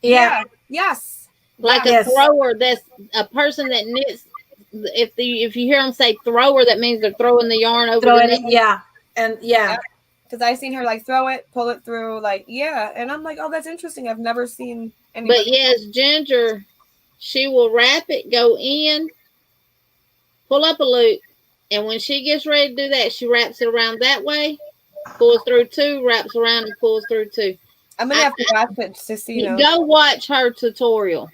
Yeah. Yes. Like a thrower. That's a person that knits. If you hear them say thrower, that means they're throwing the yarn over the knit. Yeah. And because I seen her throw it, pull it through, and I'm like, oh, that's interesting. I've never seen anybody. But yes, Ginger, she will wrap it, go in, pull up a loop, and when she gets ready to do that, she wraps it around that way, pulls through 2, wraps around and pulls through 2. I'm gonna have to watch it to see. Go watch her tutorial.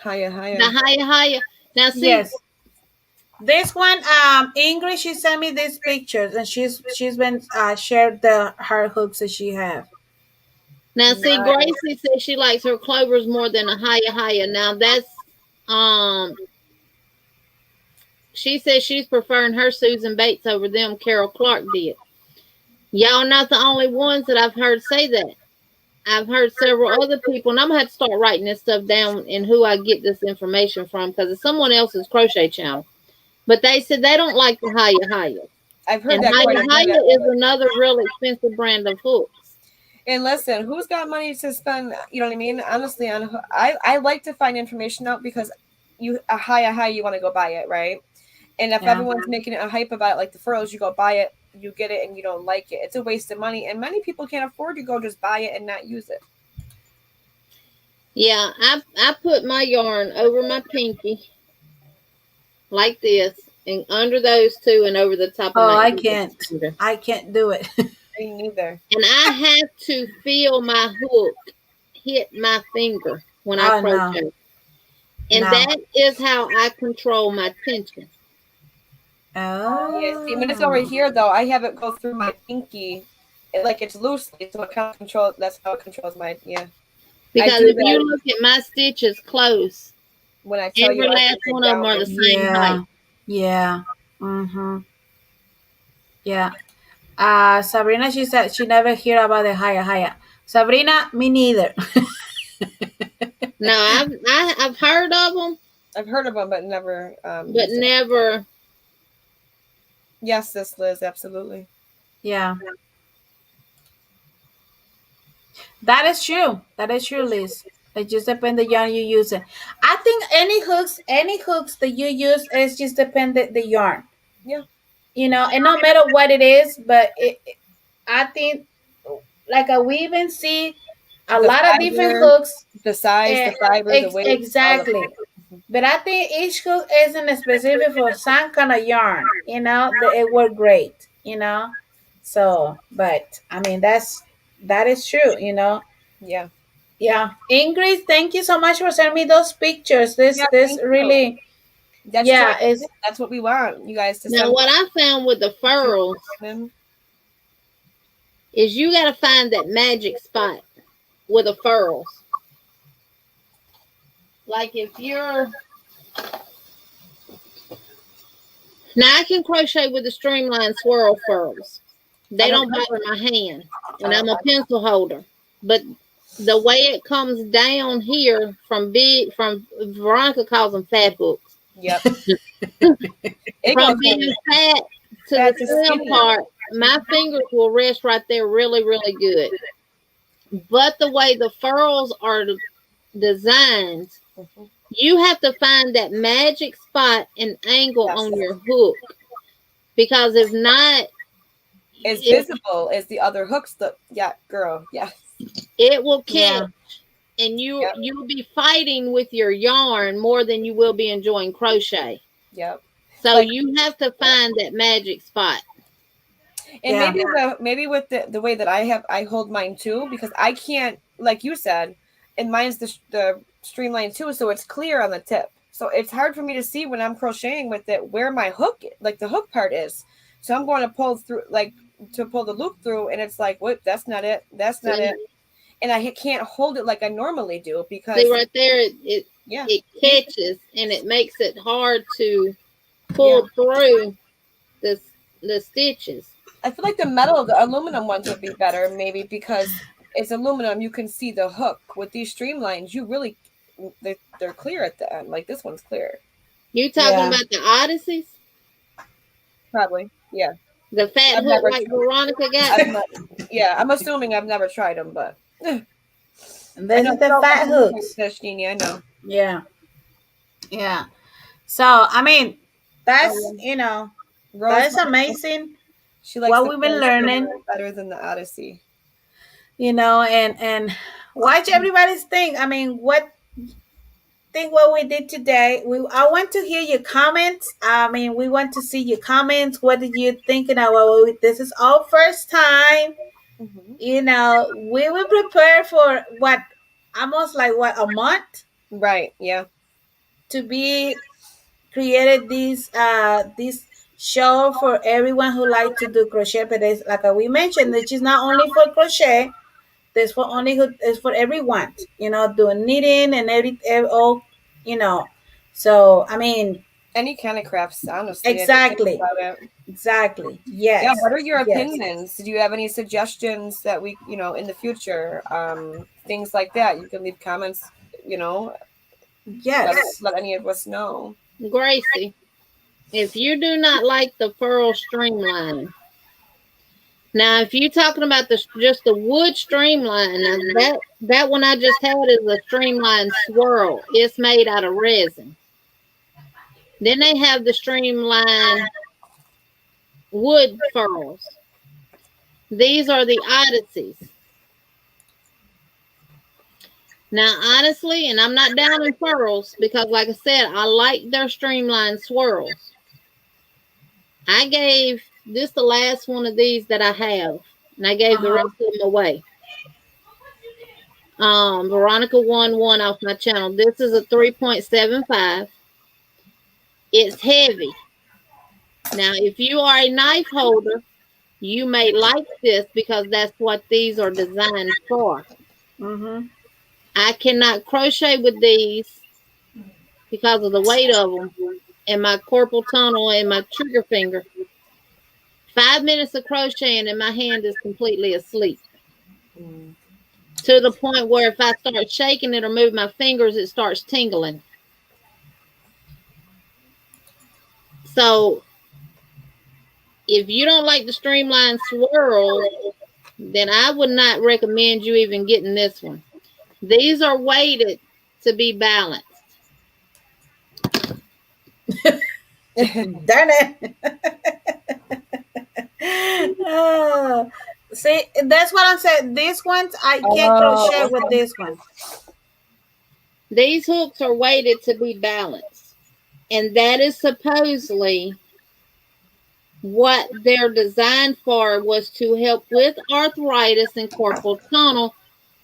Hiya. The hiya. Now see, This one, Ingrid, she sent me these pictures, and she's been shared her hooks that she have. Now, see, Nice. Gracie says she likes her clovers more than a higher. Now, that's she says she's preferring her Susan Bates over them Carol Clark did. Y'all not the only ones that I've heard say that. I've heard several other people, and I'm gonna have to start writing this stuff down and who I get this information from because it's someone else's crochet channel. But they said they don't like the higher. I've heard And that quite a bit. higher is another really expensive brand of hooks. And listen, who's got money to spend? You know what I mean? Honestly, I like to find information out because a high you want to go buy it, right? And if everyone's making it a hype about it, like the furrows, you go buy it, you get it, and you don't like it. It's a waste of money, and many people can't afford to go just buy it and not use it. Yeah, I put my yarn over my pinky like this, and under those two, and over the top of my. Oh, I can't do it. Me neither. And I have to feel my hook hit my finger when I crochet. No. And that is how I control my tension. Oh. Yeah, see, when it's over here, though, I have it go through my pinky. Like it's loosely, so it kind of controls. That's how it controls my, Because if you look at my stitches close, when I tell every last one of them are the same height. Yeah. Mm-hmm. Yeah. Sabrina, she said she never hear about the higher. Sabrina, me neither. No, I've heard of them. I've heard of them, but never. But never. Yes, this Liz, absolutely. Yeah. That is true. Liz. It just depends the yarn you use. I think any hooks that you use, is just depend the yarn. Yeah. And no matter what it is, but I think like we even see a lot of different hooks. The size, the fiber, the weight. Exactly. But I think each hook isn't specific for some kind of yarn. It worked great. So, but I mean that is true. Yeah. Yeah, Ingrid, thank you so much for sending me those pictures. This really, that's what we want you guys to. Now, what I found with the furrows is you got to find that magic spot with the furrows. Like if you're now, I can crochet with the streamline swirl furrows. They don't bother my hand, and I'm a pencil holder, but the way it comes down here from Veronica calls them fat hooks. Yep. From being fat to the slim part, my fingers will rest right there really, really good. But the way the furrows are designed, you have to find that magic spot and angle on your hook. Because if not, as visible as the other hooks, it will catch, and you'll be fighting with your yarn more than you will be enjoying crochet. Yep. So you have to find that magic spot. And maybe with the way that I hold mine too, because I can't, like you said, and mine's the streamline too, so it's clear on the tip. So it's hard for me to see when I'm crocheting with it where my hook, like the hook part is. So I'm going to pull through, like to pull the loop through, and it's like, what? That's not it. That's not it. And I can't hold it like I normally do because see right there, it catches and it makes it hard to pull through the stitches. I feel like the aluminum ones would be better, maybe because it's aluminum. You can see the hook. With these streamlines, they're clear at the end. Like this one's clear. You talking about the Odysseys? Probably, yeah. The fat hook like Veronica got? I'm assuming I've never tried them, but. This is the fat hooks. Jeannie, I know. Yeah. Yeah. So, I mean, that's, that's amazing. She likes what we've been learning. Better than the Odyssey. And watch everybody's thing. I mean, what we did today. I want to hear your comments. I mean, we want to see your comments. What did you think? This is our first time. Mm-hmm. We will prepare for almost like a month. Right. Yeah. To be created this show for everyone who like to do crochet, but it's like we mentioned, which is not only for crochet. There's for only who is for everyone, doing knitting and all, you know. So I mean, Any kind of crafts, honestly. I think exactly, about it. exactly. Yeah, Yes, what are your yes, opinions? Do you have any suggestions that we, in the future, things like that? You can leave comments, yes. let any of us know. Gracie, if you do not like the furl streamline, now if you're talking about just the wood streamline, now that one I just had is a streamline swirl. It's made out of resin. Then they have the streamline wood furls. These are the oddities. Now, honestly, and I'm not down in furls because, like I said, I like their streamlined swirls. I gave this the last one of these that I have, and I gave the rest of them away. Veronica won one off my channel. This is a 3.75. It's heavy. Now, if you are a knife holder, you may like this because that's what these are designed for. Mm-hmm. I cannot crochet with these because of the weight of them and my carpal tunnel and my trigger finger. 5 minutes of crocheting and my hand is completely asleep. To the point where if I start shaking it or move my fingers, it starts tingling. So if you don't like the streamlined swirl, then I would not recommend you even getting this one. These are weighted to be balanced. Darn it. See, that's what I'm saying. These ones, I can't crochet with this one. These hooks are weighted to be balanced. And that is supposedly what they're designed for, was to help with arthritis and carpal tunnel.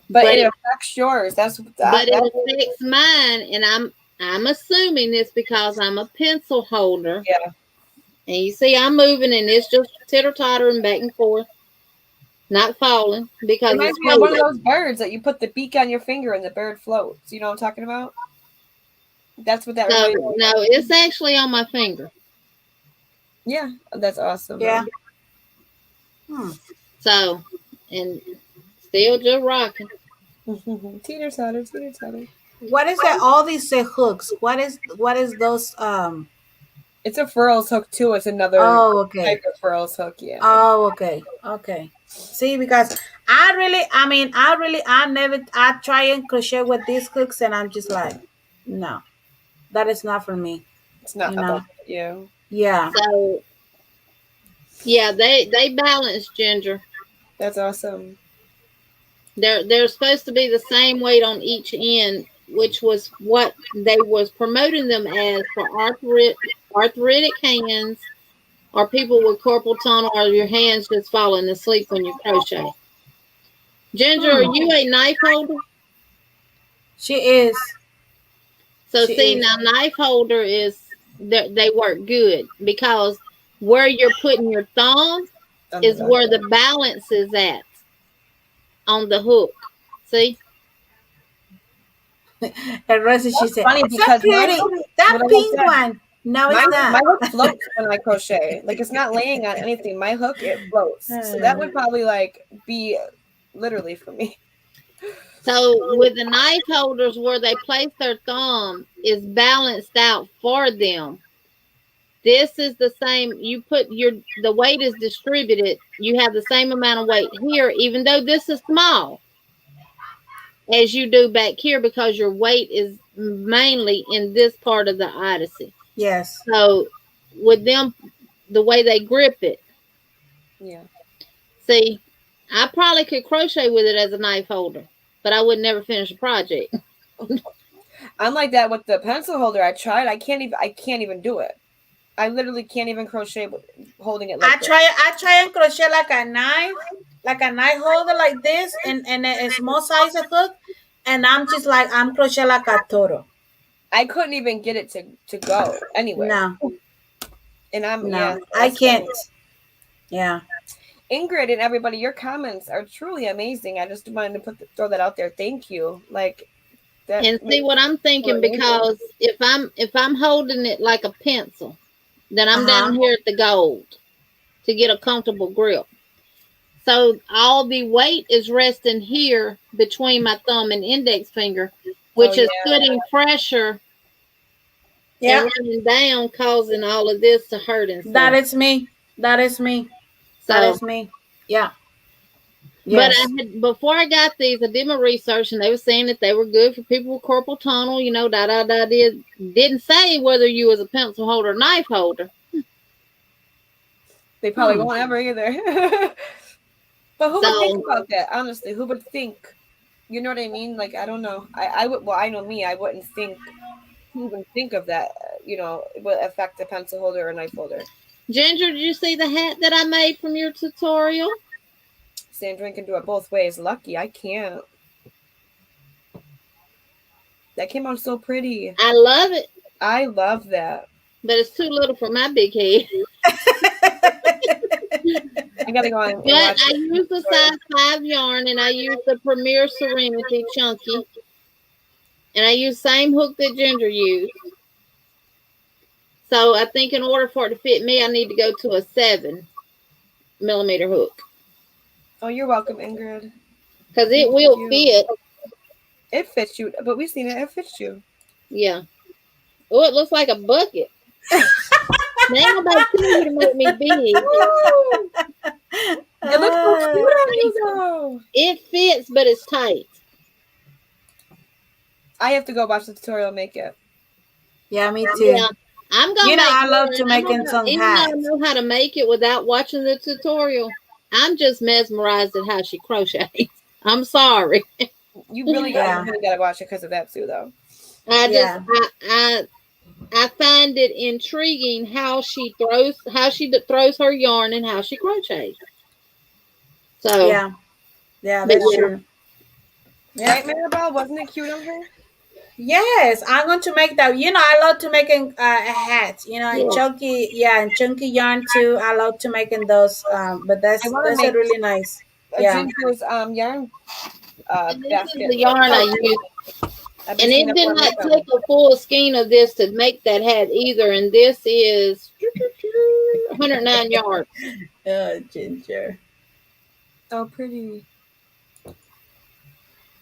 But it affects yours. But it affects mine, and I'm assuming it's because I'm a pencil holder. Yeah. And you see I'm moving, and it's just titter-tottering back and forth, not falling because reminds me of one of those birds that you put the beak on your finger and the bird floats. You know what I'm talking about? That's what that reminds me of. No, it's actually on my finger. Yeah, that's awesome. Yeah. So, and still just rocking. Teeter totter, teeter totter. What is that? All these hooks. What is those? It's a furls hook too. It's another type of furls hook. Yeah. Oh, okay. Okay. See, because I try and crochet with these hooks, and I'm just like, no, that is not for me. It's not about you. Yeah. So, yeah, they balance, Ginger. That's awesome. They're supposed to be the same weight on each end, which was what they was promoting them as for arthritic hands, or people with carpal tunnel, or your hands just falling asleep when you crochet. Ginger, are you a knife holder? She is. So now knife holder they work good because where you're putting your thumb is where the balance is at on the hook. See? And Rosie, she said, funny because pretty. That pink one. No, it's not. My hook floats when I crochet. Like, it's not laying on anything. My hook, it floats. So that would probably be literally for me. So with the knife holders, where they place their thumb is balanced out for them. This is the same. You put the weight is distributed. You have the same amount of weight here, even though this is small, as you do back here, because your weight is mainly in this part of the Odyssey. Yes. So with them, the way they grip it. Yeah. See, I probably could crochet with it as a knife holder, but I would never finish a project. I'm like that with the pencil holder. I tried. I can't even do it. I literally can't even crochet holding it like I try and crochet like a knife holder like this, and a small size of hook, and I'm just like, I'm crochet like a toro. I couldn't even get it to go anywhere. No, And I'm no, I can't. Yeah. Ingrid and everybody, your comments are truly amazing. I just wanted to throw that out there. Thank you. Like that. And see what I'm thinking, because if I'm holding it like a pencil, then I'm down here at the gold to get a comfortable grip. So all the weight is resting here between my thumb and index finger, which is putting pressure and running down, causing all of this to hurt and stuff. That is me. That is me. So, that is me. Yeah. Yes. But before I got these, I did my research, and they were saying that they were good for people with carpal tunnel. Didn't say whether you was a pencil holder or knife holder. They probably won't ever either. But who would think about that? Honestly, who would think? You know what I mean? Like, I don't know. I would. Well, I know me. I wouldn't think. Who would think of that? It would affect a pencil holder or knife holder. Ginger, did you see the hat that I made from your tutorial? Sandrine can do it both ways. Lucky, I can't. That came out so pretty. I love it. I love that. But it's too little for my big head. I gotta go on. But I used the size 5 yarn, and I used the Premier Serenity Chunky. And I used the same hook that Ginger used. So I think in order for it to fit me, I need to go to a 7 millimeter hook. Oh, you're welcome, Ingrid. Because it will fit. It fits you, but we've seen it. It fits you. Yeah. Oh, it looks like a bucket. Now nobody tell you to make me big. It looks so cute on you, though. It fits, but it's tight. I have to go watch the tutorial and make it. Yeah, me too. Yeah. I'm gonna. I love to make some hats. I know how to make it without watching the tutorial. I'm just mesmerized at how she crochets. I'm sorry. You really gotta watch it because of that too, though. I find it intriguing how she throws her yarn and how she crochets. So yeah, that's true. Yeah. Right, Maribel, wasn't it cute on her? Yes, I'm going to make that. I love to make a hat. And chunky yarn too. I love to making those. But that's really nice. Ginger's yarn basket. This is the yarn I use. And it did not take a full skein of this to make that hat either. And this is 109 yards. Oh, Ginger. Oh, pretty.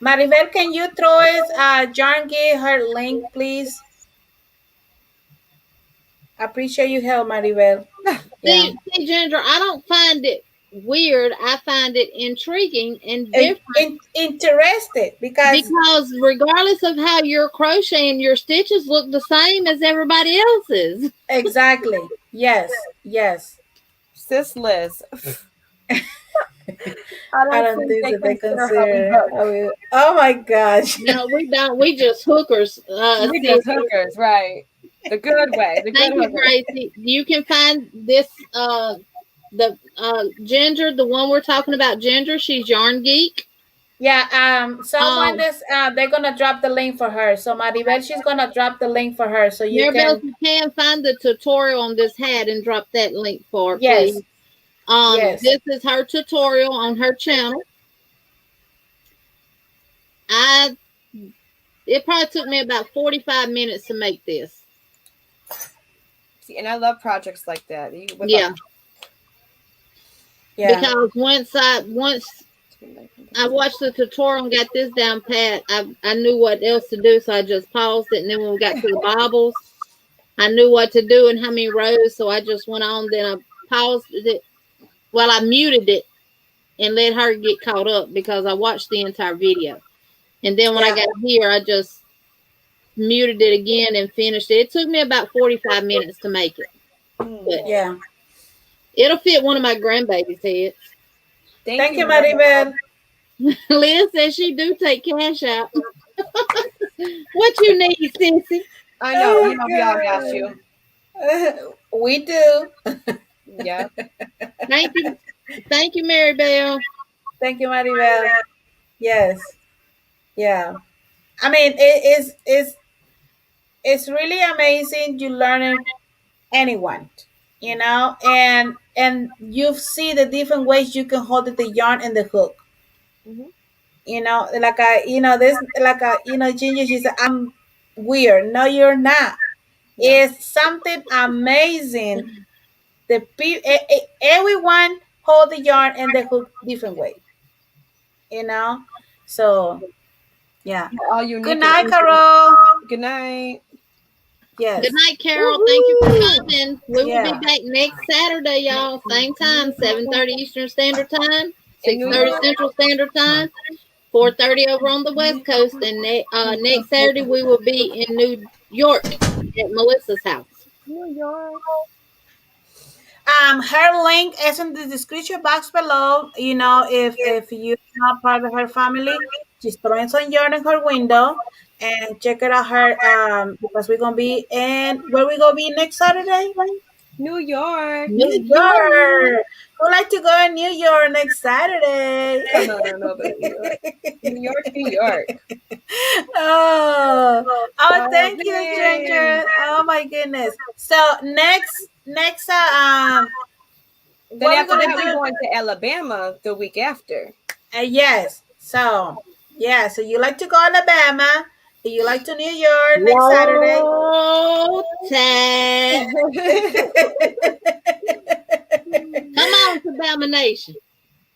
Maribel, can you throw us Yarn give her link, please? I appreciate your help, Maribel. See, Ginger, I don't find it weird. I find it intriguing and different. Interested because regardless of how you're crocheting, your stitches look the same as everybody else's. Exactly. Yes. Sis Liz. I don't think that they consider. Oh my gosh! No, we don't. We just hookers. We just hookers, right? The good way. Thank you, Gracie. You can find this. Ginger, the one we're talking about, Ginger. She's Yarn Geek. Yeah. Someone they're gonna drop the link for her. So Maribel, she's gonna drop the link for her. So you can find the tutorial on this hat and drop that link for her, yes. Please. This is her tutorial on her channel. It probably took me about 45 minutes to make this. See, and I love projects like that. Yeah. Because once I watched the tutorial and got this down pat, I knew what else to do, so I just paused it. And then when we got to the bobbles, I knew what to do and how many rows, so I just went on. Then I paused it. Well, I muted it and let her get caught up because I watched the entire video. And then when I got here, I just muted it again and finished it. It took me about 45 minutes to make it. But it'll fit one of my grandbabies' heads. Thank you, Maribel. Liz says she do take cash out. What you need, Sissy? I know. We all got you. We do. Yeah. Thank you, Maribel. Thank you, Maribel. Yes. Yeah. I mean, it's it's really amazing. You learn it anyone, and you see the different ways you can hold the yarn and the hook. Hmm. Like this, like Ginger, she said, I'm weird. No, you're not. No. It's something amazing. Everyone hold the yarn and the hook different way, you know. So yeah. We're all Good unique and night, everything. Carol. Good night. Good Yes. night, Carol. Thank you for Woohoo! coming. We will be Yeah. back next Saturday, y'all. Same time, 7:30 Eastern Standard Time, In New 6:30 York. Central Standard Time, 4:30 over on the West Coast. And next Saturday we will be in New York at Melissa's house. New York. Her link is in the description box below. If you're not part of her family, just throw in some yarn in her window and check it out her because we're gonna be in where we gonna be next Saturday? New York. New New York. York. We'd like to go in New York next Saturday. I don't know about New York. New York, New York. Oh, Oh, thank you, dang. stranger. Oh my goodness. So next Then what we're after gonna that, we're do? going to Alabama the week after. Yes. So yeah. So you like to go Alabama? You like to New York next Saturday? Roll Tide. Come on, Sabama Nation.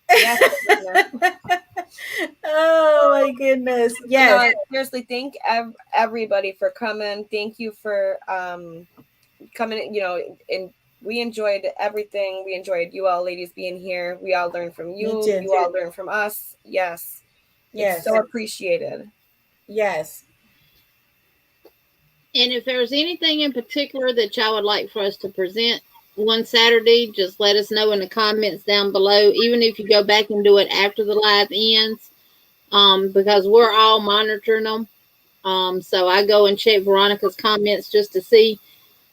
Yes. Oh my goodness. Yes. Seriously, thank everybody for coming. Thank you for coming. And we enjoyed everything. We enjoyed you all ladies being here. We all learned from Me you. too. You all learned from us. Yes. It's Yes. so appreciated. Yes. And if there's anything in particular that y'all would like for us to present one Saturday, just let us know in the comments down below. Even if you go back and do it after the live ends, because we're all monitoring them. So I go and check Veronica's comments just to see.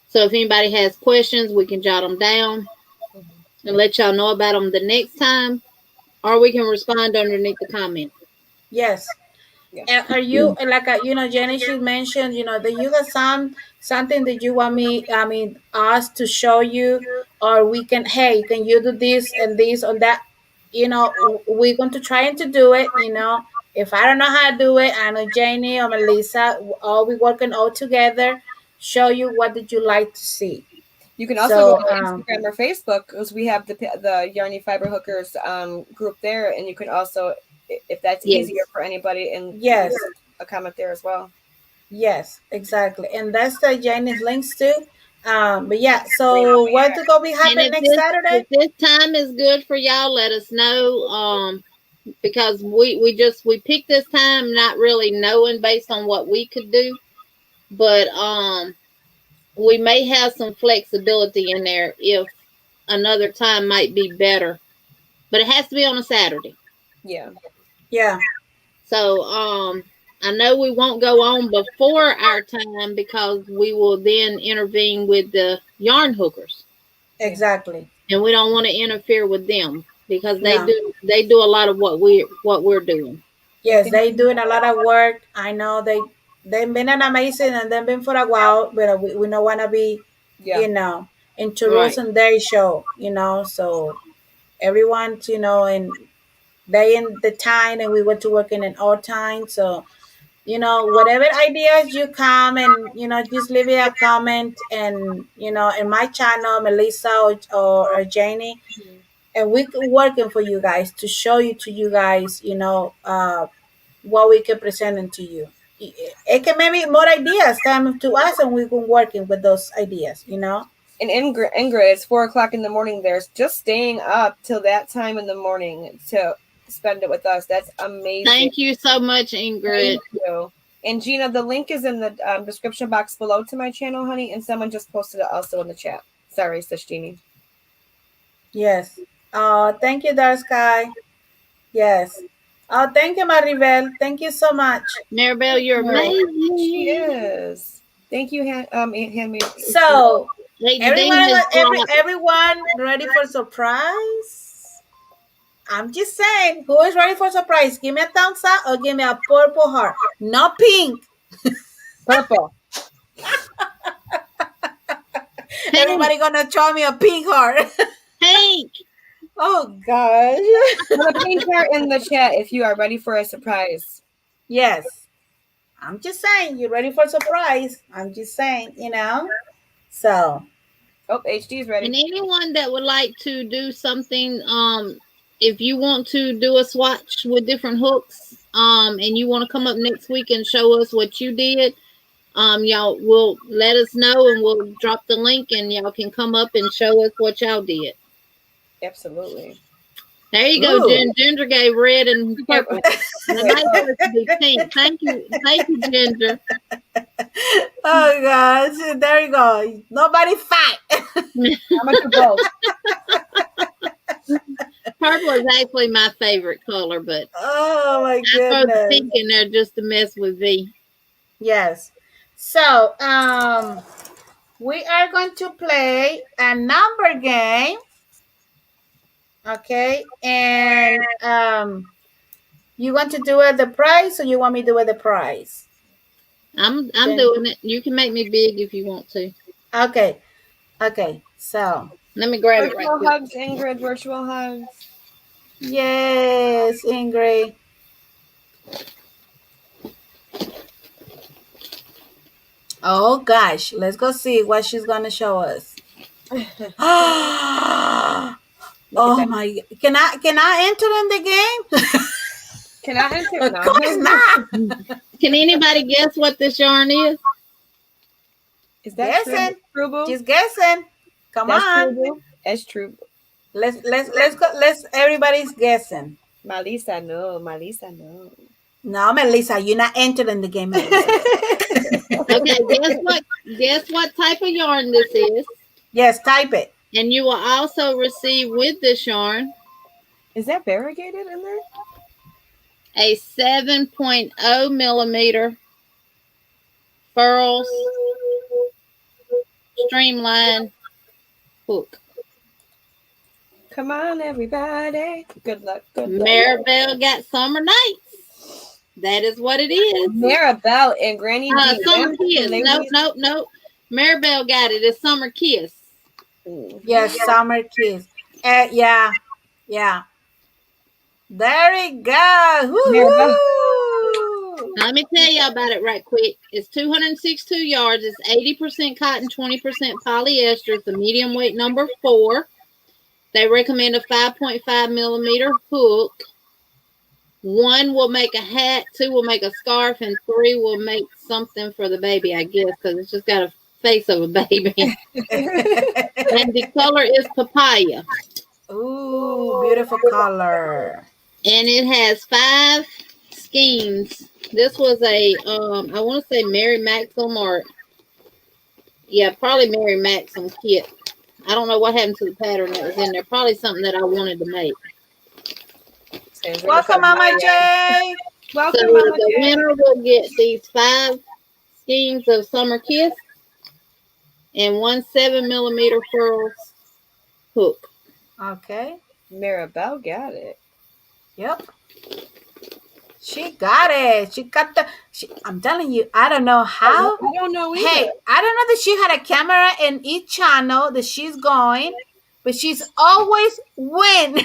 So if anybody has questions, we can jot them down and let y'all know about them the next time, or we can respond underneath the comment. Yes. Yeah. Are you like Jenny? She mentioned that you got something that you want me, I mean, us to show you, or we can. Hey, can you do this and this or that? We're going to try and to do it. If I don't know how to do it, I know Jeannie or Melissa. All we working all together. Show you what did you like to see. You can also go So to Instagram or Facebook because we have the Yarny Fiber Hookers group there, and you can also, if that's Yes. easier for anybody, and yes, a comment there as well. yes, exactly, and that's the Jeannie's links too. But yeah, so what to go be And happen next Saturday? if this time is good for y'all, let us know. Because we picked this time not really knowing based on what we could do, but we may have some flexibility in there if another time might be better. But it has to be on a Saturday. Yeah. Yeah, So I know we won't go on before our time because we will then intervene with the yarn hookers. exactly. And we don't want to interfere with them because No. they do a lot of what we're doing. Yes, they doing a lot of work. I know they've been an amazing and they've been for a while, but we don't want to be, Yeah. Right. introducing their show. So everyone's and they in the time and we went to work in an odd time. So whatever ideas you come and just leave it a comment and in my channel, Melissa or Janie, and we working for you guys to show you guys what we can present to you. It can maybe more ideas come to us and we can working with those ideas. And Ingrid, it's 4 o'clock in the morning. There's just staying up till that time in the morning to spend it with us. That's amazing. Thank you so much, Ingrid. Thank you. And Gina, the link is in the description box below to my channel, honey. And someone just posted it also in the chat. Sorry, Sis Jeannie. Yes. Thank you, Dark Sky. Yes. Thank you, Maribel. Thank you so much. Maribel, you're amazing. She is. Thank you, Handmaid. So Lady everyone, Dean has brought- everyone ready for surprise? I'm just saying, who is ready for surprise? Give me a thumbs up or give me a purple heart. Not pink. Purple. Everybody gonna throw me a pink heart. Pink. Oh gosh. Put a pink heart in the chat if you are ready for a surprise. Yes. I'm just saying, you ready for a surprise? I'm just saying, So. Oh, HD's ready. And anyone that would like to do something, if you want to do a swatch with different hooks, and you want to come up next week and show us what you did, y'all will let us know and we'll drop the link and y'all can come up and show us what y'all did. Absolutely. There you go, Ginger gave red and purple. The night supposed to be pink. Thank you, Ginger. Oh gosh, there you go. Nobody fight. How much of both? Purple is actually my favorite color, but Oh my I throw the goodness. pink in there just to mess with V. Yes. So, we are going to play a number game. Okay, and you want to do it the prize, or you want me to do it the prize? I'm doing it. You can make me big if you want to. Okay. So Let me grab it right Virtual quick. hugs, Ingrid. Virtual hugs. yes, Ingrid. Oh gosh, let's go see what she's gonna show us. Oh my! Can I enter in the game? Can I enter? Of No. course not. Can anybody guess what this yarn is? Is that Guessing. true, Boo? Just guessing. Come That's on. true, Boo? That's true. Let's go. Everybody's guessing. Malisa, no. Malisa, no. No, Melissa, you're not entering the game, Melissa. Okay, guess what type of yarn this is? Yes, type it. And you will also receive with this yarn Is that variegated in there? a 7.0 millimeter furls streamline hook. Come on, everybody. Good luck. Good luck. Maribel got summer nights. That is what it is. Maribel and Granny D. Summer kiss. No. Maribel got it. It's summer kiss. Yes, summer kiss. Yeah. There we go. Maribel. Now, let me tell y'all about it right quick. It's 262 yards. It's 80% cotton, 20% polyester. It's the medium weight number 4. They recommend a 5.5 millimeter hook. 1 will make a hat, 2 will make a scarf, and 3 will make something for the baby, I guess, because it's just got a face of a baby. And the color is papaya. Ooh, beautiful color. And it has 5 skeins. This was a, I want to say Mary Maxim or, yeah, probably Mary Maxim kit. I don't know what happened to the pattern that was in there. Probably something that I wanted to make. Welcome, Mama J. Welcome, So Mama the J. winner will get these 5 skeins of Summer Kiss and 1 7 millimeter furls hook. Okay. Maribel got it. Yep. She got it. She got I'm telling you, I don't know how. I don't know either. Hey, I don't know that she had a camera in each channel that she's going, but she's always win.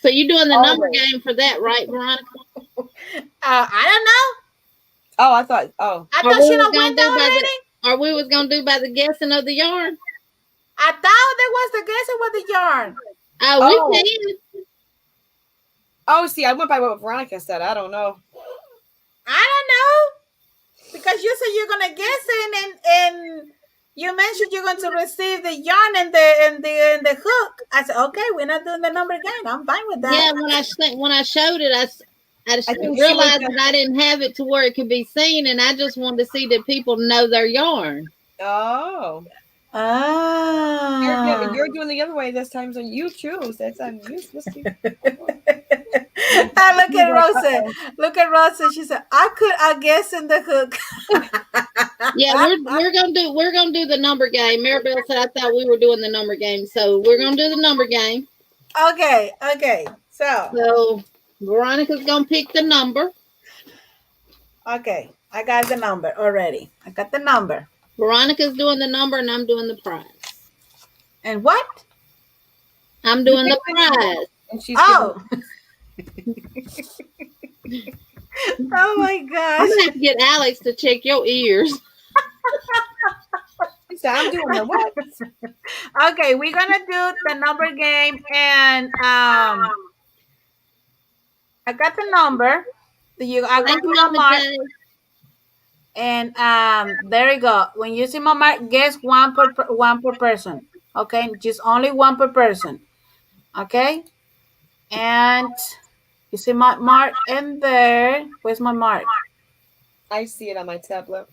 So you're doing the number game for that, right, Veronica? I don't know. Oh, I thought she don't win already. Or we was gonna do by the guessing of the yarn. I thought there was the guessing with the yarn. Oh, we can. Oh, see, I went by what Veronica said. I don't know. I don't know. Because you said you're gonna guess it and you mentioned you're going to receive the yarn and the hook. I said, okay, we're not doing the number game. I'm fine with that. Yeah, when I showed it, I realized that I didn't have it to where it could be seen, and I just wanted to see that people know their yarn. Oh. Ah. You're doing the other way this time, so you choose. That's on you. Look at Rosa. Look at Rosa. She said, I guess in the hook. Yeah, we're gonna do the number game. Maribel said I thought we were doing the number game, so we're gonna do the number game. Okay. So Veronica's gonna pick the number. Okay, I got the number already. I got the number. Veronica's doing the number, and I'm doing the prize. And what? I'm doing the prize. And she's Oh. Oh my I'm gosh. gonna have to get Alex to check your ears. she said, I'm doing the what? Okay, we're gonna do the number game, and I got the number. I Thank got you, my Mama mark, J. and there you go. When you see my mark, guess one per person. Okay, just only one per person. Okay, and you see my mark in there. Where's my mark? I see it on my tablet.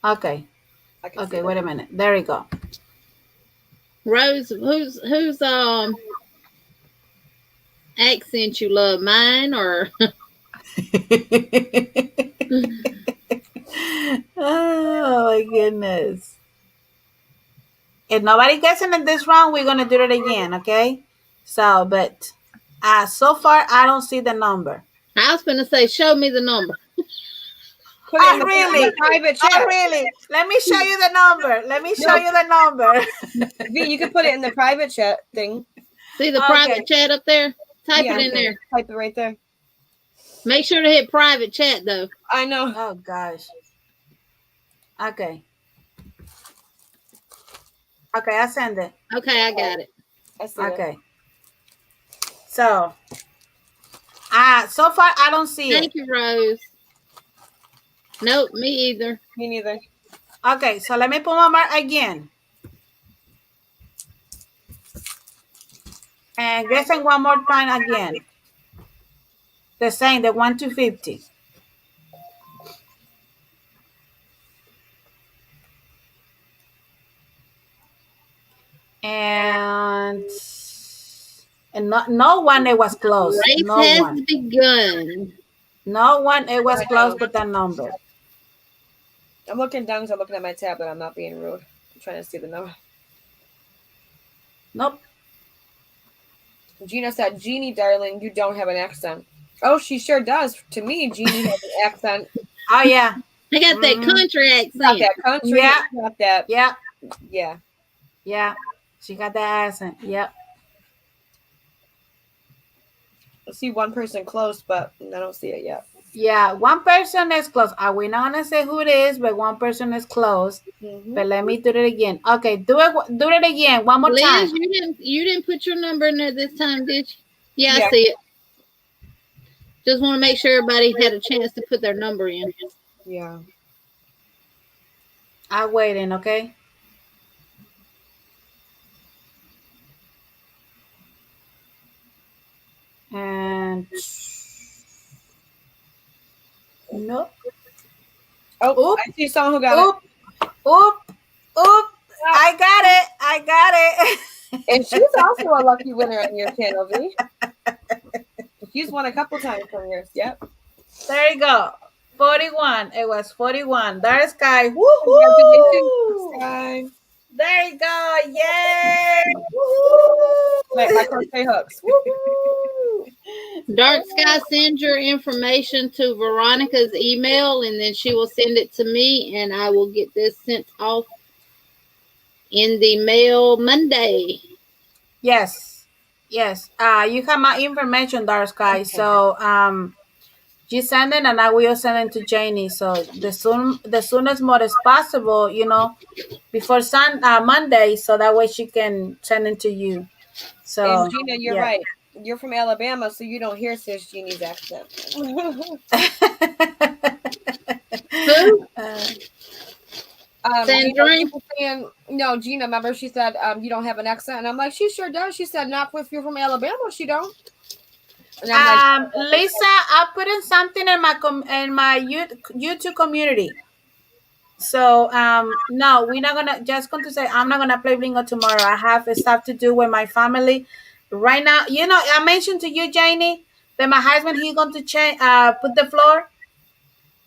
Okay. I can see Okay, it. wait a minute. There you go. Rose, who's accent you love, mine or Oh my goodness. If nobody gets in this round, we're gonna do it again, okay? So, but so far I don't see the number. I was gonna say, show me the number. Put it in Oh the, really? the private chat. Oh really? Let me show you the number. Let me show you the number. V, you can put it in the private chat thing. See the Okay. private chat up there? Type Yeah, it in there. Type it right there. Make sure to hit private chat though. I know. Oh gosh. Okay. Okay, I send it. Okay, I got it. I see it. Okay. So, so far I don't see it. Thank you, Rose. Nope, me either. Me neither. Okay, so let me put my mark again. And guessing one more time again. The same, the 1 to 50. And no one it was close. Race No has one. begun. No one it was close with that number. I'm looking down because I'm looking at my tablet. I'm not being rude. I'm trying to see the number. Nope. Gina said, Jeannie, darling, you don't have an accent. Oh, she sure does. To me, Jeannie has an accent. Oh yeah. I got that country accent. Not that country. Yeah. Not that. Yeah. Yeah. Yeah. She got that accent. Yep. I see one person close, but I don't see it yet. Yeah, one person is close. We're not gonna say who it is, but one person is close. Mm-hmm. But let me do it again. Okay, do it again. One more Liz, time. you didn't put your number in there this time, did you? Yeah, Yeah. I see it. Just want to make sure everybody had a chance to put their number in. Yeah. I'm waiting, okay? And no. Oh, Oop. I see someone who got Oop. I got it. it. And she's also a lucky winner on your channel, V. She's won a couple times from yours. Yep. There you go. 41. It was 41. There's Sky. Woohoo! Congratulations, Sky. There you go. Yay! Like my crochet hooks. Woo-hoo. Dark Sky, send your information to Veronica's email, and then she will send it to me, and I will get this sent off in the mail Monday. Yes. You have my information, Dark Sky. Okay. So you send it and I will send it to Jeannie. So the soonest more as possible, before Monday, so that way she can send it to you. So And Gina, you're right. You're from Alabama, so you don't hear Sis Jeannie's accent. Who? Sandrine? Saying, no, Gina, remember she said you don't have an accent, and I'm like, she sure does. She said, not if you're from Alabama, she don't. And I'm like, Lisa, I put in something in my YouTube community. So no, we're not gonna say I'm not gonna play bingo tomorrow. I have stuff to do with my family right now. I mentioned to you, Jeannie, that my husband he's going to change put the floor.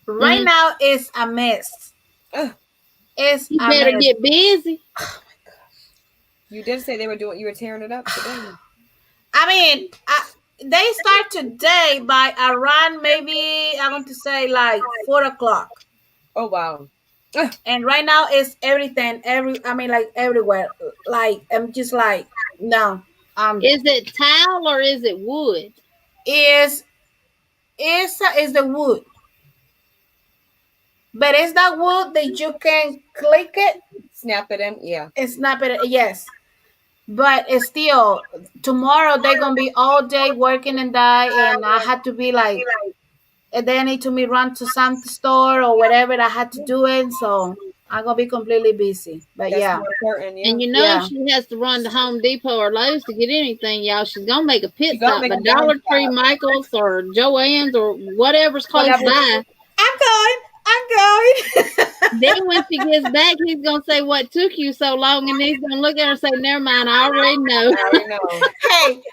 Right now it's a mess. It's You a better mess. get busy. oh my gosh. You did say you were tearing it up today. I mean, they start today by around maybe I'm going to say like 4 o'clock. Oh wow. And right now it's everything. I mean, like everywhere. Like I'm just like no. Is it tile or is it wood? Is is the wood, but it's that wood that you can click it Snap it in. Yeah. and snap it. Yes, but it's still tomorrow they're gonna be all day working and die, and I had to be like, and then need to me run to some store or whatever I had to do it. So I'm gonna be completely busy. But That's yeah, more important. Yeah. And you know, Yeah. if she has to run to Home Depot or Lowe's to get anything, y'all, she's gonna make a pit She gonna stop make at a Dollar pit Tree, stop. Michael's, or Joann's, or whatever's close Whatever. by. I'm going. I'm going. Then when she gets back, he's gonna say, "What took you so long?" And he's gonna look at her and say, "Never mind, I already know." I already know.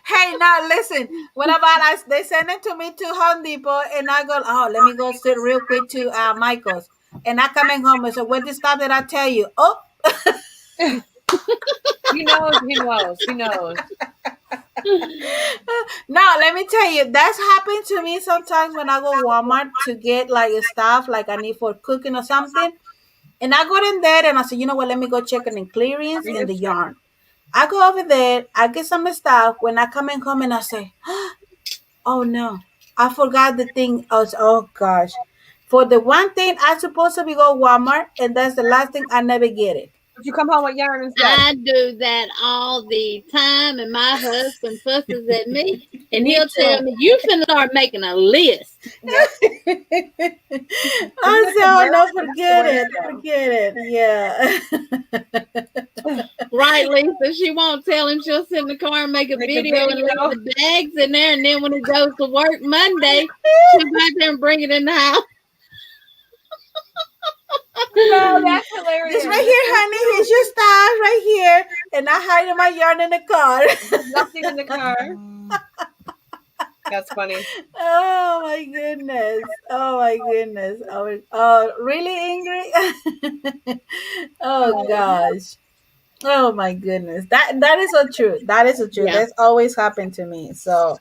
hey, now listen. What about they send it to me to Home Depot, and I go, oh, let me go sit real quick to Michael's, and I coming home and say, what the stuff that I tell you? Oh, He knows. He knows. He knows. no, let me tell you, that's happened to me sometimes when I go Walmart to get like stuff like I need for cooking or something, and I go in there and I say, you know what? Let me go check it in clearance in the yarn. I go over there, I get some stuff. When I come in home and I say, oh no, I forgot the thing. Oh gosh. For the one thing I supposed to be go Walmart, and that's the last thing I never get it. But you come home with yarn instead. I do that all the time, and my husband fusses at me, and he'll tell me, "You finna start making a list." Yep. I said, oh no, forget it. Yeah. Right, Lisa? She won't tell him. She'll sit in the car and make a video and leave the bags in there, and then when he goes to work Monday, she'll go out there and bring it in the house. No, that's hilarious. This right here, honey. Here's your stuff right here, and I hide my yarn in the car. Nothing in the car. That's funny. Oh my goodness! Oh my goodness! Oh, really, Ingrid? Oh gosh! Oh my goodness! That is so true. That is so true. Yeah. That's always happened to me. So,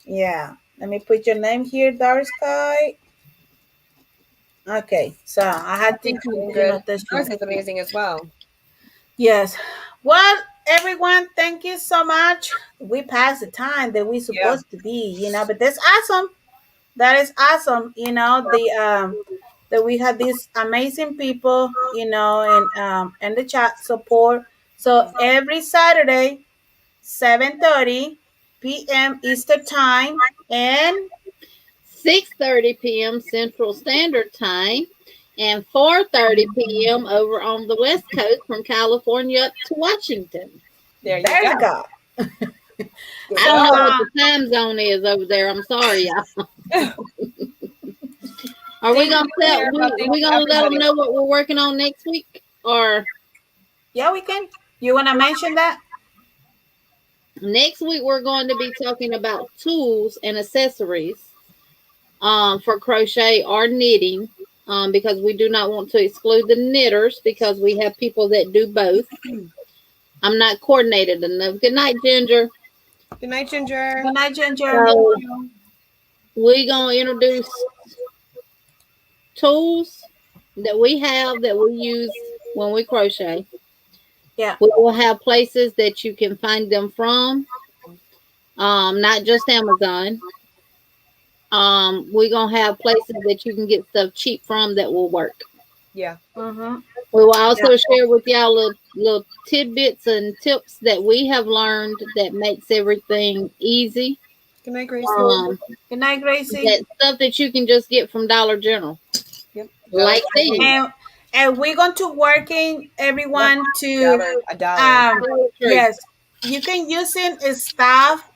yeah. Let me put your name here, Dark Sky. Okay, so I had to, touch Yours is amazing as well. Yes. Well, everyone, thank you so much. We passed the time that we're supposed to be, but that's awesome. That is awesome. That we have these amazing people, and the chat support. So every Saturday, 7:30 p.m. Eastern time, and 6:30 p.m. Central Standard Time, and 4:30 p.m. over on the West Coast from California up to Washington. There you go. I don't know what the time zone is over there. I'm sorry, y'all. Are we gonna let them know what we're working on next week? Or yeah, we can. You wanna mention that? Next week we're going to be talking about tools and accessories for crochet or knitting, because we do not want to exclude the knitters because we have people that do both. I'm not coordinated enough. Good night, Ginger. Good night, Ginger. Good night, Ginger. So, we're going to introduce tools that we have that we use when we crochet. Yeah. We will have places that you can find them from, not just Amazon. We're going to have places that you can get stuff cheap from that will work. Yeah. Mm-hmm. We will also share with y'all little tidbits and tips that we have learned that makes everything easy. Good night, Gracie. Good night, Gracie. That stuff that you can just get from Dollar General. Yep. Like these. And we're going to working everyone to a dollar. Yes, you can use it as stuff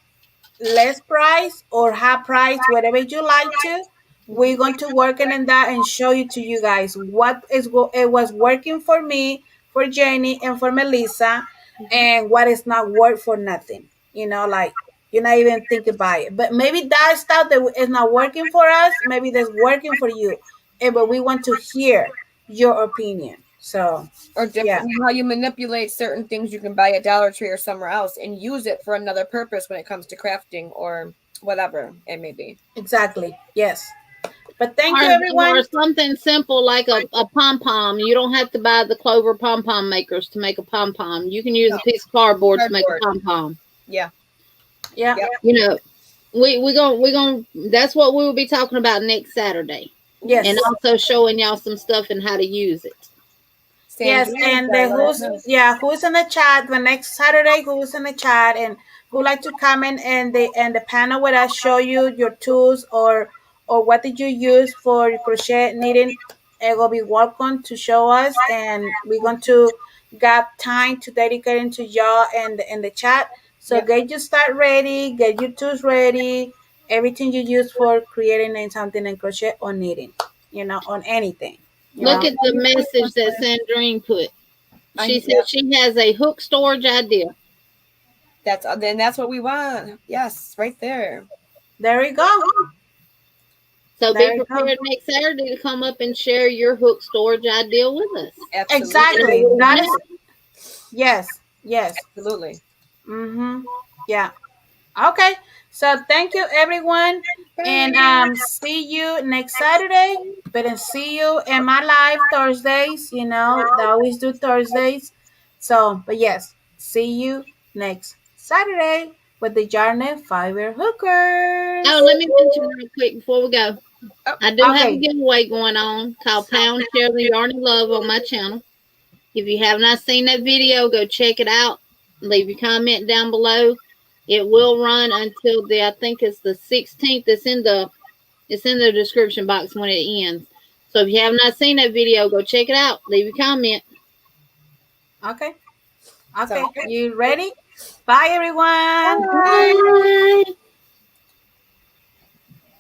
less price or half price, whatever you like to. We're going to work in that and show you guys what it was working for me, for Jeannie, and for Melissa, and what is not work for nothing. Like you're not even thinking about it. But maybe that stuff that is not working for us, maybe that's working for you. But we want to hear your opinion. So or how you manipulate certain things you can buy at Dollar Tree or somewhere else and use it for another purpose when it comes to crafting or whatever it may be. Exactly. Yes. But thank you, everyone. Or something simple like a pom-pom. You don't have to buy the Clover pom-pom makers to make a pom-pom. You can use a piece of cardboard to make a pom-pom. Yeah. Yeah. You know, we gonna that's what we will be talking about next Saturday. Yes. And also showing y'all some stuff and how to use it. Yes, and who's in the chat the next Saturday? Who's in the chat and who like to comment and the panel with us, show you your tools or what did you use for your crochet knitting? It will be welcome to show us, and we're going to got time to dedicate into y'all and in the chat. So get your start ready, get your tools ready, everything you use for creating something in crochet or knitting, on anything. Look at the message that Sandrine put. She said she has a hook storage idea. That's what we want. Yes, right there. There we go. So be prepared next Saturday to come up and share your hook storage idea with us. Absolutely. Exactly. That is. Yes. Absolutely. Yeah. Okay. So thank you, everyone, and see you next Saturday. But see you in my live Thursdays. I always do Thursdays. So, but yes, see you next Saturday with the Yarny Fiber Hookers. Oh, let me mention real quick before we go. I do have a giveaway going on called Pound Share the Yarny Love on my channel. If you have not seen that video, go check it out. Leave your comment down below. It will run until I think it's the 16th. It's in the description box when it ends. So if you have not seen that video, go check it out. Leave your comment. Okay. You ready? Bye, everyone. Bye.